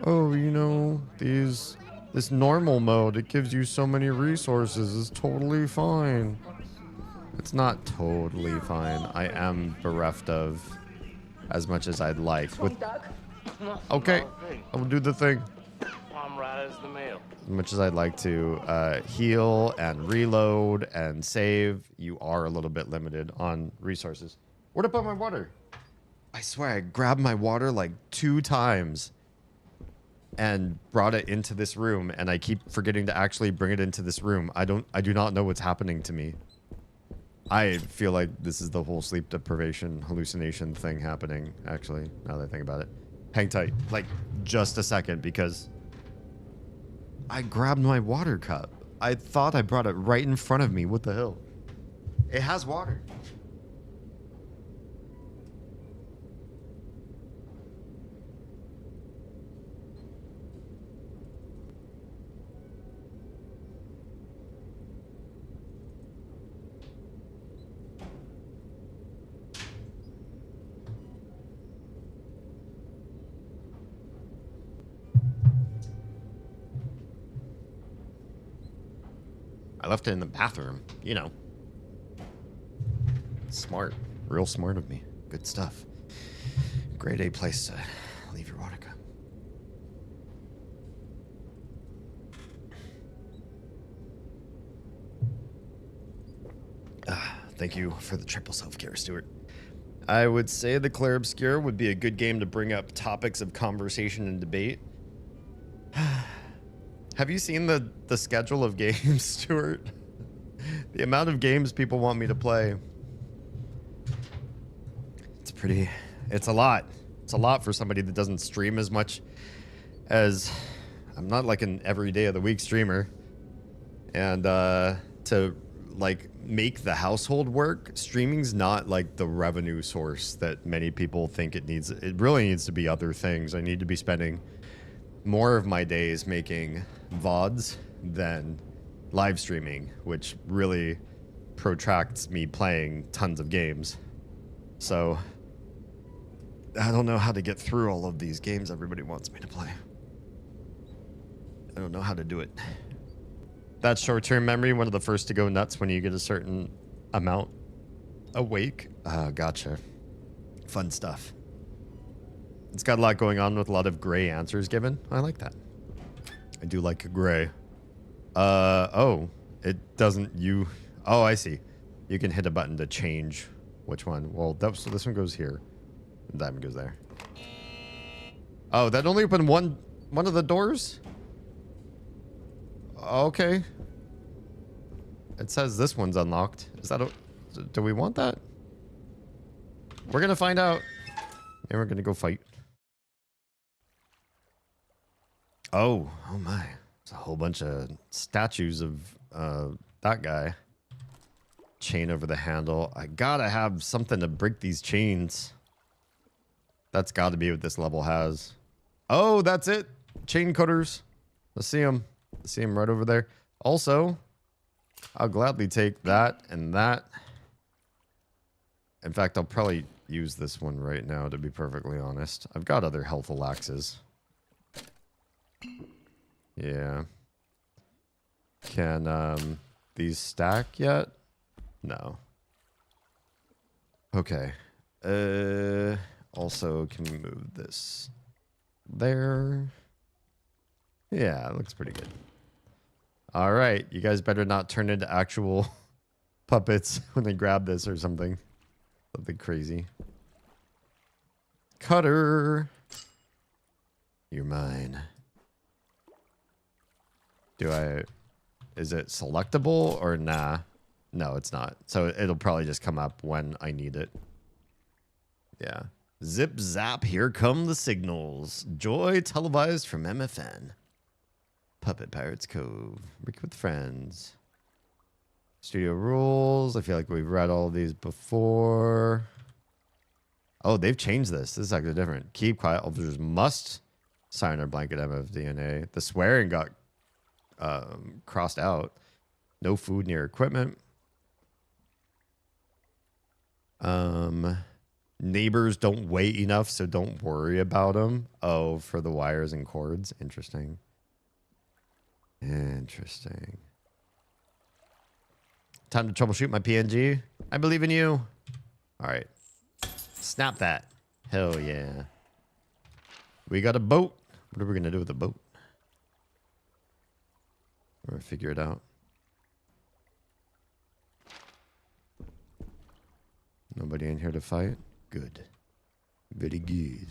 oh, you know, this normal mode, it gives you so many resources, is totally fine. It's not totally fine. I am bereft of as much as I'd like. Okay, I will do the thing. I'm right as the mail. As much as I'd like to heal and reload and save, you are a little bit limited on resources. Where'd I put my water? I swear I grabbed my water like 2 times and brought it into this room, and I keep forgetting to actually bring it into this room. I do not know what's happening to me. I feel like this is the whole sleep deprivation hallucination thing happening, actually, now that I think about it. Hang tight, like just a second, because I grabbed my water cup. I thought I brought it right in front of me. What the hell? It has water. I left it in the bathroom. You know. Smart. Real smart of me. Good stuff. Grade A place to leave your vodka. Thank you for the triple self-care, Stuart. I would say the Clair Obscure would be a good game to bring up topics of conversation and debate. Have you seen the schedule of games, Stuart? The amount of games people want me to play. It's a lot. It's a lot for somebody that doesn't stream as much as... I'm not like an every day of the week streamer. And to like make the household work, streaming's not like the revenue source that many people think it needs. It really needs to be other things. I need to be spending more of my days making VODs than live streaming, which really protracts me playing tons of games. So I don't know how to get through all of these games everybody wants me to play. I don't know how to do it. That short-term memory, one of the first to go nuts when you get a certain amount awake. Gotcha. Fun stuff. It's got a lot going on with a lot of gray answers given. I like that. I do like a gray. Oh, it doesn't oh, I see. You can hit a button to change which one. Well, so this one goes here. And that one goes there. Oh, that only opened one of the doors? Okay. It says this one's unlocked. Is that do we want that? We're gonna find out. And we're gonna go fight. Oh my. It's a whole bunch of statues of that guy. Chain over the handle. I gotta have something to break these chains. That's gotta be what this level has. Oh, that's it. Chain cutters. Let's see them. See him right over there. Also, I'll gladly take that and that. In fact, I'll probably use this one right now, to be perfectly honest. I've got other health elaxes. Yeah. Can these stack yet? No. Okay. Also, can we move this there? Yeah, it looks pretty good. All right, you guys better not turn into actual puppets when they grab this or something. Something crazy. Cutter. You're mine. Is it selectable or nah? No, it's not. So it'll probably just come up when I need it. Yeah. Zip zap, here come the signals. Joy televised from MFN. Puppet Pirates Cove. Work with friends. Studio rules. I feel like we've read all of these before. Oh, they've changed this. This is actually different. Keep quiet. Officers must sign or blanket MFDNA. The swearing got crossed out. No food near equipment. Neighbors don't weigh enough, so don't worry about them. Oh, for the wires and cords. Interesting. Interesting. Time to troubleshoot my PNG. I believe in you. All right. Snap that. Hell yeah. We got a boat. What are we going to do with the boat? We're going to figure it out. Nobody in here to fight? Good. Very good.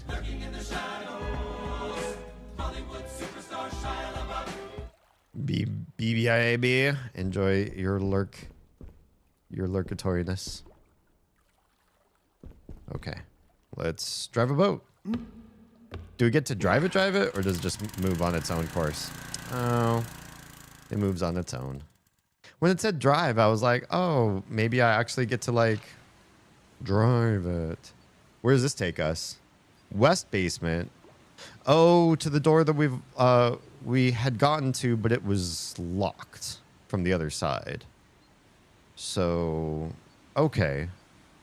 BBIAB. Enjoy your lurkatoriness. Okay. Let's drive a boat. Do we get to drive it, or does it just move on its own course? Oh, it moves on its own. When it said drive, I was like, oh, maybe I actually get to, like, drive it. Where does this take us? West basement. Oh, to the door that we had gotten to, but it was locked from the other side. So, okay.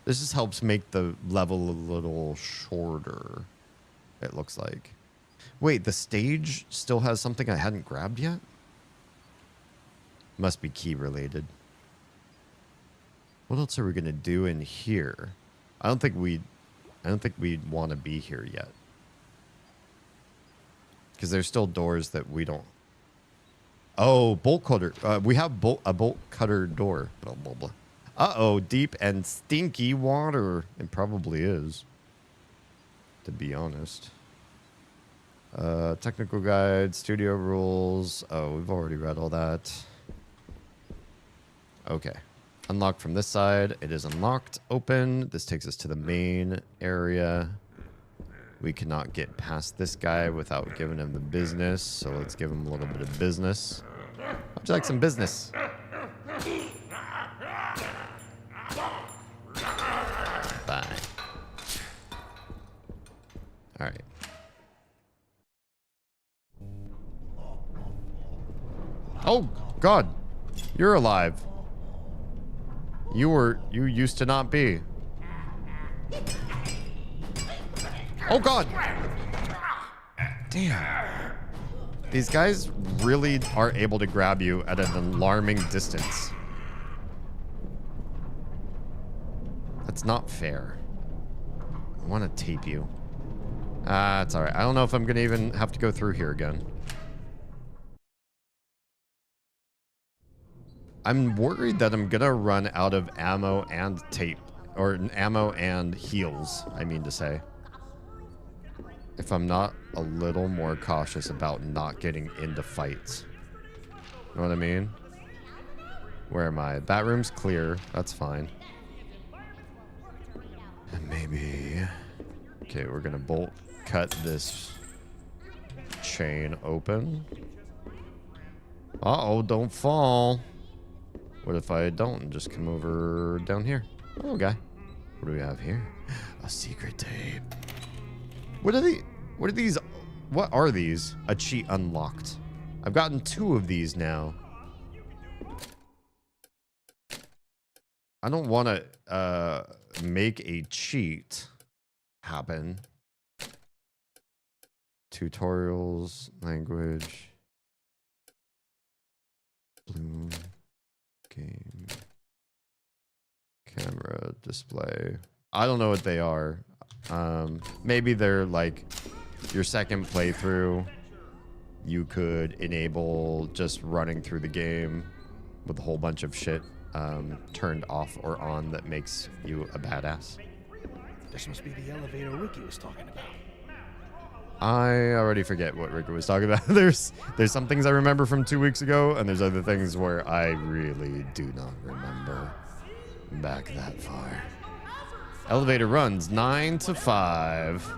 This just helps make the level a little shorter, it looks like. Wait, the stage still has something I hadn't grabbed yet? Must be key related. What else are we gonna do in here? I don't think we'd want to be here yet. Because there's still doors that we don't. Oh, bolt cutter. We have a bolt cutter door. Blah, blah, blah. Uh-oh, deep and stinky water. It probably is, to be honest. Technical guide, studio rules. Oh, we've already read all that. Okay. Unlocked from this side. It is unlocked. Open. This takes us to the main area. We cannot get past this guy without giving him the business. So let's give him a little bit of business. How'd you like some business? Bye. All right. Oh, God. You're alive. You used to not be. Oh, God. Damn. These guys really are able to grab you at an alarming distance. That's not fair. I want to tape you. It's all right. I don't know if I'm going to even have to go through here again. I'm worried that I'm going to run out of ammo and tape. Or ammo and heals, I mean to say. If I'm not a little more cautious about not getting into fights. You know what I mean? Where am I? That room's clear. That's fine. And maybe... Okay, we're going to bolt cut this chain open. Uh-oh, don't fall. What if I don't and just come over down here? Oh, okay. What do we have here? A secret tape. What are these? What are these? A cheat unlocked. I've gotten 2 of these now. I don't want to make a cheat happen. Tutorials, language, bloom, game, camera, display. I don't know what they are. Maybe they're like your second playthrough. You could enable just running through the game with a whole bunch of shit turned off or on that makes you a badass. This must be the elevator Ricky was talking about. I already forget what Ricky was talking about. There's some things I remember from 2 weeks ago, and there's other things where I really do not remember back that far. Elevator runs 9 to 5.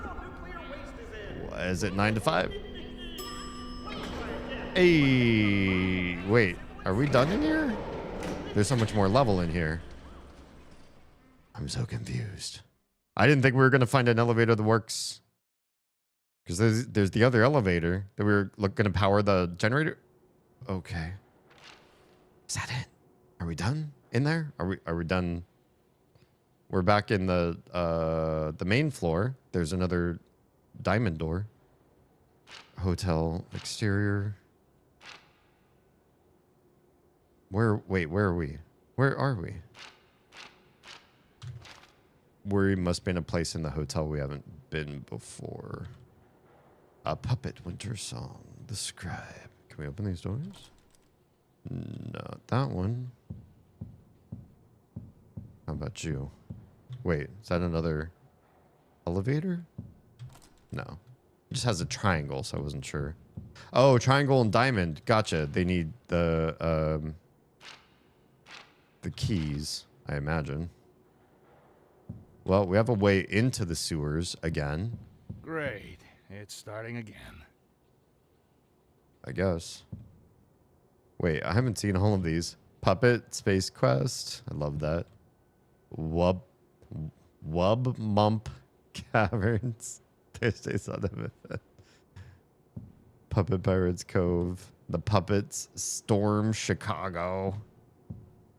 Is it 9 to 5? Hey, wait, are we done in here? There's so much more level in here. I'm so confused. I didn't think we were going to find an elevator that works. Because there's the other elevator that we were going to power the generator. Okay. Is that it? Are we done in there? Are we done? We're back in the main floor. There's another diamond door. Hotel exterior. Wait, where are we? Where are we? We must be in a place in the hotel we haven't been before. A puppet winter song. The scribe. Can we open these doors? Not that one. How about you? Wait, is that another elevator? No. It just has a triangle, so I wasn't sure. Oh, triangle and diamond. Gotcha. They need the keys, I imagine. Well, we have a way into the sewers again. Great. It's starting again. I guess. Wait, I haven't seen all of these. Puppet Space Quest. I love that. Wub Mump Caverns. Thursday Son of it. Puppet Pirates Cove. The Puppets Storm Chicago.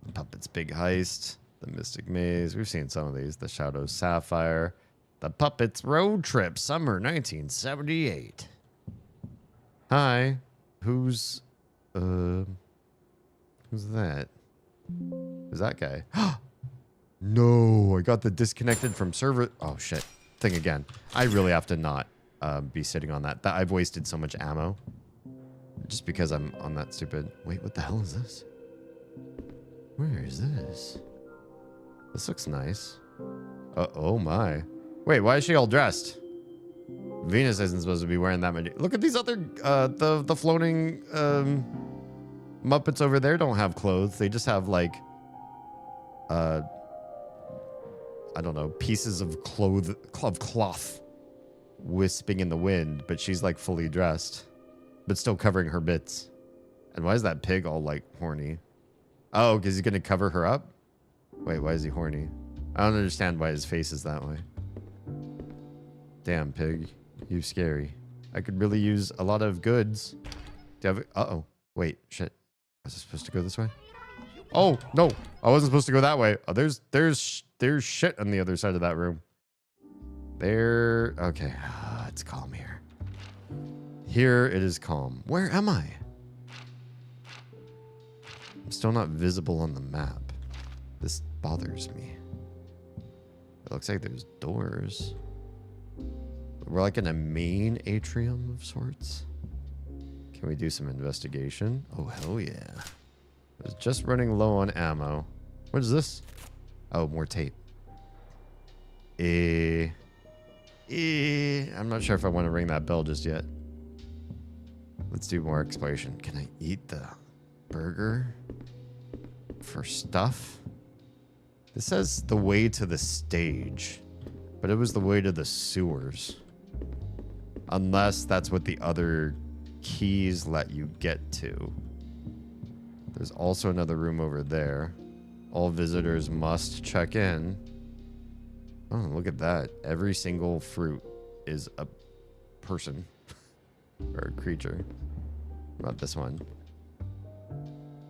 The Puppets Big Heist. The Mystic Maze. We've seen some of these. The Shadow Sapphire. The Puppets Road Trip, summer 1978. Hi. Who's, Who's that? Who's that guy? No, I got the disconnected from server. Oh, shit. Thing again. I really have to not be sitting on that. I've wasted so much ammo. Just because I'm on that stupid... Wait, what the hell is this? Where is this? This looks nice. Oh my. Wait, why is she all dressed? Venus isn't supposed to be wearing that many. Look at these other, the floating, Muppets over there don't have clothes. They just have like, I don't know, pieces of cloth wisping in the wind, but she's like fully dressed, but still covering her bits. And why is that pig all like horny? Oh, because he's going to cover her up? Wait, why is he horny? I don't understand why his face is that way. Damn, pig. You scary. I could really use a lot of goods. Do you have... Uh-oh. Wait, shit. Was I supposed to go this way? Oh, no. I wasn't supposed to go that way. Oh, there's shit on the other side of that room. There... Okay. It's calm here. Here it is calm. Where am I? I'm still not visible on the map. This bothers me. It looks like there's doors. We're like in a main atrium of sorts. Can we do some investigation? Oh, hell yeah. I was just running low on ammo. What is this? Oh, more tape. I'm not sure if I want to ring that bell just yet. Let's do more exploration. Can I eat the burger for stuff? This says the way to the stage, but it was the way to the sewers. Unless that's what the other keys let you get to. There's also another room over there. All visitors must check in. Oh, look at that. Every single fruit is a person or a creature. What about this one?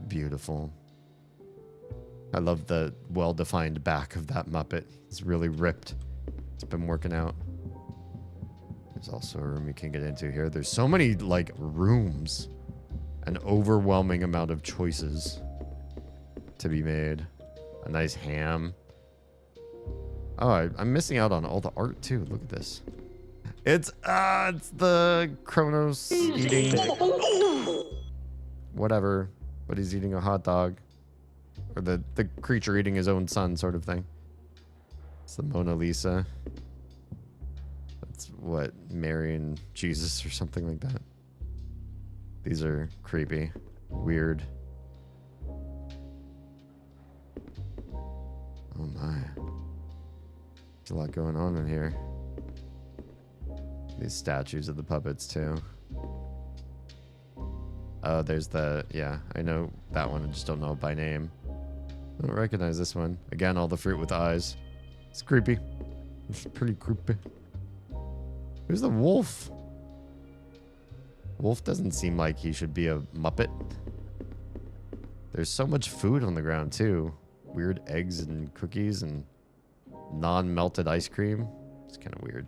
Beautiful. I love the well-defined back of that Muppet. It's really ripped. It's been working out. There's also a room you can get into here. There's so many, like, rooms. An overwhelming amount of choices to be made. A nice ham. Oh, I'm missing out on all the art, too. Look at this. It's the Kronos eating... Whatever. But he's eating a hot dog. Or the creature eating his own son sort of thing. It's the Mona Lisa. That's what, Mary and Jesus or something like that. These are creepy. Weird. Oh my. There's a lot going on in here. These statues of the puppets too. Oh, there's the... Yeah, I know that one. I just don't know it by name. I don't recognize this one. Again, all the fruit with eyes. It's creepy. It's pretty creepy. Who's the wolf? Wolf doesn't seem like he should be a Muppet. There's so much food on the ground, too. Weird eggs and cookies and non-melted ice cream. It's kind of weird.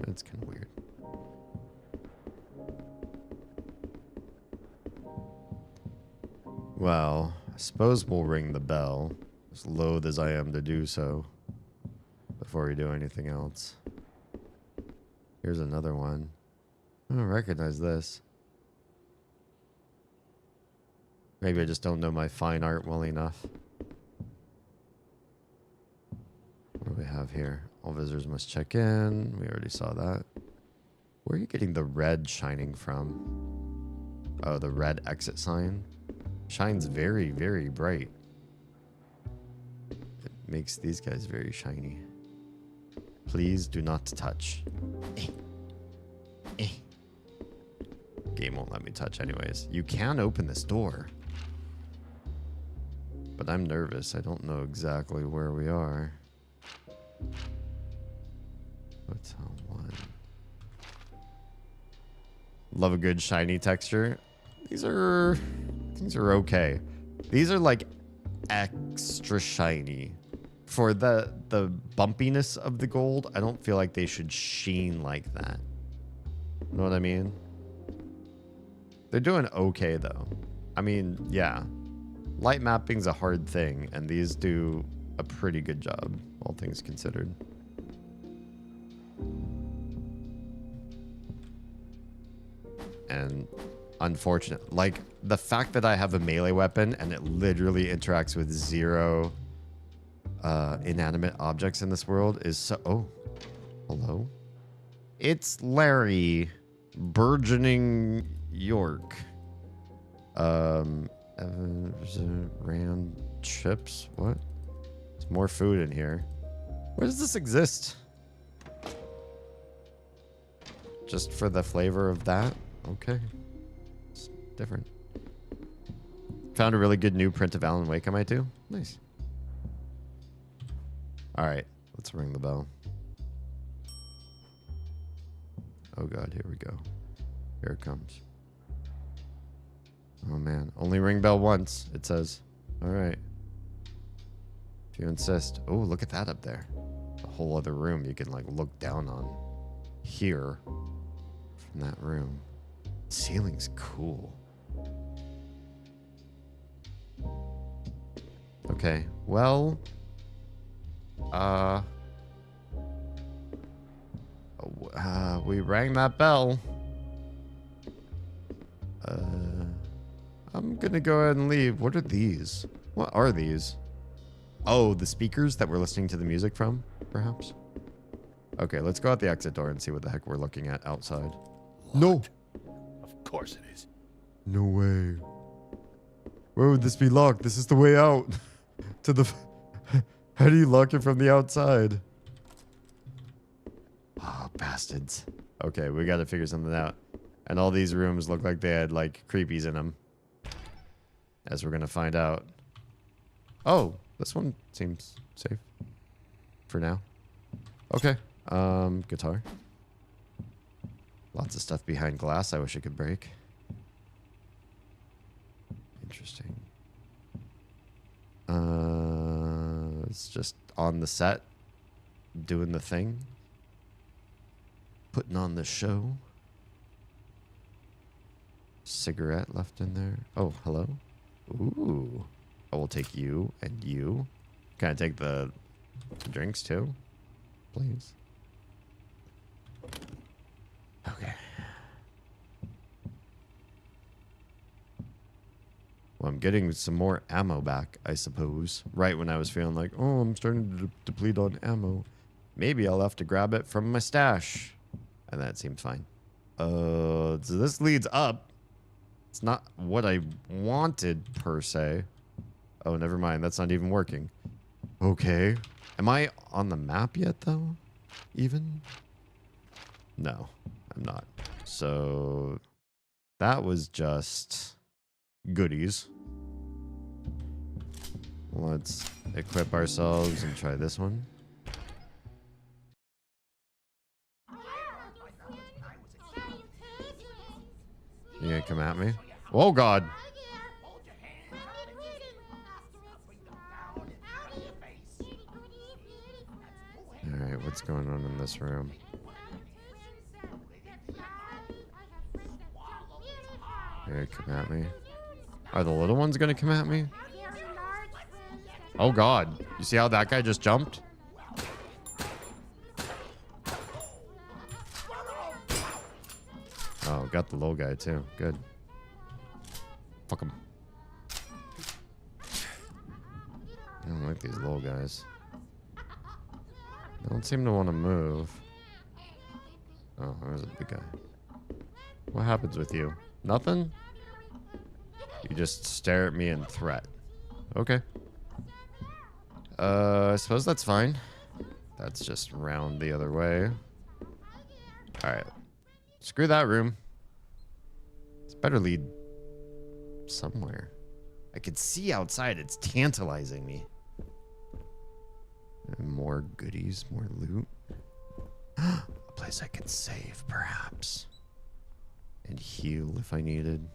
It's kind of weird. Well, I suppose we'll ring the bell, as loath as I am to do so, before we do anything else. Here's another one. I don't recognize this. Maybe I just don't know my fine art well enough. What do we have here? All visitors must check in. We already saw that. Where are you getting the red shining from? Oh, the red exit sign. Shines very, very bright. It makes these guys very shiny. Please do not touch. Game won't let me touch anyways. You can open this door. But I'm nervous. I don't know exactly where we are. Hotel 1. Love a good shiny texture. These are okay. These are like extra shiny. For the bumpiness of the gold, I don't feel like they should sheen like that. You know what I mean? They're doing okay though. I mean, yeah. Light mapping's a hard thing, and these do a pretty good job, all things considered. And unfortunate, like the fact that I have a melee weapon and it literally interacts with 0 inanimate objects in this world is so... Oh, hello? It's Larry, burgeoning York. Rand chips? What? There's more food in here. Where does this exist? Just for the flavor of that? Okay. It's different. Found a really good new print of Alan Wake I might do. Nice. Alright, let's ring the bell. Oh god, here we go. Here it comes. Oh man, only ring bell once, it says. Alright. If you insist. Oh, look at that up there. A whole other room you can like look down on. Here. From that room. Ceiling's cool. Okay, well... we rang that bell. I'm gonna go ahead and leave. What are these? What are these? Oh, the speakers that we're listening to the music from, perhaps? Okay, let's go out the exit door and see what the heck we're looking at outside. Locked. No! Of course it is. No way. Where would this be locked? This is the way out. To the... How do you lock it from the outside? Oh, bastards. Okay, we gotta figure something out. And all these rooms look like they had, like, creepies in them. As we're gonna find out. Oh, this one seems safe. For now. Okay. Guitar. Lots of stuff behind glass I wish I could break. Interesting. It's just on the set. Doing the thing. Putting on the show. Cigarette left in there. Oh, hello. Ooh. I will take you and you. Can I take the drinks too? Please. Okay. Well, I'm getting some more ammo back, I suppose. Right when I was feeling like, oh, I'm starting to deplete on ammo. Maybe I'll have to grab it from my stash. And that seems fine. So this leads up. It's not what I wanted, per se. Oh, never mind. That's not even working. Okay. Am I on the map yet, though? Even? No, I'm not. So that was just goodies. Let's equip ourselves and try this one. You gonna come at me? Oh, God. Alright, what's going on in this room? Alright, come at me. Are the little ones gonna come at me? Oh, God. You see how that guy just jumped? Oh, got the little guy too. Good. Fuck him. I don't like these little guys. They don't seem to want to move. Oh, there's a big guy. What happens with you? Nothing? You just stare at me in threat. Okay. I suppose that's fine. That's just round the other way. Alright. Screw that room. It's better lead somewhere. I can see outside. It's tantalizing me. And more goodies, more loot. A place I could save, perhaps. And heal if I needed.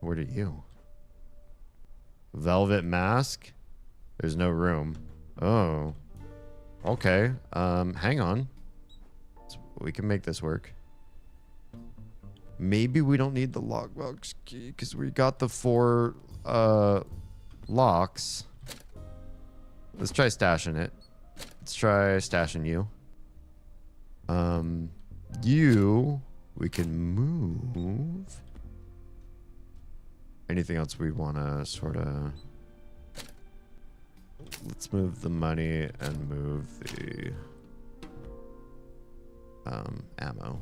What are you? Velvet mask? There's no room. Oh. Okay. Hang on. We can make this work. Maybe we don't need the lockbox key because we got the 4 locks. Let's try stashing it. Let's try stashing you. You, we can move. Anything else we want to sort of... Let's move the money and move the ammo.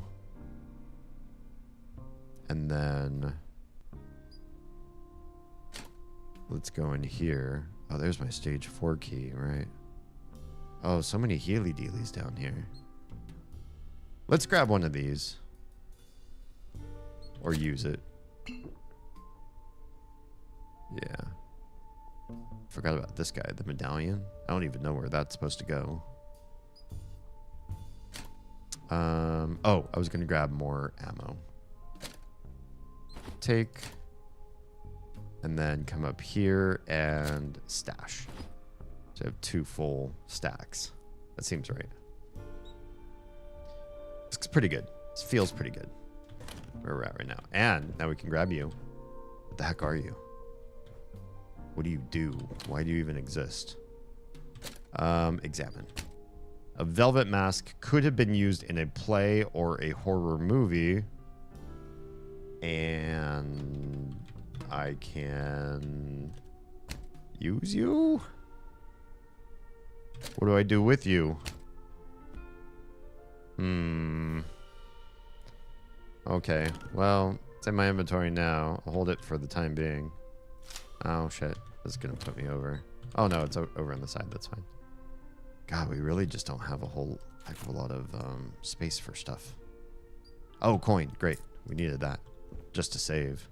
And then let's go in here. Oh, there's my stage 4 key, right? Oh, so many healy dealies down here. Let's grab one of these. Or use it. Yeah. Forgot about this guy, the medallion. I don't even know where that's supposed to go. Oh, I was gonna grab more ammo. Take. And then come up here and stash. So I have 2 full stacks. That seems right. It's pretty good. This feels pretty good. Where we're at right now. And now we can grab you. What the heck are you? What do you do? Why do you even exist? Examine. A velvet mask could have been used in a play or a horror movie. And I can use you? What do I do with you? Okay, well, it's in my inventory now. I'll hold it for the time being. Oh, shit. This is going to put me over. Oh, no, it's over on the side. That's fine. God, we really just don't have a whole heck of a lot of space for stuff. Oh, coin. Great. We needed that just to save.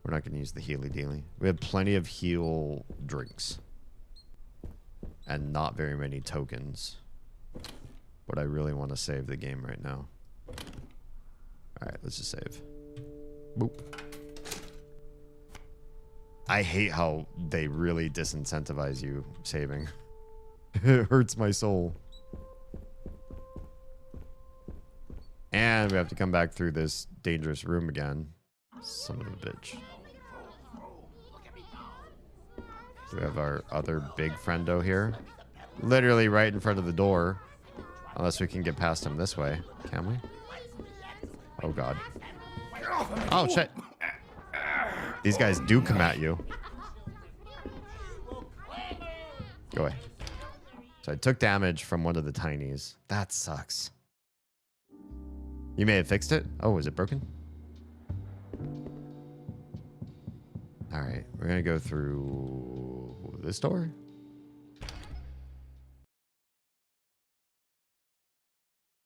We're not going to use the healy dealy. We have plenty of heal drinks. And not very many tokens. But I really want to save the game right now. Alright, let's just save. Boop. I hate how they really disincentivize you saving. It hurts my soul. And we have to come back through this dangerous room again. Son of a bitch. We have our other big friendo here. Literally right in front of the door. Unless we can get past him this way. Can we? Oh, God. Oh, shit. These guys do come at you. Go away. So I took damage from one of the tinies. That sucks. You may have fixed it. Oh, is it broken? All right. We're going to go through this door.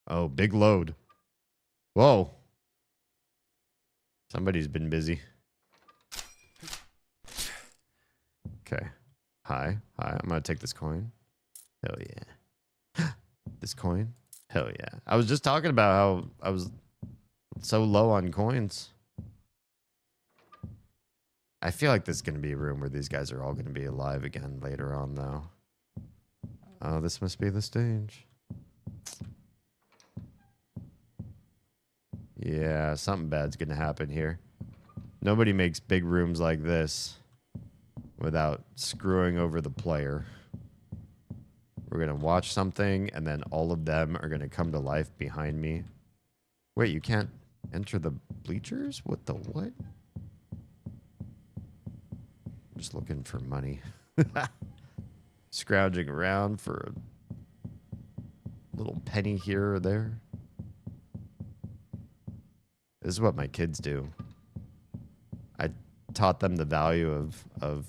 Oh, big load. Whoa. Somebody's been busy. Okay. Hi. Hi. I'm going to take this coin. Hell yeah. This coin. Hell yeah. I was just talking about how I was so low on coins. I feel like this is going to be a room where these guys are all going to be alive again later on, though. Oh, this must be the stage. Yeah, something bad's going to happen here. Nobody makes big rooms like this without screwing over the player. We're going to watch something, and then all of them are going to come to life behind me. Wait, you can't enter the bleachers? What the what? I'm just looking for money. Scrounging around for a little penny here or there. This is what my kids do. I taught them the value of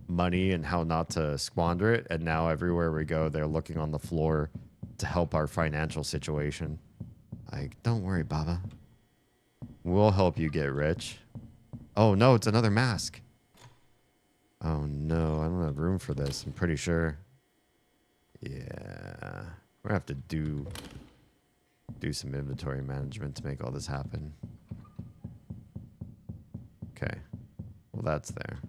money and how not to squander it, and now everywhere we go, they're looking on the floor to help our financial situation. Like, don't worry, Baba. We'll help you get rich. Oh, no, it's another mask. Oh, no, I don't have room for this, I'm pretty sure. Yeah. We're gonna have to do some inventory management to make all this happen. Okay. Well, that's there.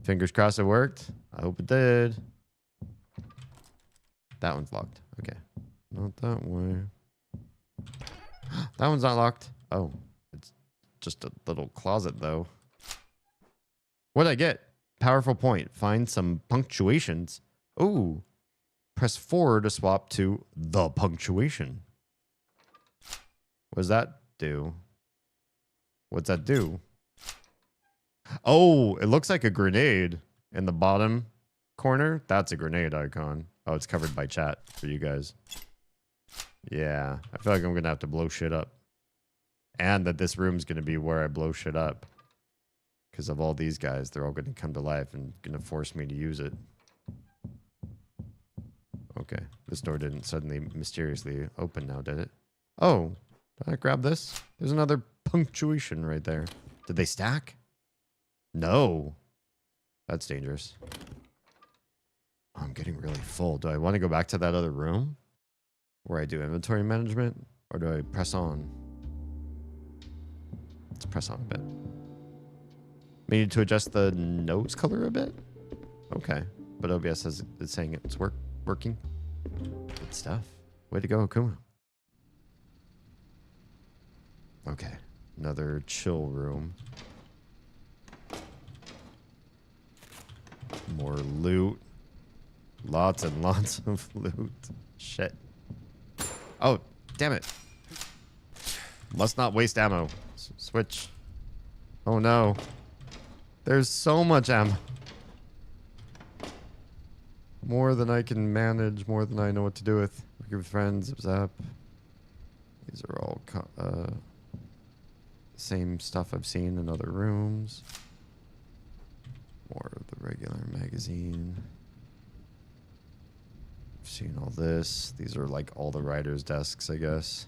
Fingers crossed it worked. I hope it did. That one's locked. Okay. Not that way. That one's not locked. Oh, it's just a little closet though. What'd I get? Powerful point. Find some punctuations. Ooh. Press 4 to swap to the punctuation. What does that do? What's that do? Oh, it looks like a grenade in the bottom corner. That's a grenade icon. Oh, it's covered by chat for you guys. Yeah, I feel like I'm going to have to blow shit up. And that this room's going to be where I blow shit up. Because of all these guys, they're all going to come to life and going to force me to use it. Okay, this door didn't suddenly mysteriously open now, did it? Oh, did I grab this? There's another punctuation right there. Did they stack? No. That's dangerous. Oh, I'm getting really full. Do I want to go back to that other room? Where I do inventory management? Or do I press on? Let's press on a bit. We need to adjust the nose color a bit? Okay. But OBS is saying it's working. Good stuff. Way to go, Akuma. Okay. Another chill room. More loot. Lots and lots of loot. Shit. Oh, damn it. Must not waste ammo. Switch. Oh no. There's so much ammo. More than I can manage, more than I know what to do with. Working with friends, zap. These are all same stuff I've seen in other rooms. More of the regular magazine. I've seen all this. These are like all the writers' desks, I guess.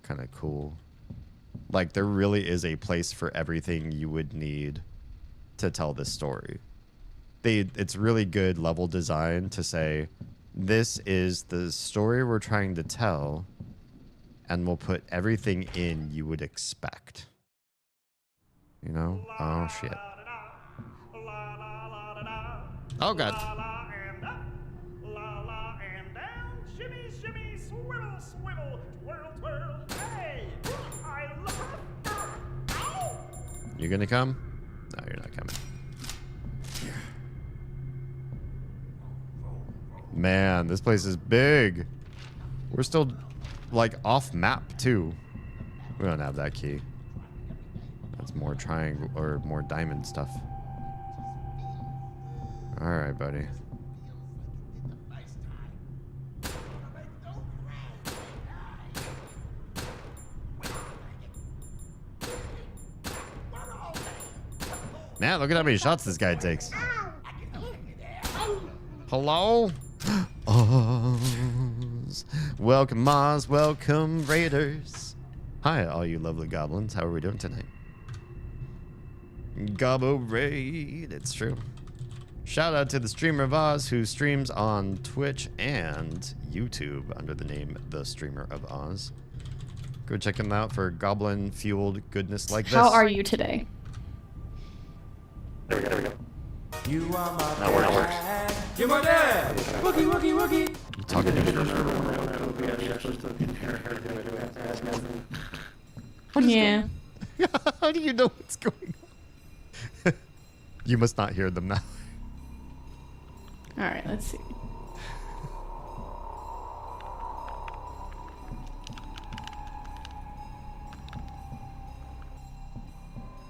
Kind of cool. Like, there really is a place for everything you would need to tell this story. It's really good level design to say, this is the story we're trying to tell, and we'll put everything in you would expect. You know? Oh, shit. Oh, God. You gonna come? No, you're not coming. Man, this place is big. We're still, like, off map, too. We don't have that key. That's more triangle, or more diamond stuff. Alright, buddy. Man, look at how many shots this guy takes. Hello? Oz. Welcome, Oz. Welcome, Raiders. Hi, all you lovely goblins. How are we doing tonight? Gobbo Raid. It's true. Shout out to the streamer of Oz who streams on Twitch and YouTube under the name The Streamer of Oz. Go check him out for goblin-fueled goodness like this. How are you today? There we go. You are my That works. You're my dad. Wookie, wookie, wookie. You talking to me? Yeah. How do you know what's going on? You must not hear them now. All right, let's see.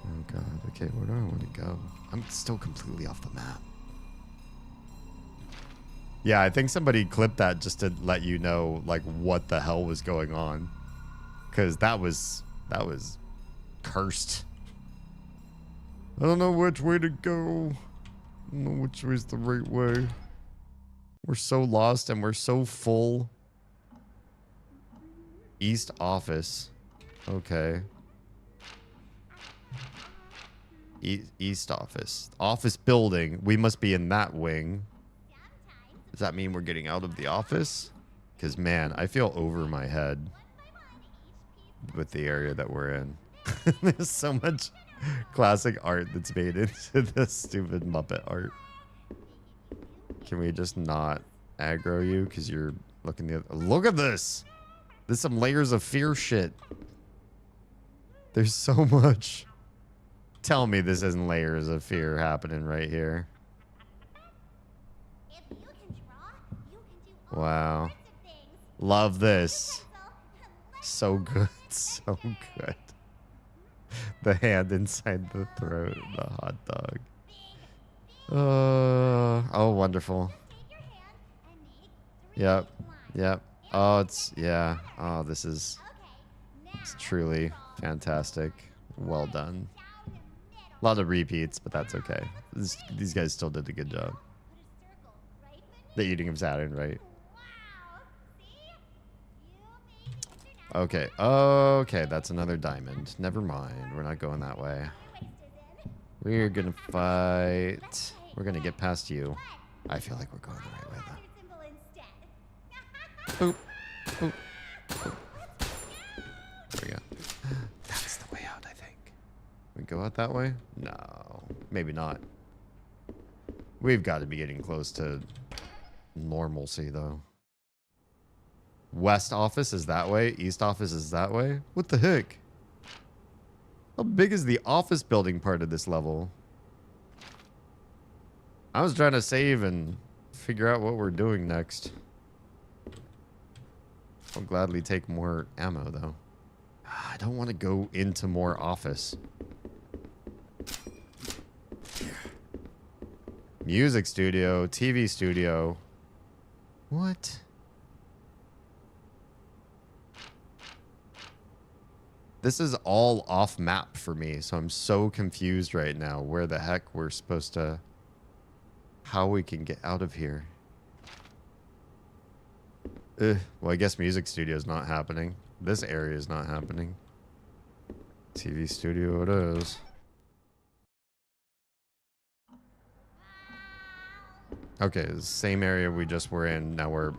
Oh god, okay, where do I want to go? I'm still completely off the map. Yeah, I think somebody clipped that just to let you know, like, what the hell was going on. Because that was cursed. I don't know which way to go. I don't know which way's the right way. We're so lost and we're so full. East office. Okay. East office. Office building. We must be in that wing. Does that mean we're getting out of the office? Because, man, I feel over my head with the area that we're in. There's so much classic art that's made into this stupid Muppet art. Can we just not aggro you? Because you're looking the other... Look at this! There's some layers of fear shit. There's so much. Tell me this isn't layers of fear happening right here. Wow. Love this. So good. So good. The hand inside the throat. The hot dog. Oh, wonderful. Yep. Yep. Oh, it's, yeah. Oh, this is, it's truly fantastic. Well done. A lot of repeats, but that's okay. These guys still did a good job. The eating of Saturn, right? Okay. Okay, that's another diamond. Never mind. We're not going that way. We're gonna fight. We're gonna get past you. I feel like we're going the right way, though. Boop. Boop. Boop. There we go. That's the way out, I think. We go out that way? No. Maybe not. We've got to be getting close to normalcy, though. West office is that way. East office is that way. What the heck? How big is the office building part of this level? I was trying to save and figure out what we're doing next. I'll gladly take more ammo, though. I don't want to go into more office. Music studio, TV studio. What? This is all off map for me, so I'm so confused right now where the heck we're supposed to... How we can get out of here. Well, I guess music studio is not happening. This area is not happening. TV studio it is. Okay, the same area we just were in. Now we're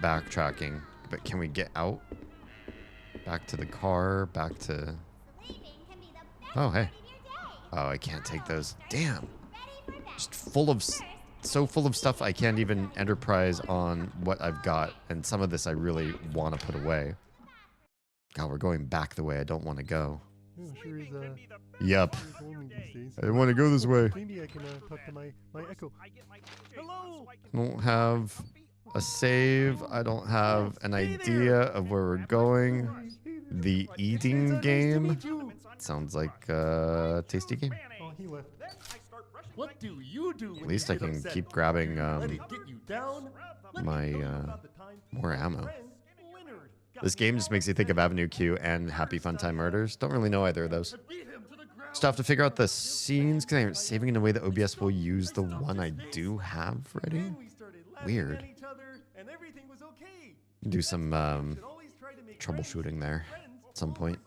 backtracking. But can we get out? Back to the car, back to... Oh, hey. Oh, I can't take those. Damn. Just full of... So full of stuff I can't even enterprise on what I've got. And some of this I really want to put away. God, we're going back the way I don't want to go. Yep. I didn't want to go this way. Maybe I can talk to my echo. Hello. I don't have a save. I don't have an idea of where we're going. The eating game sounds like a tasty game. Oh, he left. What do you do? At least I can keep grabbing my more ammo. This game just makes you think of Avenue Q and Happy Fun Time Murders. Don't really know either of those. Still have to figure out the scenes because I'm saving in a way that OBS will use the one I do have ready. Weird. Do some troubleshooting there at some point.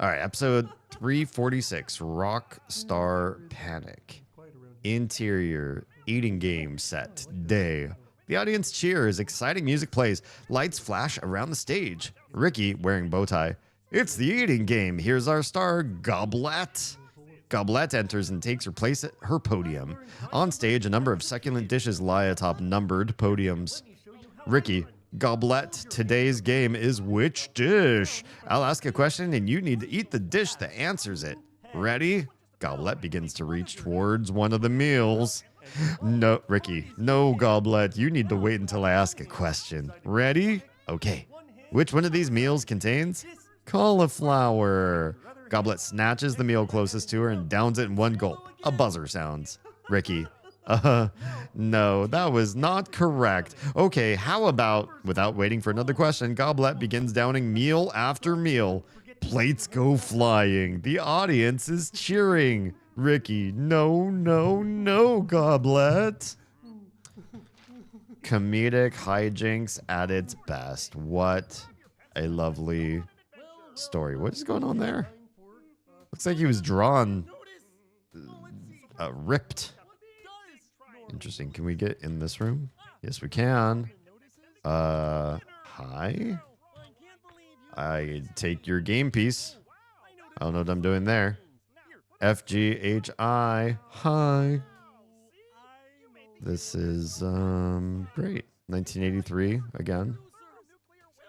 All right, episode 346, Rock Star Panic. Interior, eating game set, day. The audience cheers, exciting music plays, lights flash around the stage. Ricky, wearing bow tie. It's the eating game. Here's our star, Goblet. Goblet enters and takes her place at her podium. On stage, a number of succulent dishes lie atop numbered podiums. Ricky, Goblet, today's game is which dish? I'll ask a question and you need to eat the dish that answers it. Ready? Goblet begins to reach towards one of the meals. No, Ricky, no, Goblet. You need to wait until I ask a question. Ready? Okay. Which one of these meals contains cauliflower? Goblet snatches the meal closest to her and downs it in one gulp. A buzzer sounds. Ricky, no, that was not correct. Okay, how about, without waiting for another question, Goblet begins downing meal after meal. Plates go flying. The audience is cheering. Ricky, no, no, no, Goblet. Comedic hijinks at its best. What a lovely story. What is going on there? Looks like he was drawn ripped. Interesting. Can we get in this room? Yes, we can. Hi. I take your game piece. I don't know what I'm doing there. FGHI. Hi. This is great. 1983 again.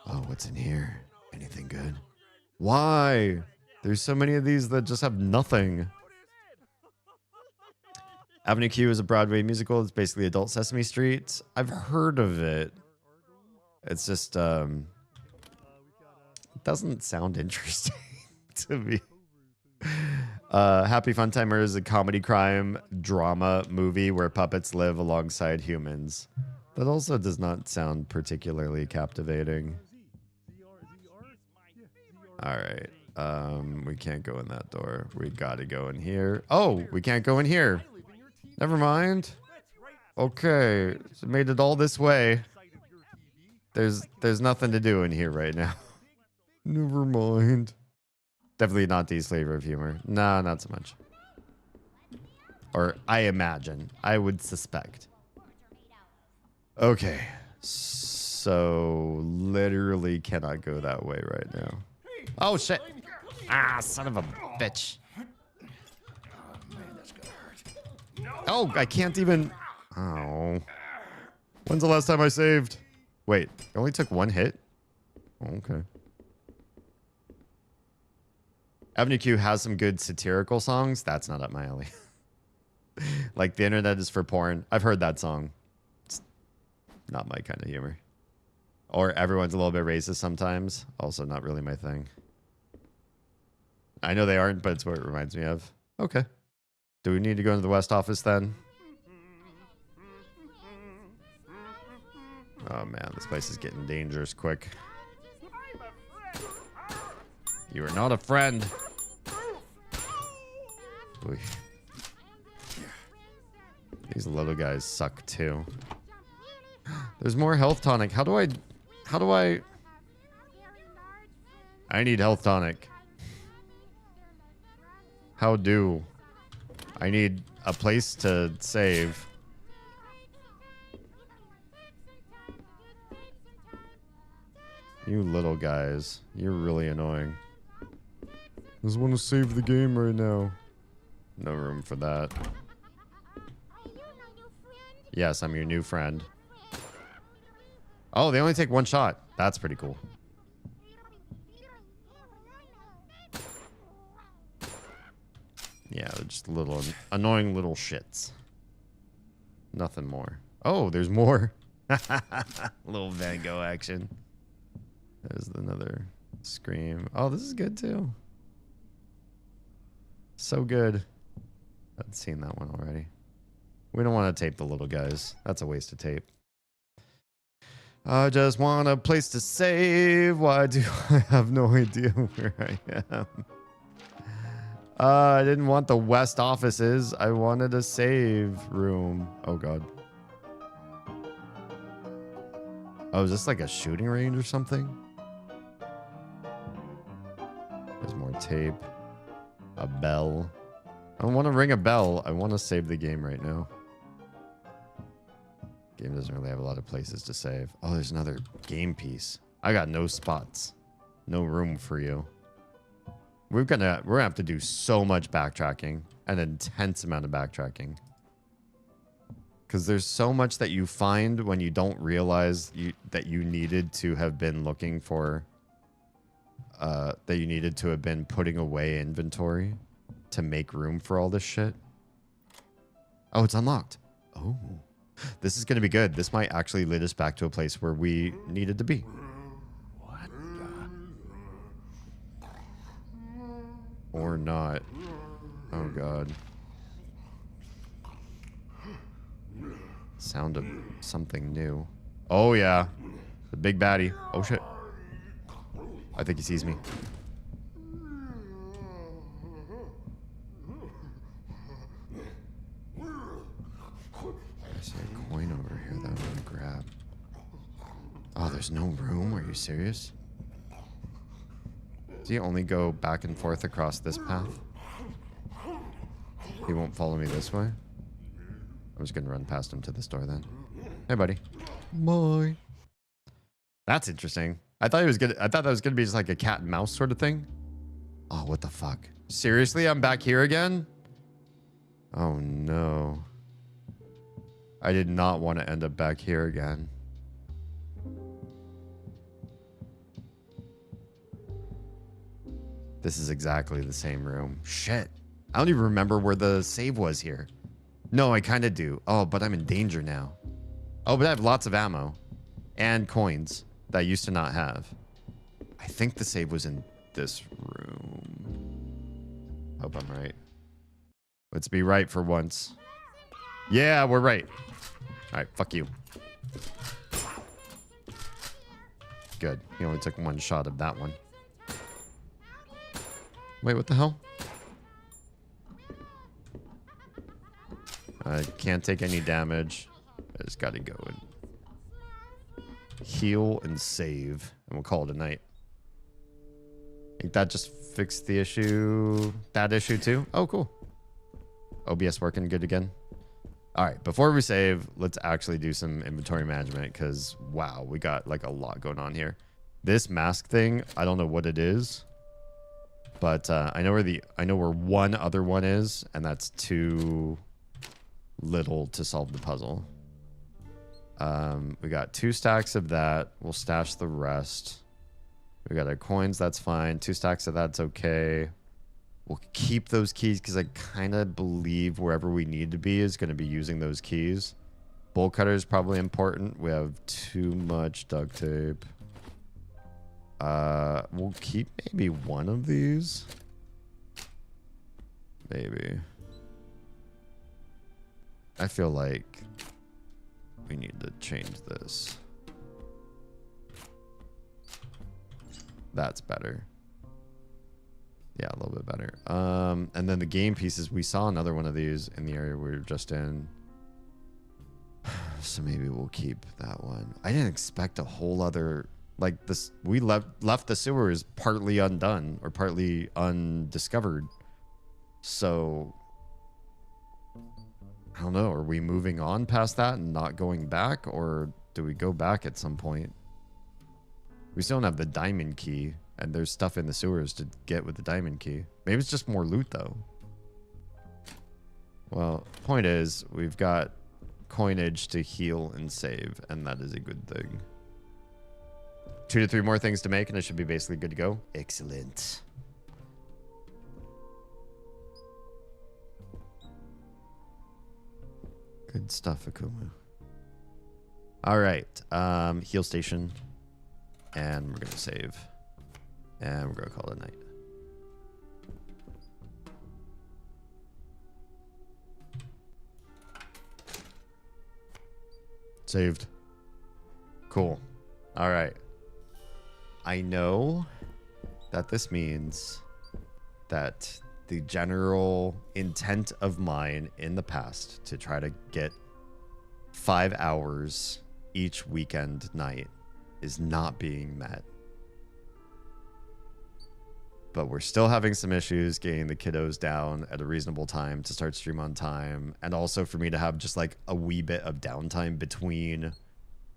Oh, what's in here? Anything good? Why? There's so many of these that just have nothing. Avenue Q is a Broadway musical. It's basically adult Sesame Street. I've heard of it. It's just, it doesn't sound interesting to me. Happy Fun Timer is a comedy crime drama movie where puppets live alongside humans. That also does not sound particularly captivating. All right. We can't go in that door. We got to go in here. Oh, we can't go in here. Never mind. Okay. So made it all this way. There's nothing to do in here right now. Never mind. Definitely not Dee's flavor of humor. Nah, not so much. Or I imagine. I would suspect. Okay. So literally cannot go that way right now. Oh shit. Ah, son of a bitch. Oh, I can't even. Oh. When's the last time I saved? Wait, it only took one hit? Okay. Avenue Q has some good satirical songs. That's not up my alley. Like, the internet is for porn. I've heard that song. It's not my kind of humor. Or everyone's a little bit racist sometimes. Also not really my thing. I know they aren't, but it's what it reminds me of. Okay. Do we need to go into the West office then? Oh man, this place is getting dangerous quick. You are not a friend. Oy. These little guys suck too. There's more health tonic. How do I need health tonic. How do? I need a place to save. You little guys. You're really annoying. Just want to save the game right now. No room for that. Yes, I'm your new friend. Oh, they only take one shot. That's pretty cool. Yeah, they're just little annoying little shits. Nothing more. Oh, there's more. Little Van Gogh action. There's another scream. Oh, this is good too. So good. I've seen that one already. We don't want to tape the little guys. That's a waste of tape. I just want a place to save. Why do I have no idea where I am? I didn't want the West offices. I wanted a save room. Oh, God. Oh, is this like a shooting range or something? There's more tape. A bell. I don't want to ring a bell. I want to save the game right now. Game doesn't really have a lot of places to save. Oh, there's another game piece. I got no spots. No room for you. We're gonna have to do so much backtracking. An intense amount of backtracking. Because there's so much that you find when you don't realize that you needed to have been looking for. That you needed to have been putting away inventory to make room for all this shit. Oh, it's unlocked. Oh. This is going to be good. This might actually lead us back to a place where we needed to be. What the? Or not. Oh, God. Sound of something new. Oh, yeah. The big baddie. Oh, shit. I think he sees me. I see a coin over here that I'm gonna grab. Oh, there's no room? Are you serious? Does he only go back and forth across this path? He won't follow me this way? I'm just gonna run past him to this door then. Hey, buddy. Bye. That's interesting. I thought that was gonna be just like a cat and mouse sort of thing. Oh, what the fuck? Seriously, I'm back here again? Oh no. I did not want to end up back here again. This is exactly the same room. Shit. I don't even remember where the save was here. No, I kind of do. Oh, but I'm in danger now. Oh, but I have lots of ammo and coins that I used to not have. I think the save was in this room. Hope I'm right. Let's be right for once. Yeah, we're right. All right, fuck you. Good. He only took one shot of that one. Wait, what the hell? I can't take any damage. I just gotta go and heal and save, and we'll call it a night. I think that just fixed the issue. That issue too? Oh, cool. OBS working good again. All right, before we save, let's actually do some inventory management because, wow, we got like a lot going on here. This mask thing, I don't know what it is, but I know where one other one is, and that's too little to solve the puzzle. We got 2 stacks of that. We'll stash the rest. We got our coins. That's fine. 2 stacks of that's okay. We'll keep those keys because I kind of believe wherever we need to be is going to be using those keys. Bolt cutter is probably important. We have too much duct tape. We'll keep maybe one of these. Maybe. I feel like we need to change this. That's better. Yeah, a little bit better. And then the game pieces, we saw another one of these in the area we were just in. So maybe we'll keep that one. I didn't expect a whole other, like this. We left the sewers partly undone or partly undiscovered. So I don't know. Are we moving on past that and not going back, or do we go back at some point? We still don't have the diamond key, and there's stuff in the sewers to get with the diamond key. Maybe it's just more loot, though. Well, point is, we've got coinage to heal and save, and that is a good thing. 2 to 3 more things to make, and it should be basically good to go. Excellent. Good stuff, Akumu. All right, heal station. And we're going to save. And we're going to call it a night. Saved. Cool. All right. I know that this means that the general intent of mine in the past to try to get 5 hours each weekend night is not being met. But we're still having some issues getting the kiddos down at a reasonable time to start stream on time, and also for me to have just like a wee bit of downtime between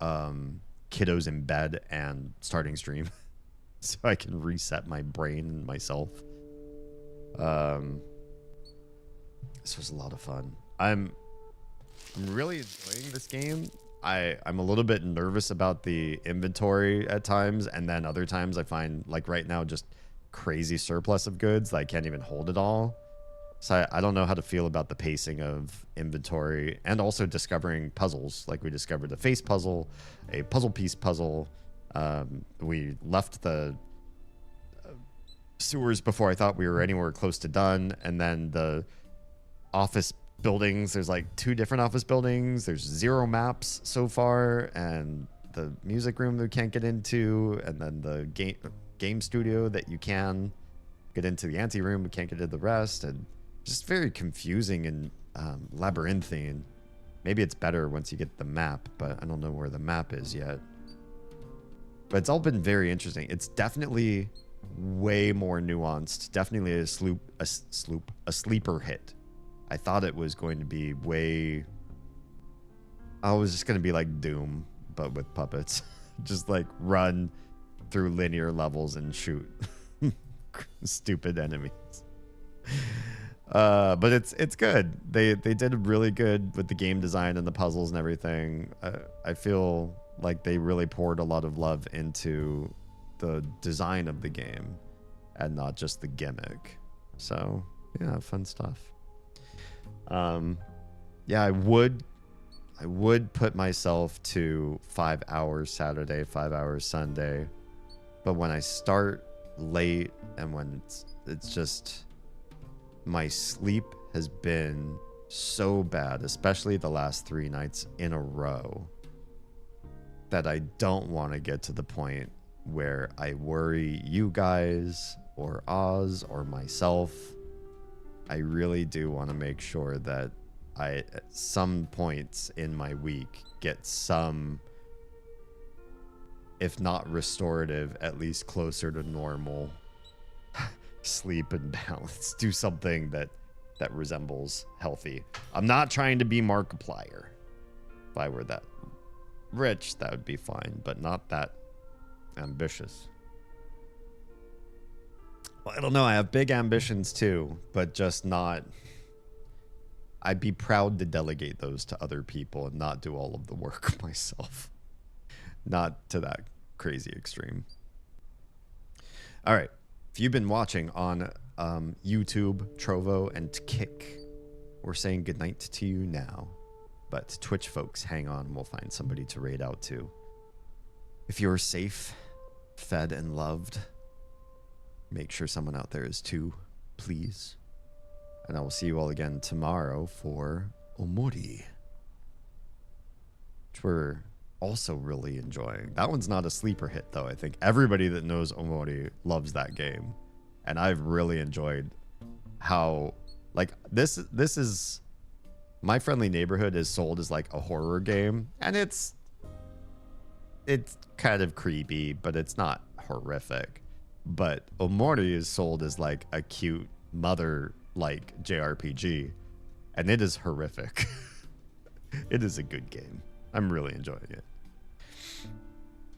kiddos in bed and starting stream so I can reset my brain and myself. This was a lot of fun. I'm really enjoying this game. I'm a little bit nervous about the inventory at times, and then other times I find, like right now, just crazy surplus of goods that I can't even hold it all. So I don't know how to feel about the pacing of inventory, and also discovering puzzles. Like we discovered a face puzzle, a puzzle piece puzzle. We left the sewers before I thought we were anywhere close to done, and then the office buildings, there's like 2 different office buildings, there's 0 maps so far, and the music room that we can't get into, and then the game studio that you can get into, the ante room we can't get into the rest, and just very confusing and labyrinthine. Maybe it's better once you get the map, but I don't know where the map is yet. But it's all been very interesting. It's definitely way more nuanced, definitely a sleeper hit. I thought it was going to be way... I was just going to be like Doom, but with puppets. Just like run through linear levels and shoot stupid enemies. But it's good. They did really good with the game design and the puzzles and everything. I feel like they really poured a lot of love into the design of the game. and not just the gimmick. So yeah, fun stuff. Yeah, I would put myself to 5 hours Saturday, 5 hours Sunday, but when I start late and when it's just, my sleep has been so bad, especially the last 3 nights in a row, that I don't want to get to the point where I worry you guys or Oz or myself. I really do want to make sure that I, at some points in my week, get some, if not restorative, at least closer to normal sleep and balance. Do something that resembles healthy. I'm not trying to be Markiplier. If I were that rich, that would be fine, but not that ambitious. Well, I don't know. I have big ambitions too, but just not. I'd be proud to delegate those to other people and not do all of the work myself. Not to that crazy extreme. All right. If you've been watching on YouTube, Trovo, and Kick, we're saying goodnight to you now. But Twitch folks, hang on. We'll find somebody to raid out to. If you're safe, fed, and loved, make sure someone out there is too, please. And I will see you all again tomorrow for Omori, which we're also really enjoying. That one's not a sleeper hit, though. I think everybody that knows Omori loves that game. And I've really enjoyed how, like, this is... My Friendly Neighborhood is sold as, like, a horror game. And it's kind of creepy, but it's not horrific. But Omori is sold as, like, a cute mother-like JRPG. And it is horrific. It is a good game. I'm really enjoying it.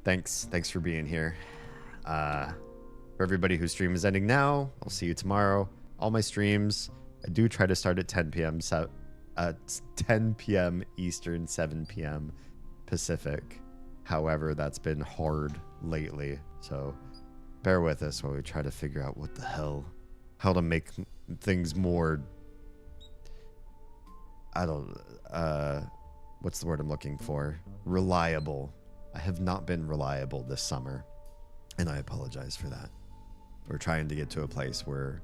Thanks for being here. For everybody whose stream is ending now, I'll see you tomorrow. All my streams, I do try to start at 10 p.m. At 10 p.m. Eastern, 7 p.m. Pacific. However, that's been hard lately, so bear with us while we try to figure out what the hell, how to make things more, what's the word I'm looking for? Reliable. I have not been reliable this summer, and I apologize for that. We're trying to get to a place where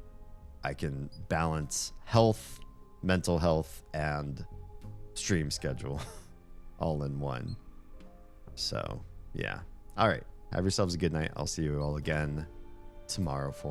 I can balance health, mental health, and stream schedule all in one. So, yeah. All right. Have yourselves a good night. I'll see you all again tomorrow for